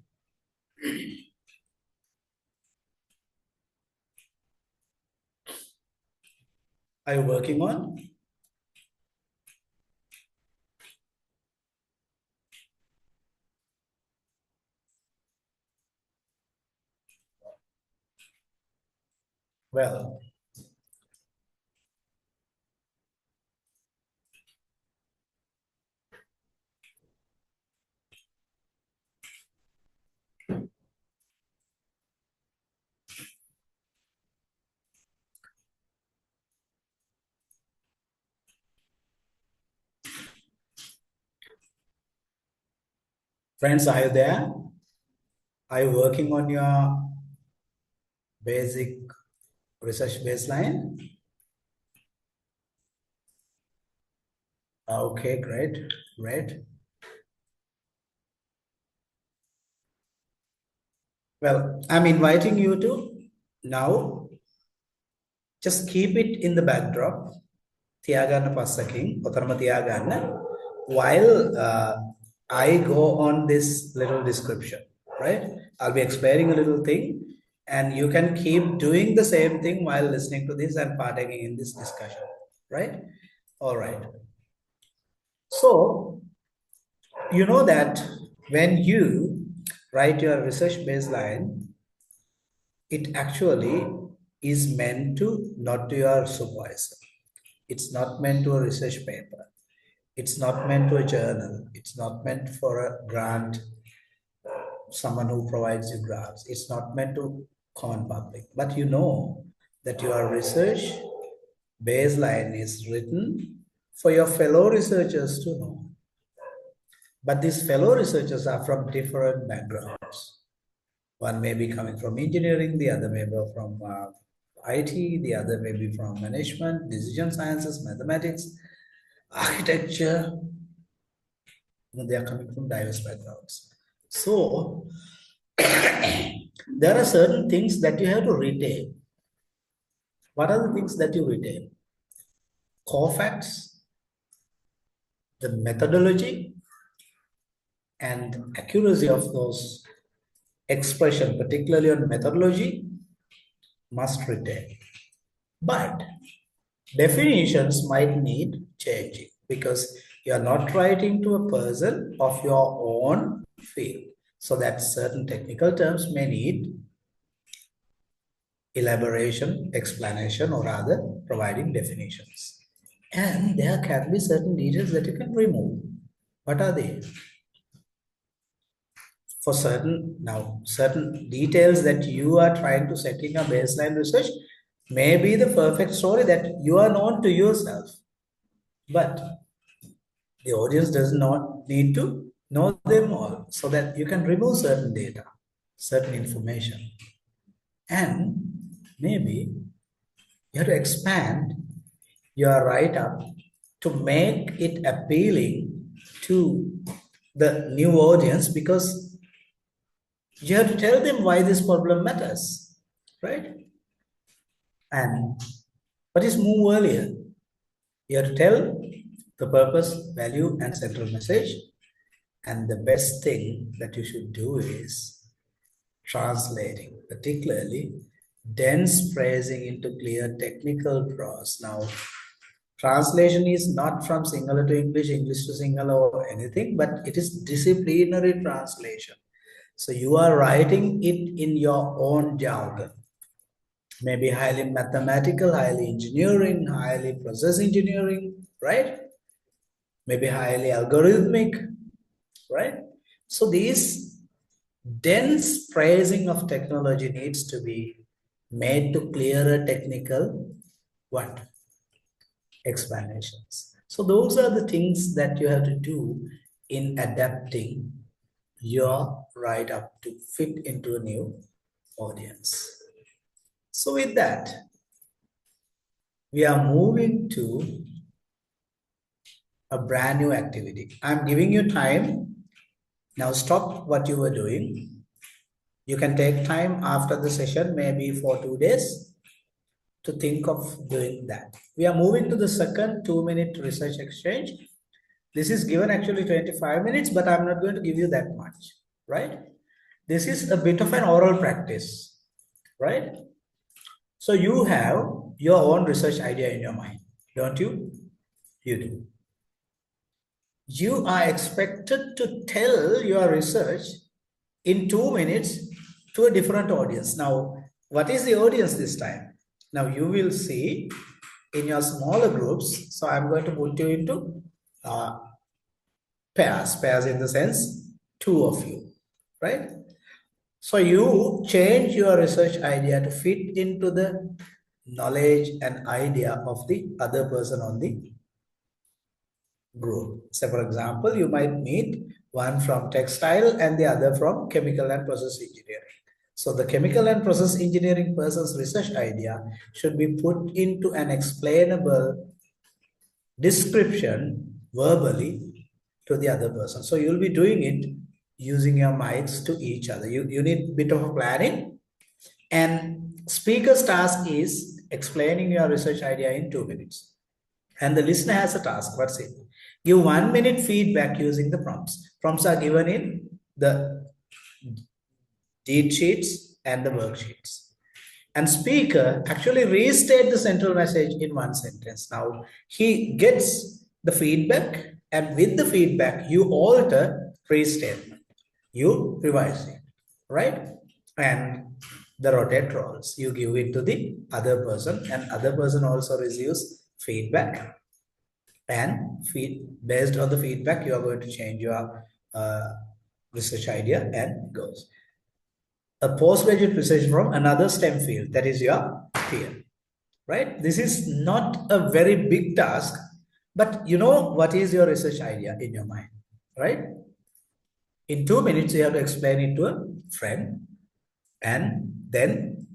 Are you working on? Well, friends, are you there? Are you working on your basic research baseline? Okay, great, great. Well, I'm inviting you to now just keep it in the backdrop. තියාගන්න පස්සකින් ඔතරම තියාගන්න while I go on this little description, right? I'll be explaining a little thing and you can keep doing the same thing while listening to this and partaking in this discussion, right? All right. So, you know that when you write your research baseline, it actually is meant to not to your supervisor. It's not meant to a research paper. It's not meant to a journal. It's not meant for a grant, someone who provides you grants. It's not meant to common public. But you know that your research baseline is written for your fellow researchers to know. But these fellow researchers are from different backgrounds. One may be coming from engineering, the other may be from IT, the other may be from management, decision sciences, mathematics, architecture. They are coming from diverse backgrounds. So, there are certain things that you have to retain. What are the things that you retain? Core facts, the methodology, and accuracy of those expression, particularly on methodology, must retain. But definitions might need changing because you are not writing to a person of your own field. So that certain technical terms may need elaboration, explanation, or rather providing definitions. And there can be certain details that you can remove. What are they? For certain details that you are trying to set in your baseline research may be the perfect story that you are known to yourself. But the audience does not need to know them all, so that you can remove certain data, certain information. And maybe you have to expand your write-up to make it appealing to the new audience, because you have to tell them why this problem matters, right? And what is move earlier? You have to tell the purpose, value, and central message. And the best thing that you should do is translating, particularly dense phrasing into clear technical prose. Now, translation is not from Sinhala to English, English to Sinhala or anything, but it is disciplinary translation. So you are writing it in your own jargon. Maybe highly mathematical, highly engineering, highly process engineering, right? Maybe highly algorithmic, right? So these dense phrasing of technology needs to be made to clearer technical explanations. So those are the things that you have to do in adapting your write-up to fit into a new audience. So with that, we are moving to a brand new activity. I'm giving you time. Now stop what you were doing. You can take time after the session, maybe for 2 days, to think of doing that. We are moving to the second 2-minute research exchange. This is given actually 25 minutes, but I'm not going to give you that much, right? This is a bit of an oral practice, right? So you have your own research idea in your mind, don't you? You do. You are expected to tell your research in 2 minutes to a different audience. Now, what is the audience this time? Now you will see in your smaller groups. So I'm going to put you into pairs in the sense 2 of you, right? So you change your research idea to fit into the knowledge and idea of the other person on the group. So for example, you might meet one from textile and the other from chemical and process engineering. So the chemical and process engineering person's research idea should be put into an explainable description verbally to the other person. So you'll be doing it using your mics to each other. You need a bit of a planning, and speaker's task is explaining your research idea in 2 minutes. And the listener has a task. What's it? Give 1 minute feedback using the prompts. Prompts are given in the deed sheets and the worksheets. And speaker actually restate the central message in 1 sentence. Now he gets the feedback, and with the feedback, you alter restatement. You revise it, right? And the rotate roles, you give it to the other person, and other person also receives feedback. And based on the feedback, you are going to change your research idea and goes. A postgraduate research from another STEM field, that is your peer, right? This is not a very big task, but you know what is your research idea in your mind, right? In 2 minutes, you have to explain it to a friend, and then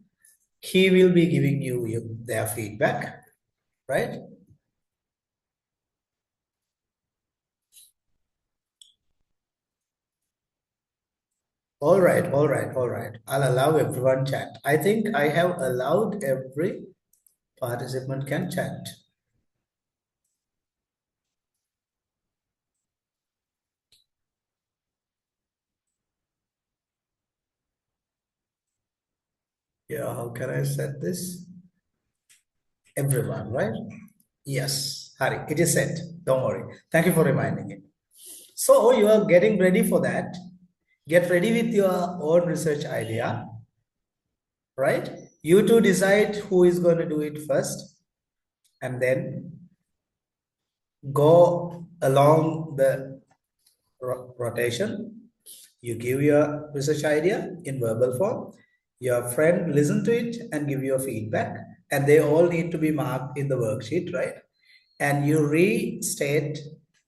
he will be giving you their feedback, right? All right. I'll allow everyone chat. I think I have allowed every participant can chat. Yeah, how can I set this? Everyone, right? Yes, Hari, it is set. Don't worry. Thank you for reminding it. So you are getting ready for that. Get ready with your own research idea, right? You two decide who is going to do it first, and then go along the rotation. You give your research idea in verbal form. Your friend listen to it and give you a feedback, and they all need to be marked in the worksheet, right? And you restate,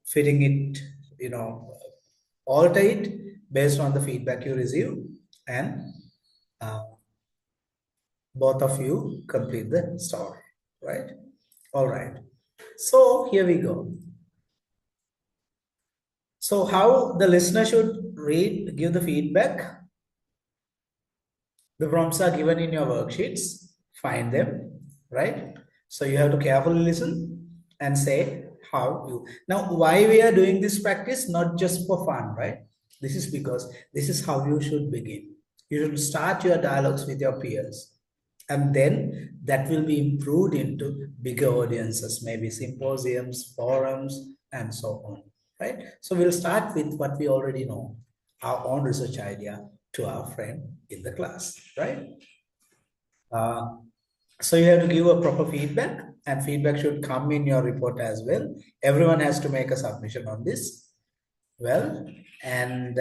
fitting it, alter it based on the feedback you receive, and both of you complete the story, right? All right. So here we go. So how the listener should give the feedback? The prompts are given in your worksheets. Find them, right? So you have to carefully listen and say how you. Now, why we are doing this practice? Not just for fun, right? This is because this is how you should begin. You should start your dialogues with your peers, and then that will be improved into bigger audiences, maybe symposiums, forums, and so on, right? So we'll start with what we already know, our own research idea to our friend in the class, right? So you have to give a proper feedback, and feedback should come in your report as well. Everyone has to make a submission on this. Well, and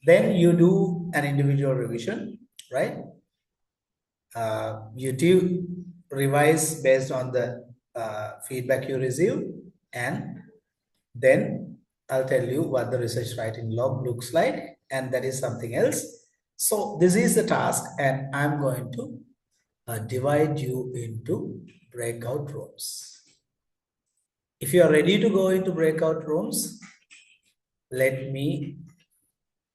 then you do an individual revision, right? You do revise based on the feedback you receive, and then I'll tell you what the research writing log looks like, and that is something else. So this is the task, and I'm going to divide you into breakout rooms. If you are ready to go into breakout rooms, let me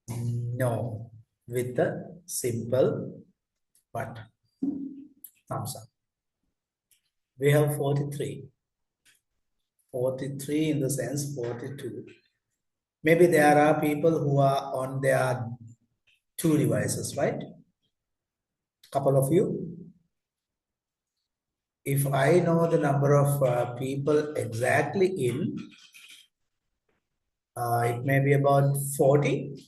know with a simple button. Thumbs up. We have 43. 43 in the sense 42. Maybe there are people who are on their 2 devices, right? Couple of you. If I know the number of people exactly in, it may be about 40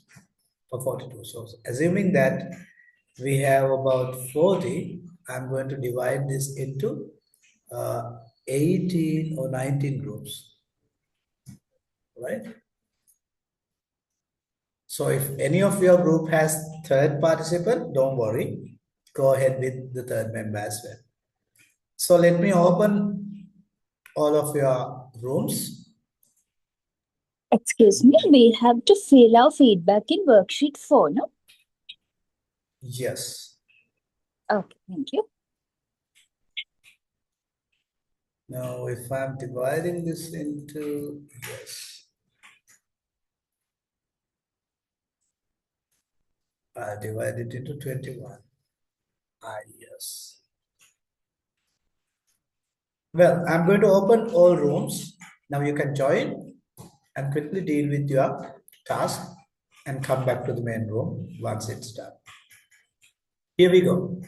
or 42. So assuming that we have about 40, I'm going to divide this into 18 or 19 groups, right? So if any of your group has third participant, don't worry, go ahead with the third member as well. So let me open all of your rooms. Excuse me, we have to fill our feedback in worksheet 4, no? Yes. Okay, thank you. Now, if I'm dividing this into, yes, I divide it into 21. Yes. Well, I'm going to open all rooms. Now you can join and quickly deal with your task and come back to the main room once it's done. Here we go.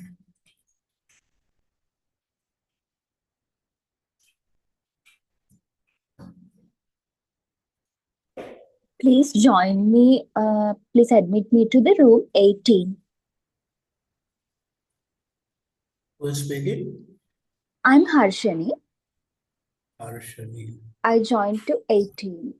Please join me, please admit me to the room 18. Who's speaking? I'm Harshani. Harshani. I joined to 18.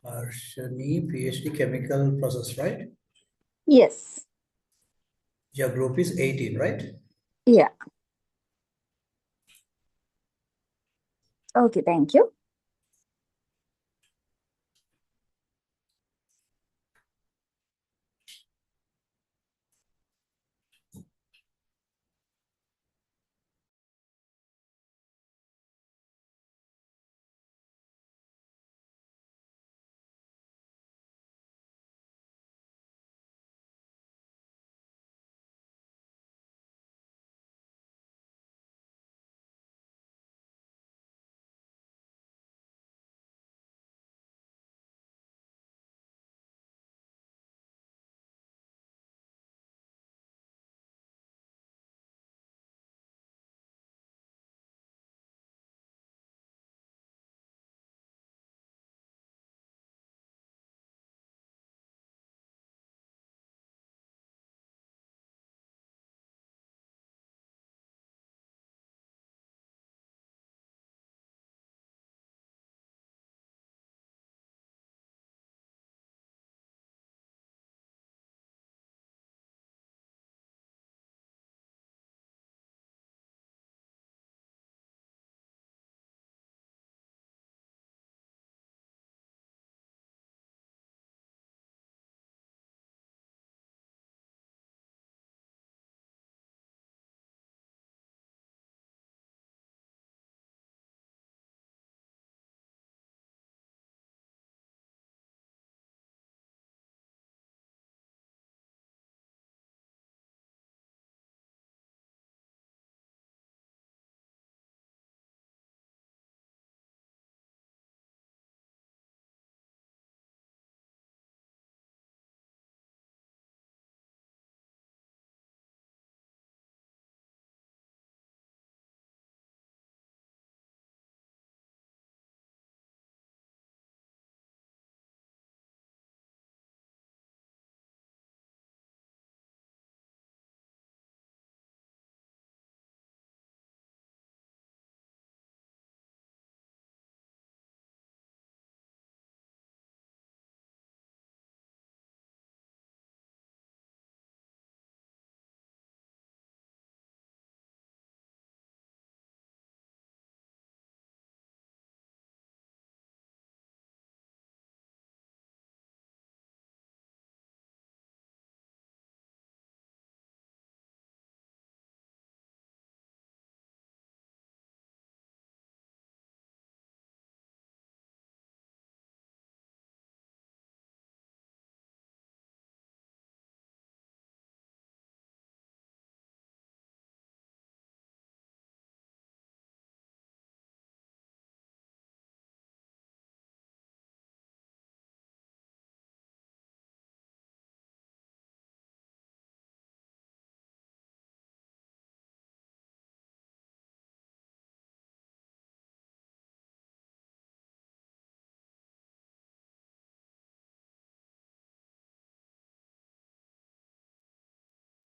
Harshani, PhD chemical process, right? Yes. Your group is 18, right? Yeah. Okay, thank you.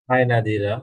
Hi, Nadira.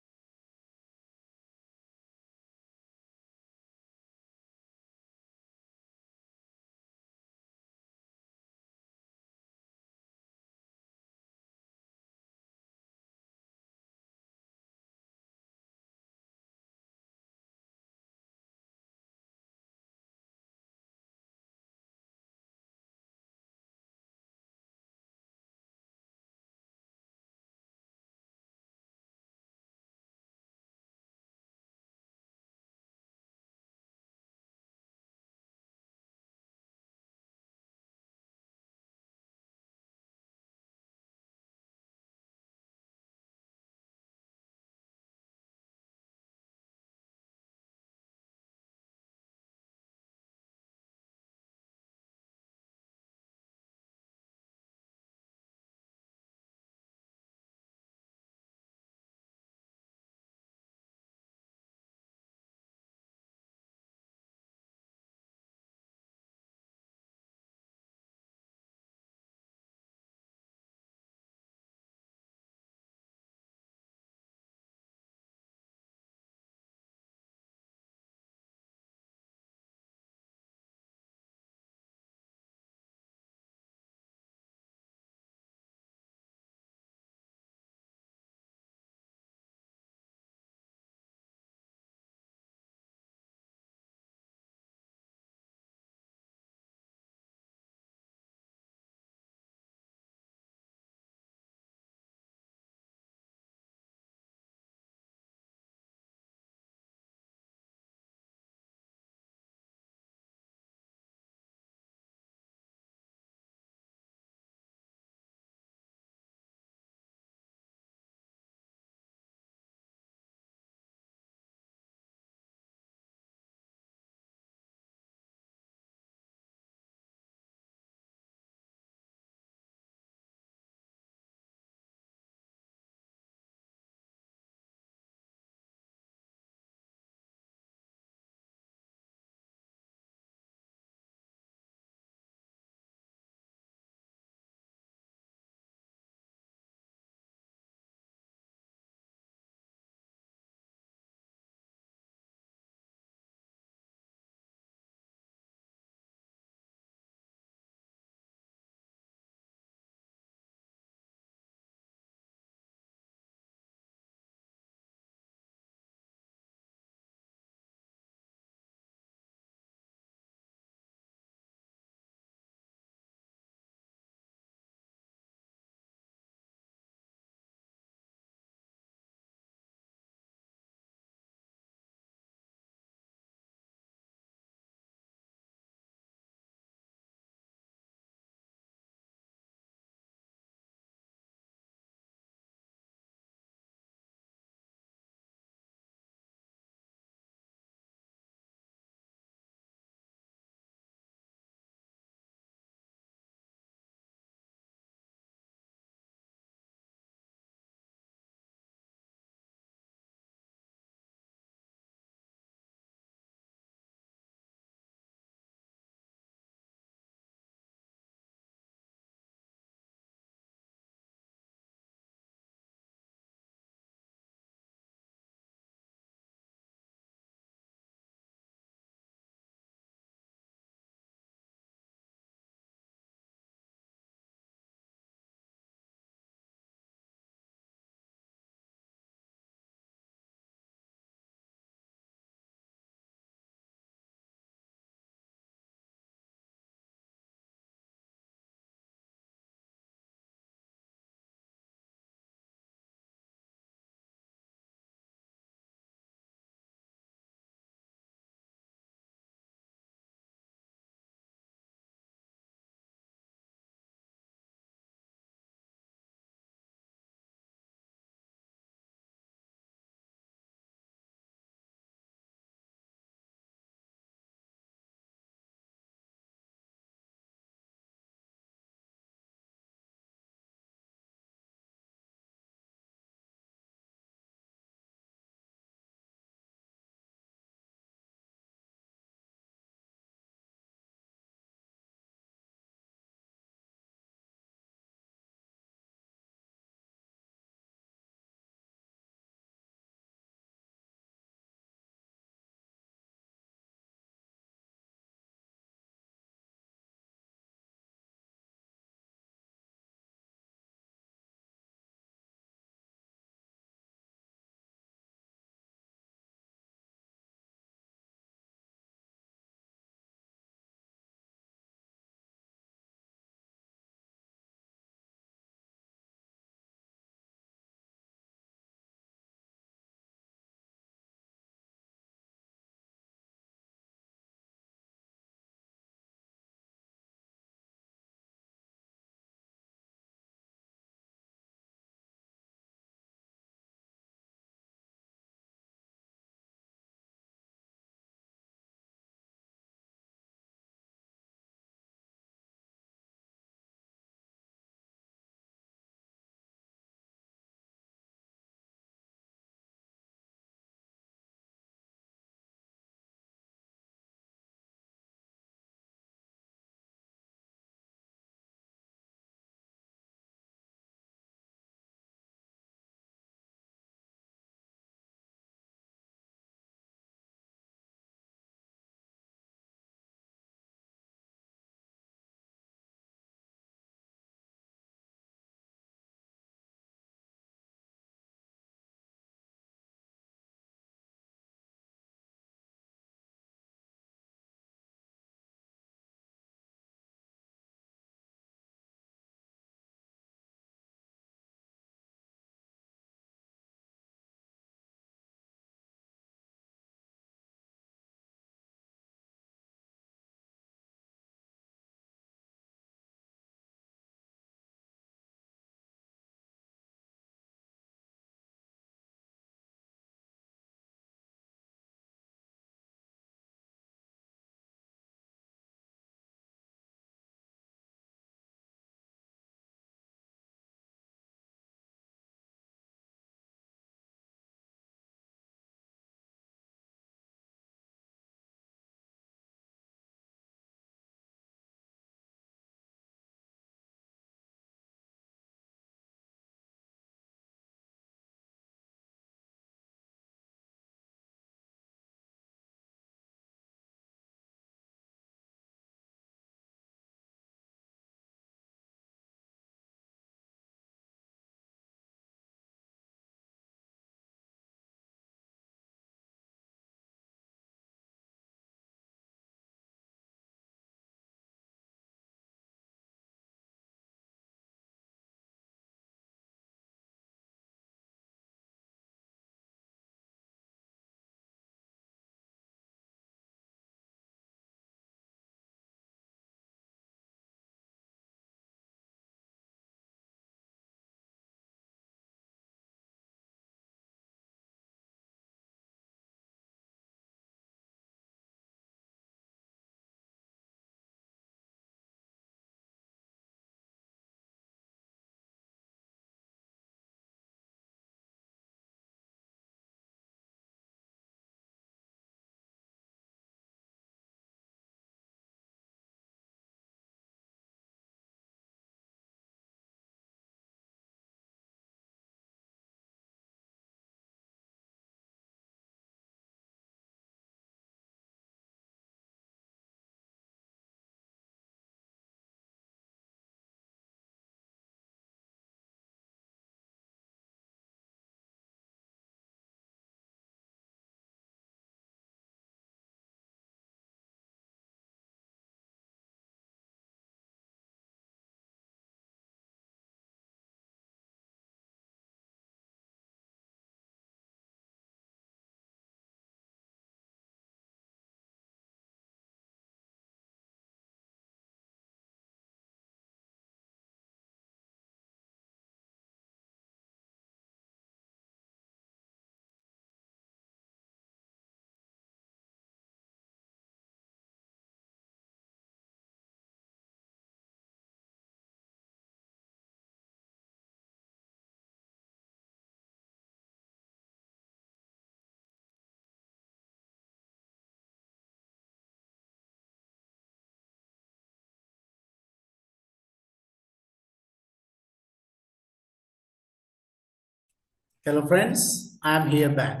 Hello, friends. I'm here back.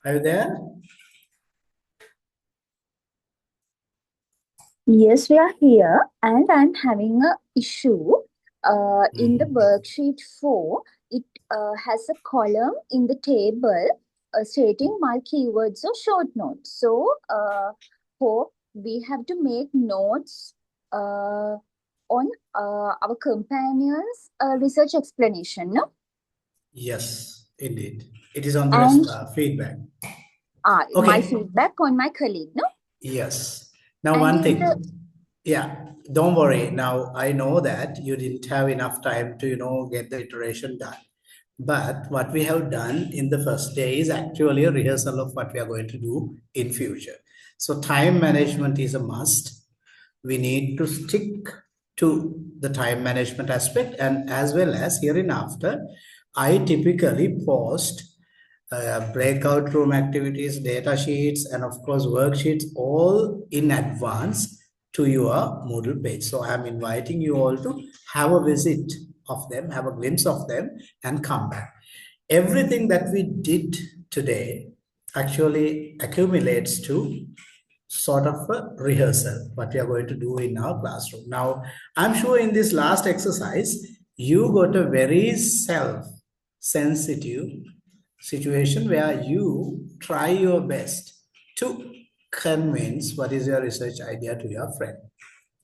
Are you there? Yes, we are here, and I'm having a issue. In the worksheet 4, it has a column in the table stating my keywords or short notes. So, hope we have to make notes on our companion's research explanation, no? Yes, indeed. It is on the And feedback. my Okay. feedback on my colleague, no? Yes. Now, And one in thing. the Yeah, don't worry. Now, I know that you didn't have enough time to, get the iteration done. But what we have done in the first day is actually a rehearsal of what we are going to do in future. So time management is a must. We need to stick to the time management aspect, and as well as hereinafter, I typically post breakout room activities, data sheets, and of course worksheets all in advance to your Moodle page. So I'm inviting you all to have a visit of them, have a glimpse of them, and come back. Everything that we did today actually accumulates to sort of a rehearsal, what we are going to do in our classroom. Now, I'm sure in this last exercise, you got a very self-sensitive situation where you try your best to convince what is your research idea to your friend.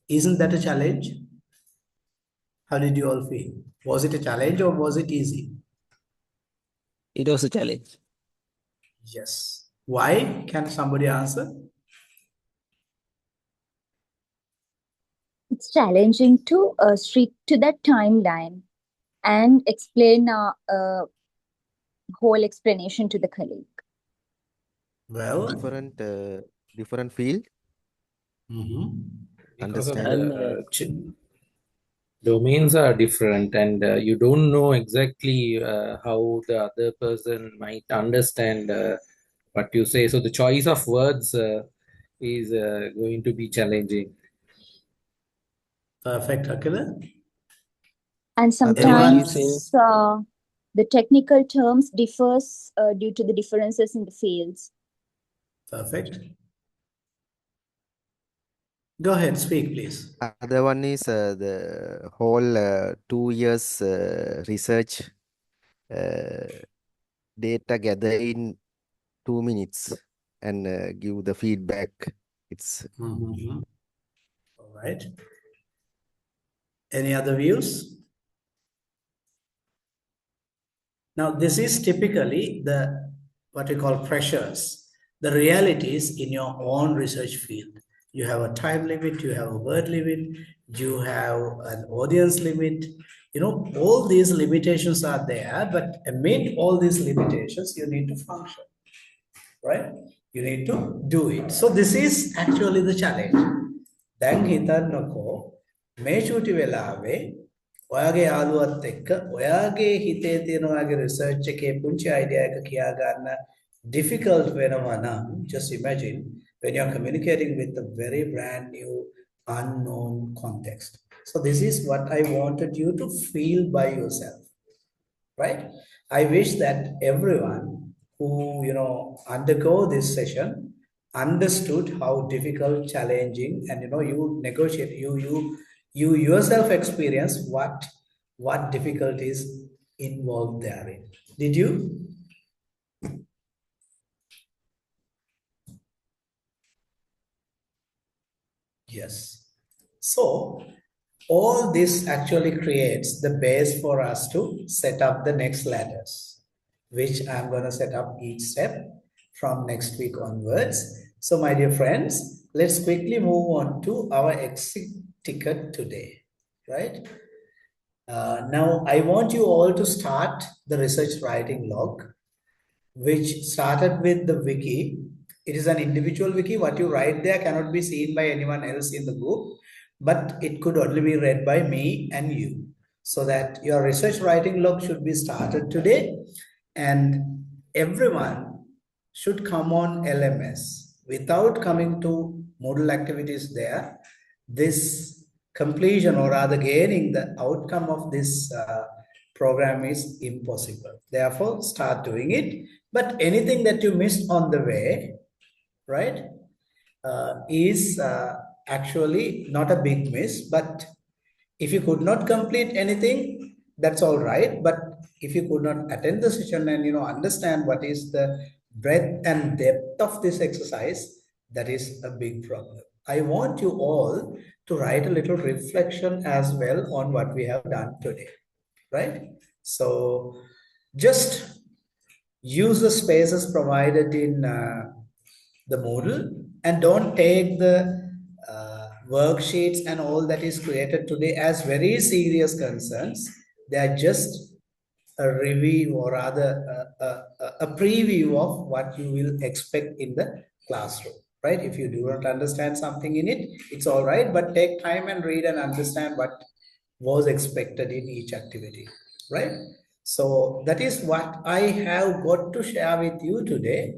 Isn't that a challenge? How did you all feel? Was it a challenge or was it easy? It was a challenge. Yes. Why? Can somebody answer? It's challenging to stick to that timeline and explain our whole explanation to the colleague. Well, different field. Because of Understand. the domains are different, and you don't know exactly how the other person might understand what you say. So the choice of words is going to be challenging. Perfect, Akila. And sometimes the technical terms differs due to the differences in the fields. Perfect. Go ahead, speak, please. Other one is the whole 2 years research data gather in 2 minutes and give the feedback. It's All right. Any other views? Now, this is typically what we call pressures, the realities in your own research field. You have a time limit, you have a word limit, you have an audience limit. All these limitations are there, but amid all these limitations, you need to function, right? You need to do it. So this is actually the challenge. දැන් හිතන්නකෝ මේ චූටි වෙලාවේ ඔයාගේ යාළුවත් එක්ක ඔයාගේ හිතේ තියෙන ඔයාගේ රිසර්ච් එකේ පුංචි අයිඩියා එක කියා ගන්න difficult වෙනවා නම් just imagine when you're communicating with a very brand new unknown context. So this is what I wanted you to feel by yourself, right? I wish that everyone who undergo this session understood how difficult, challenging, and you negotiate, you yourself experience what difficulties involved therein. Did you? Yes. So all this actually creates the base for us to set up the next ladders, which I'm going to set up each step from next week onwards. So my dear friends, let's quickly move on to our exit ticket today, right? Now I want you all to start the research writing log, which started with the wiki. It is an individual wiki. What you write there cannot be seen by anyone else in the group, but it could only be read by me and you. So that your research writing log should be started today, and everyone should come on LMS. Without coming to Moodle activities there, this completion, or rather gaining the outcome of this program is impossible. Therefore, start doing it. But anything that you missed on the way, right, is actually not a big miss. But if you could not complete anything, that's all right. But if you could not attend the session and understand what is the breadth and depth of this exercise, that is a big problem. I want you all to write a little reflection as well on what we have done today, right? So just use the spaces provided in the Moodle, and don't take the worksheets and all that is created today as very serious concerns. They are just a review, or rather a preview of what you will expect in the classroom, right? If you do not understand something in it, it's all right, but take time and read and understand what was expected in each activity, right? So that is what I have got to share with you today.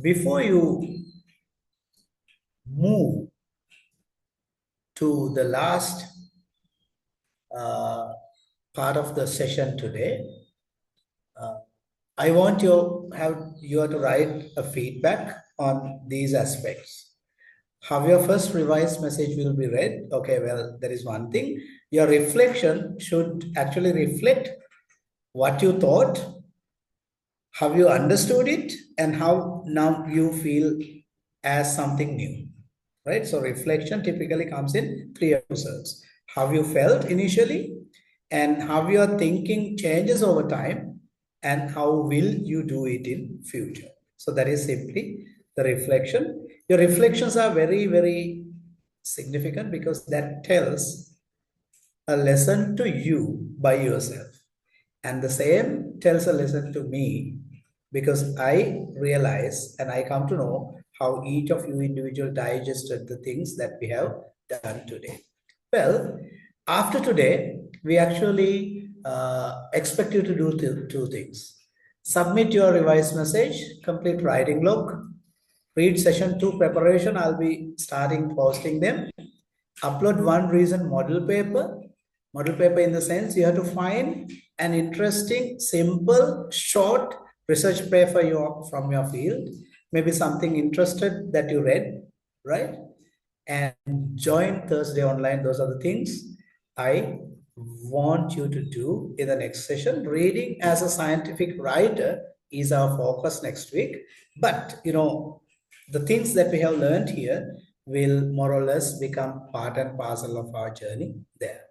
Before you move to the last part of the session today, I want you to write a feedback on these aspects. How your first revised message will be read. Okay, well, there is one thing. Your reflection should actually reflect what you thought, how you understood it, and how now you feel as something new, right? So reflection typically comes in three episodes. How you felt initially, and how your thinking changes over time, and how will you do it in future. So that is simply the reflection. Your reflections are very, very significant because that tells a lesson to you by yourself. And the same tells a lesson to me, because I realize and I come to know how each of you individual digested the things that we have done today. Well, after today, we actually expect you to do two things. Submit your revised message, complete writing log, read session 2 preparation. I'll be starting posting them. Upload one recent model paper. Model paper in the sense you have to find an interesting, simple, short research paper from your field. Maybe something interested that you read, right? And join Thursday online. Those are the things I want you to do in the next session. Reading as a scientific writer is our focus next week. But, the things that we have learned here will more or less become part and parcel of our journey there,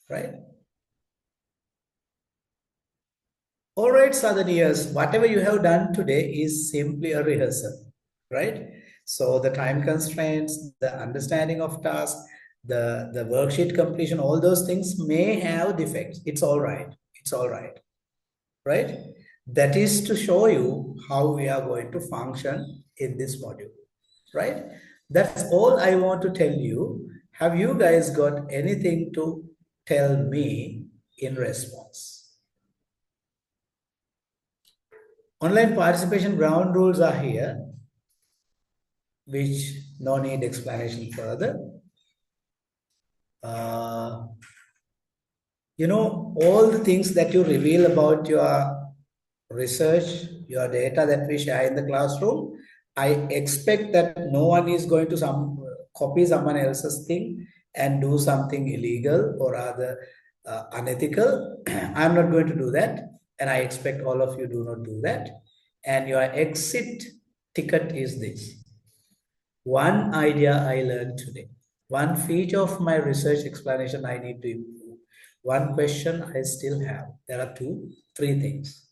right? All right, Sadhaniyas, whatever you have done today is simply a rehearsal, right? So the time constraints, the understanding of tasks, the worksheet completion, all those things may have defects. It's all right. It's all right, right? That is to show you how we are going to function in this module, right? That's all I want to tell you. Have you guys got anything to tell me in response? Online participation ground rules are here, which no need explanation further. All the things that you reveal about your research, your data that we share in the classroom, I expect that no one is going to copy someone else's thing and do something illegal or rather unethical. I'm not going to do that. And I expect all of you do not do that. And your exit ticket is this. One idea I learned today. One feature of my research explanation I need to improve. One question I still have. There are 2, 3 things.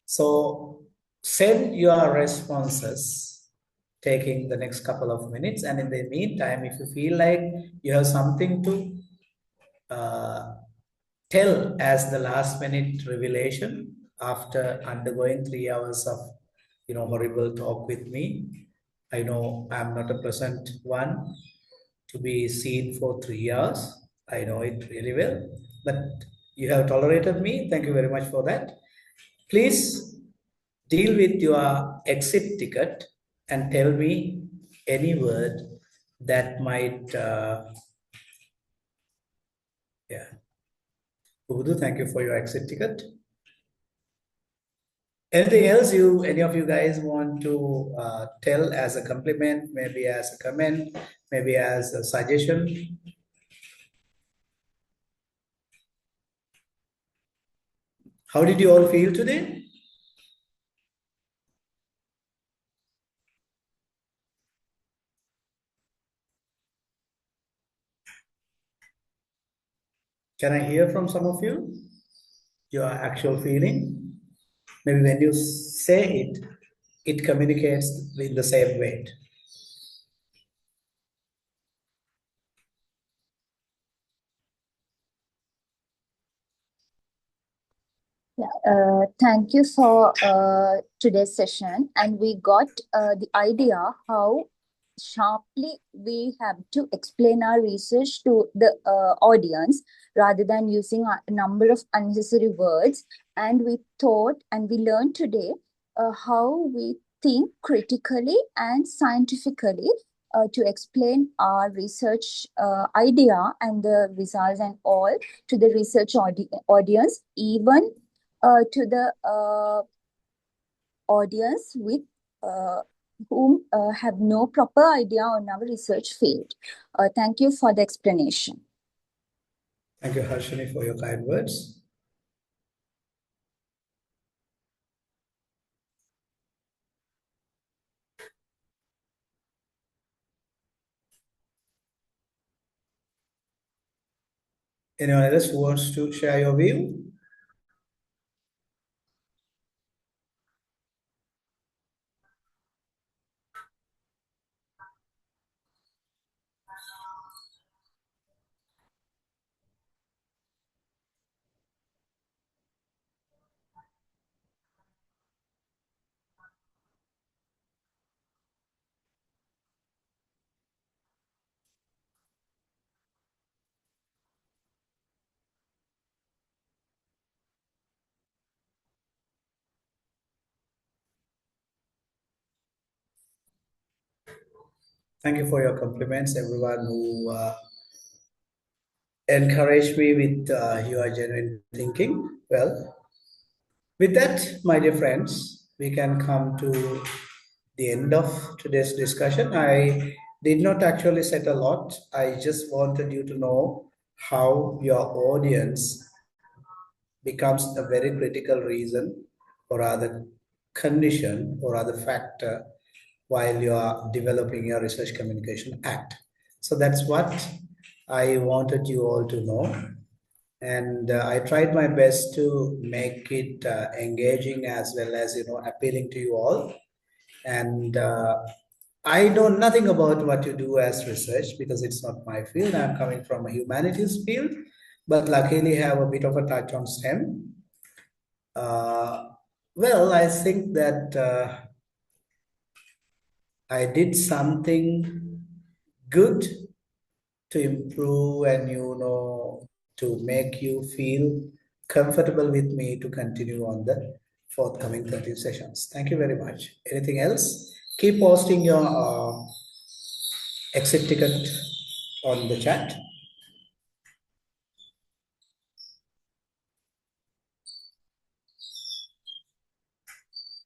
So send your responses taking the next couple of minutes. And in the meantime, if you feel like you have something to tell as the last minute revelation after undergoing 3 hours of horrible talk with me, I know I'm not a pleasant one to be seen for 3 hours. I know it really well, but you have tolerated me. Thank you very much for that. Please deal with your exit ticket and tell me any word that might Ubudu, thank you for your exit ticket. Anything else any of you guys want to tell as a compliment, maybe as a comment, maybe as a suggestion? How did you all feel today? Can I hear from some of you? Your actual feeling? Maybe when you say it, it communicates in the same way. Thank you for today's session. And we got the idea how sharply we have to explain our research to the audience rather than using a number of unnecessary words. And we thought and we learned today how we think critically and scientifically to explain our research idea and the results and all to the research audience, even to the audience with whom have no proper idea on our research field. Thank you for the explanation. Thank you, Harshini, for your kind words. Anyone else who wants to share your view? Thank you for your compliments, everyone who encouraged me with your genuine thinking. Well, with that, my dear friends, we can come to the end of today's discussion. I did not actually set a lot. I just wanted you to know how your audience becomes a very critical reason or other condition or other factor while you are developing your research communication act. So that's what I wanted you all to know. And I tried my best to make it engaging as well as, appealing to you all. And I know nothing about what you do as research because it's not my field. I'm coming from a humanities field, but luckily have a bit of a touch on STEM. Well, I think that I did something good to improve and, to make you feel comfortable with me to continue on the forthcoming 30 sessions. Thank you very much. Anything else? Keep posting your exit ticket on the chat.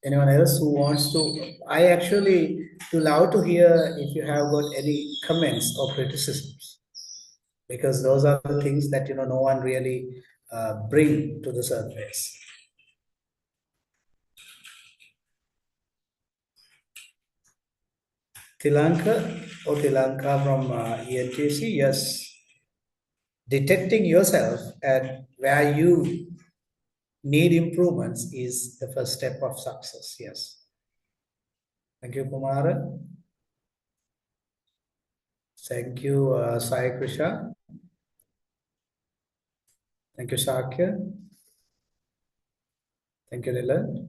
Anyone else who wants to? I actually would love to hear if you have got any comments or criticisms, because those are the things that no one really bring to the surface. Tilanka from ENTC, yes. Detecting yourself and where you need improvements is the first step of success, yes. Thank you, Kumara. Thank you, Sai Krisha. Thank you, Shakya. Thank you, Nilan.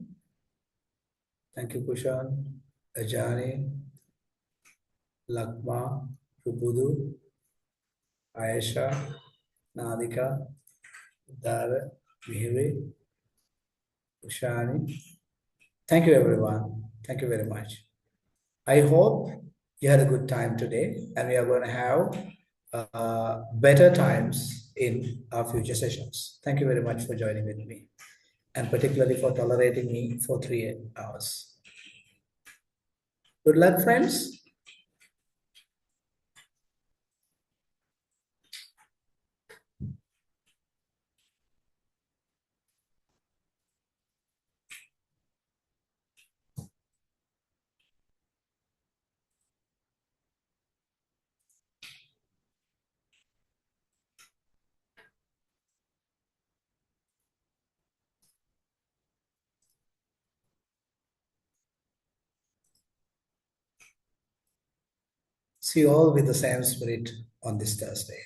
Thank you, Kushan, Ajani, Lakma, Rubudu, Aisha, Nadika, Dara, Mihri, Ushani. Thank you, everyone. Thank you very much. I hope you had a good time today, and we are going to have better times in our future sessions. Thank you very much for joining with me, and particularly for tolerating me for 3 hours. Good luck, friends. See you all with the same spirit on this Thursday.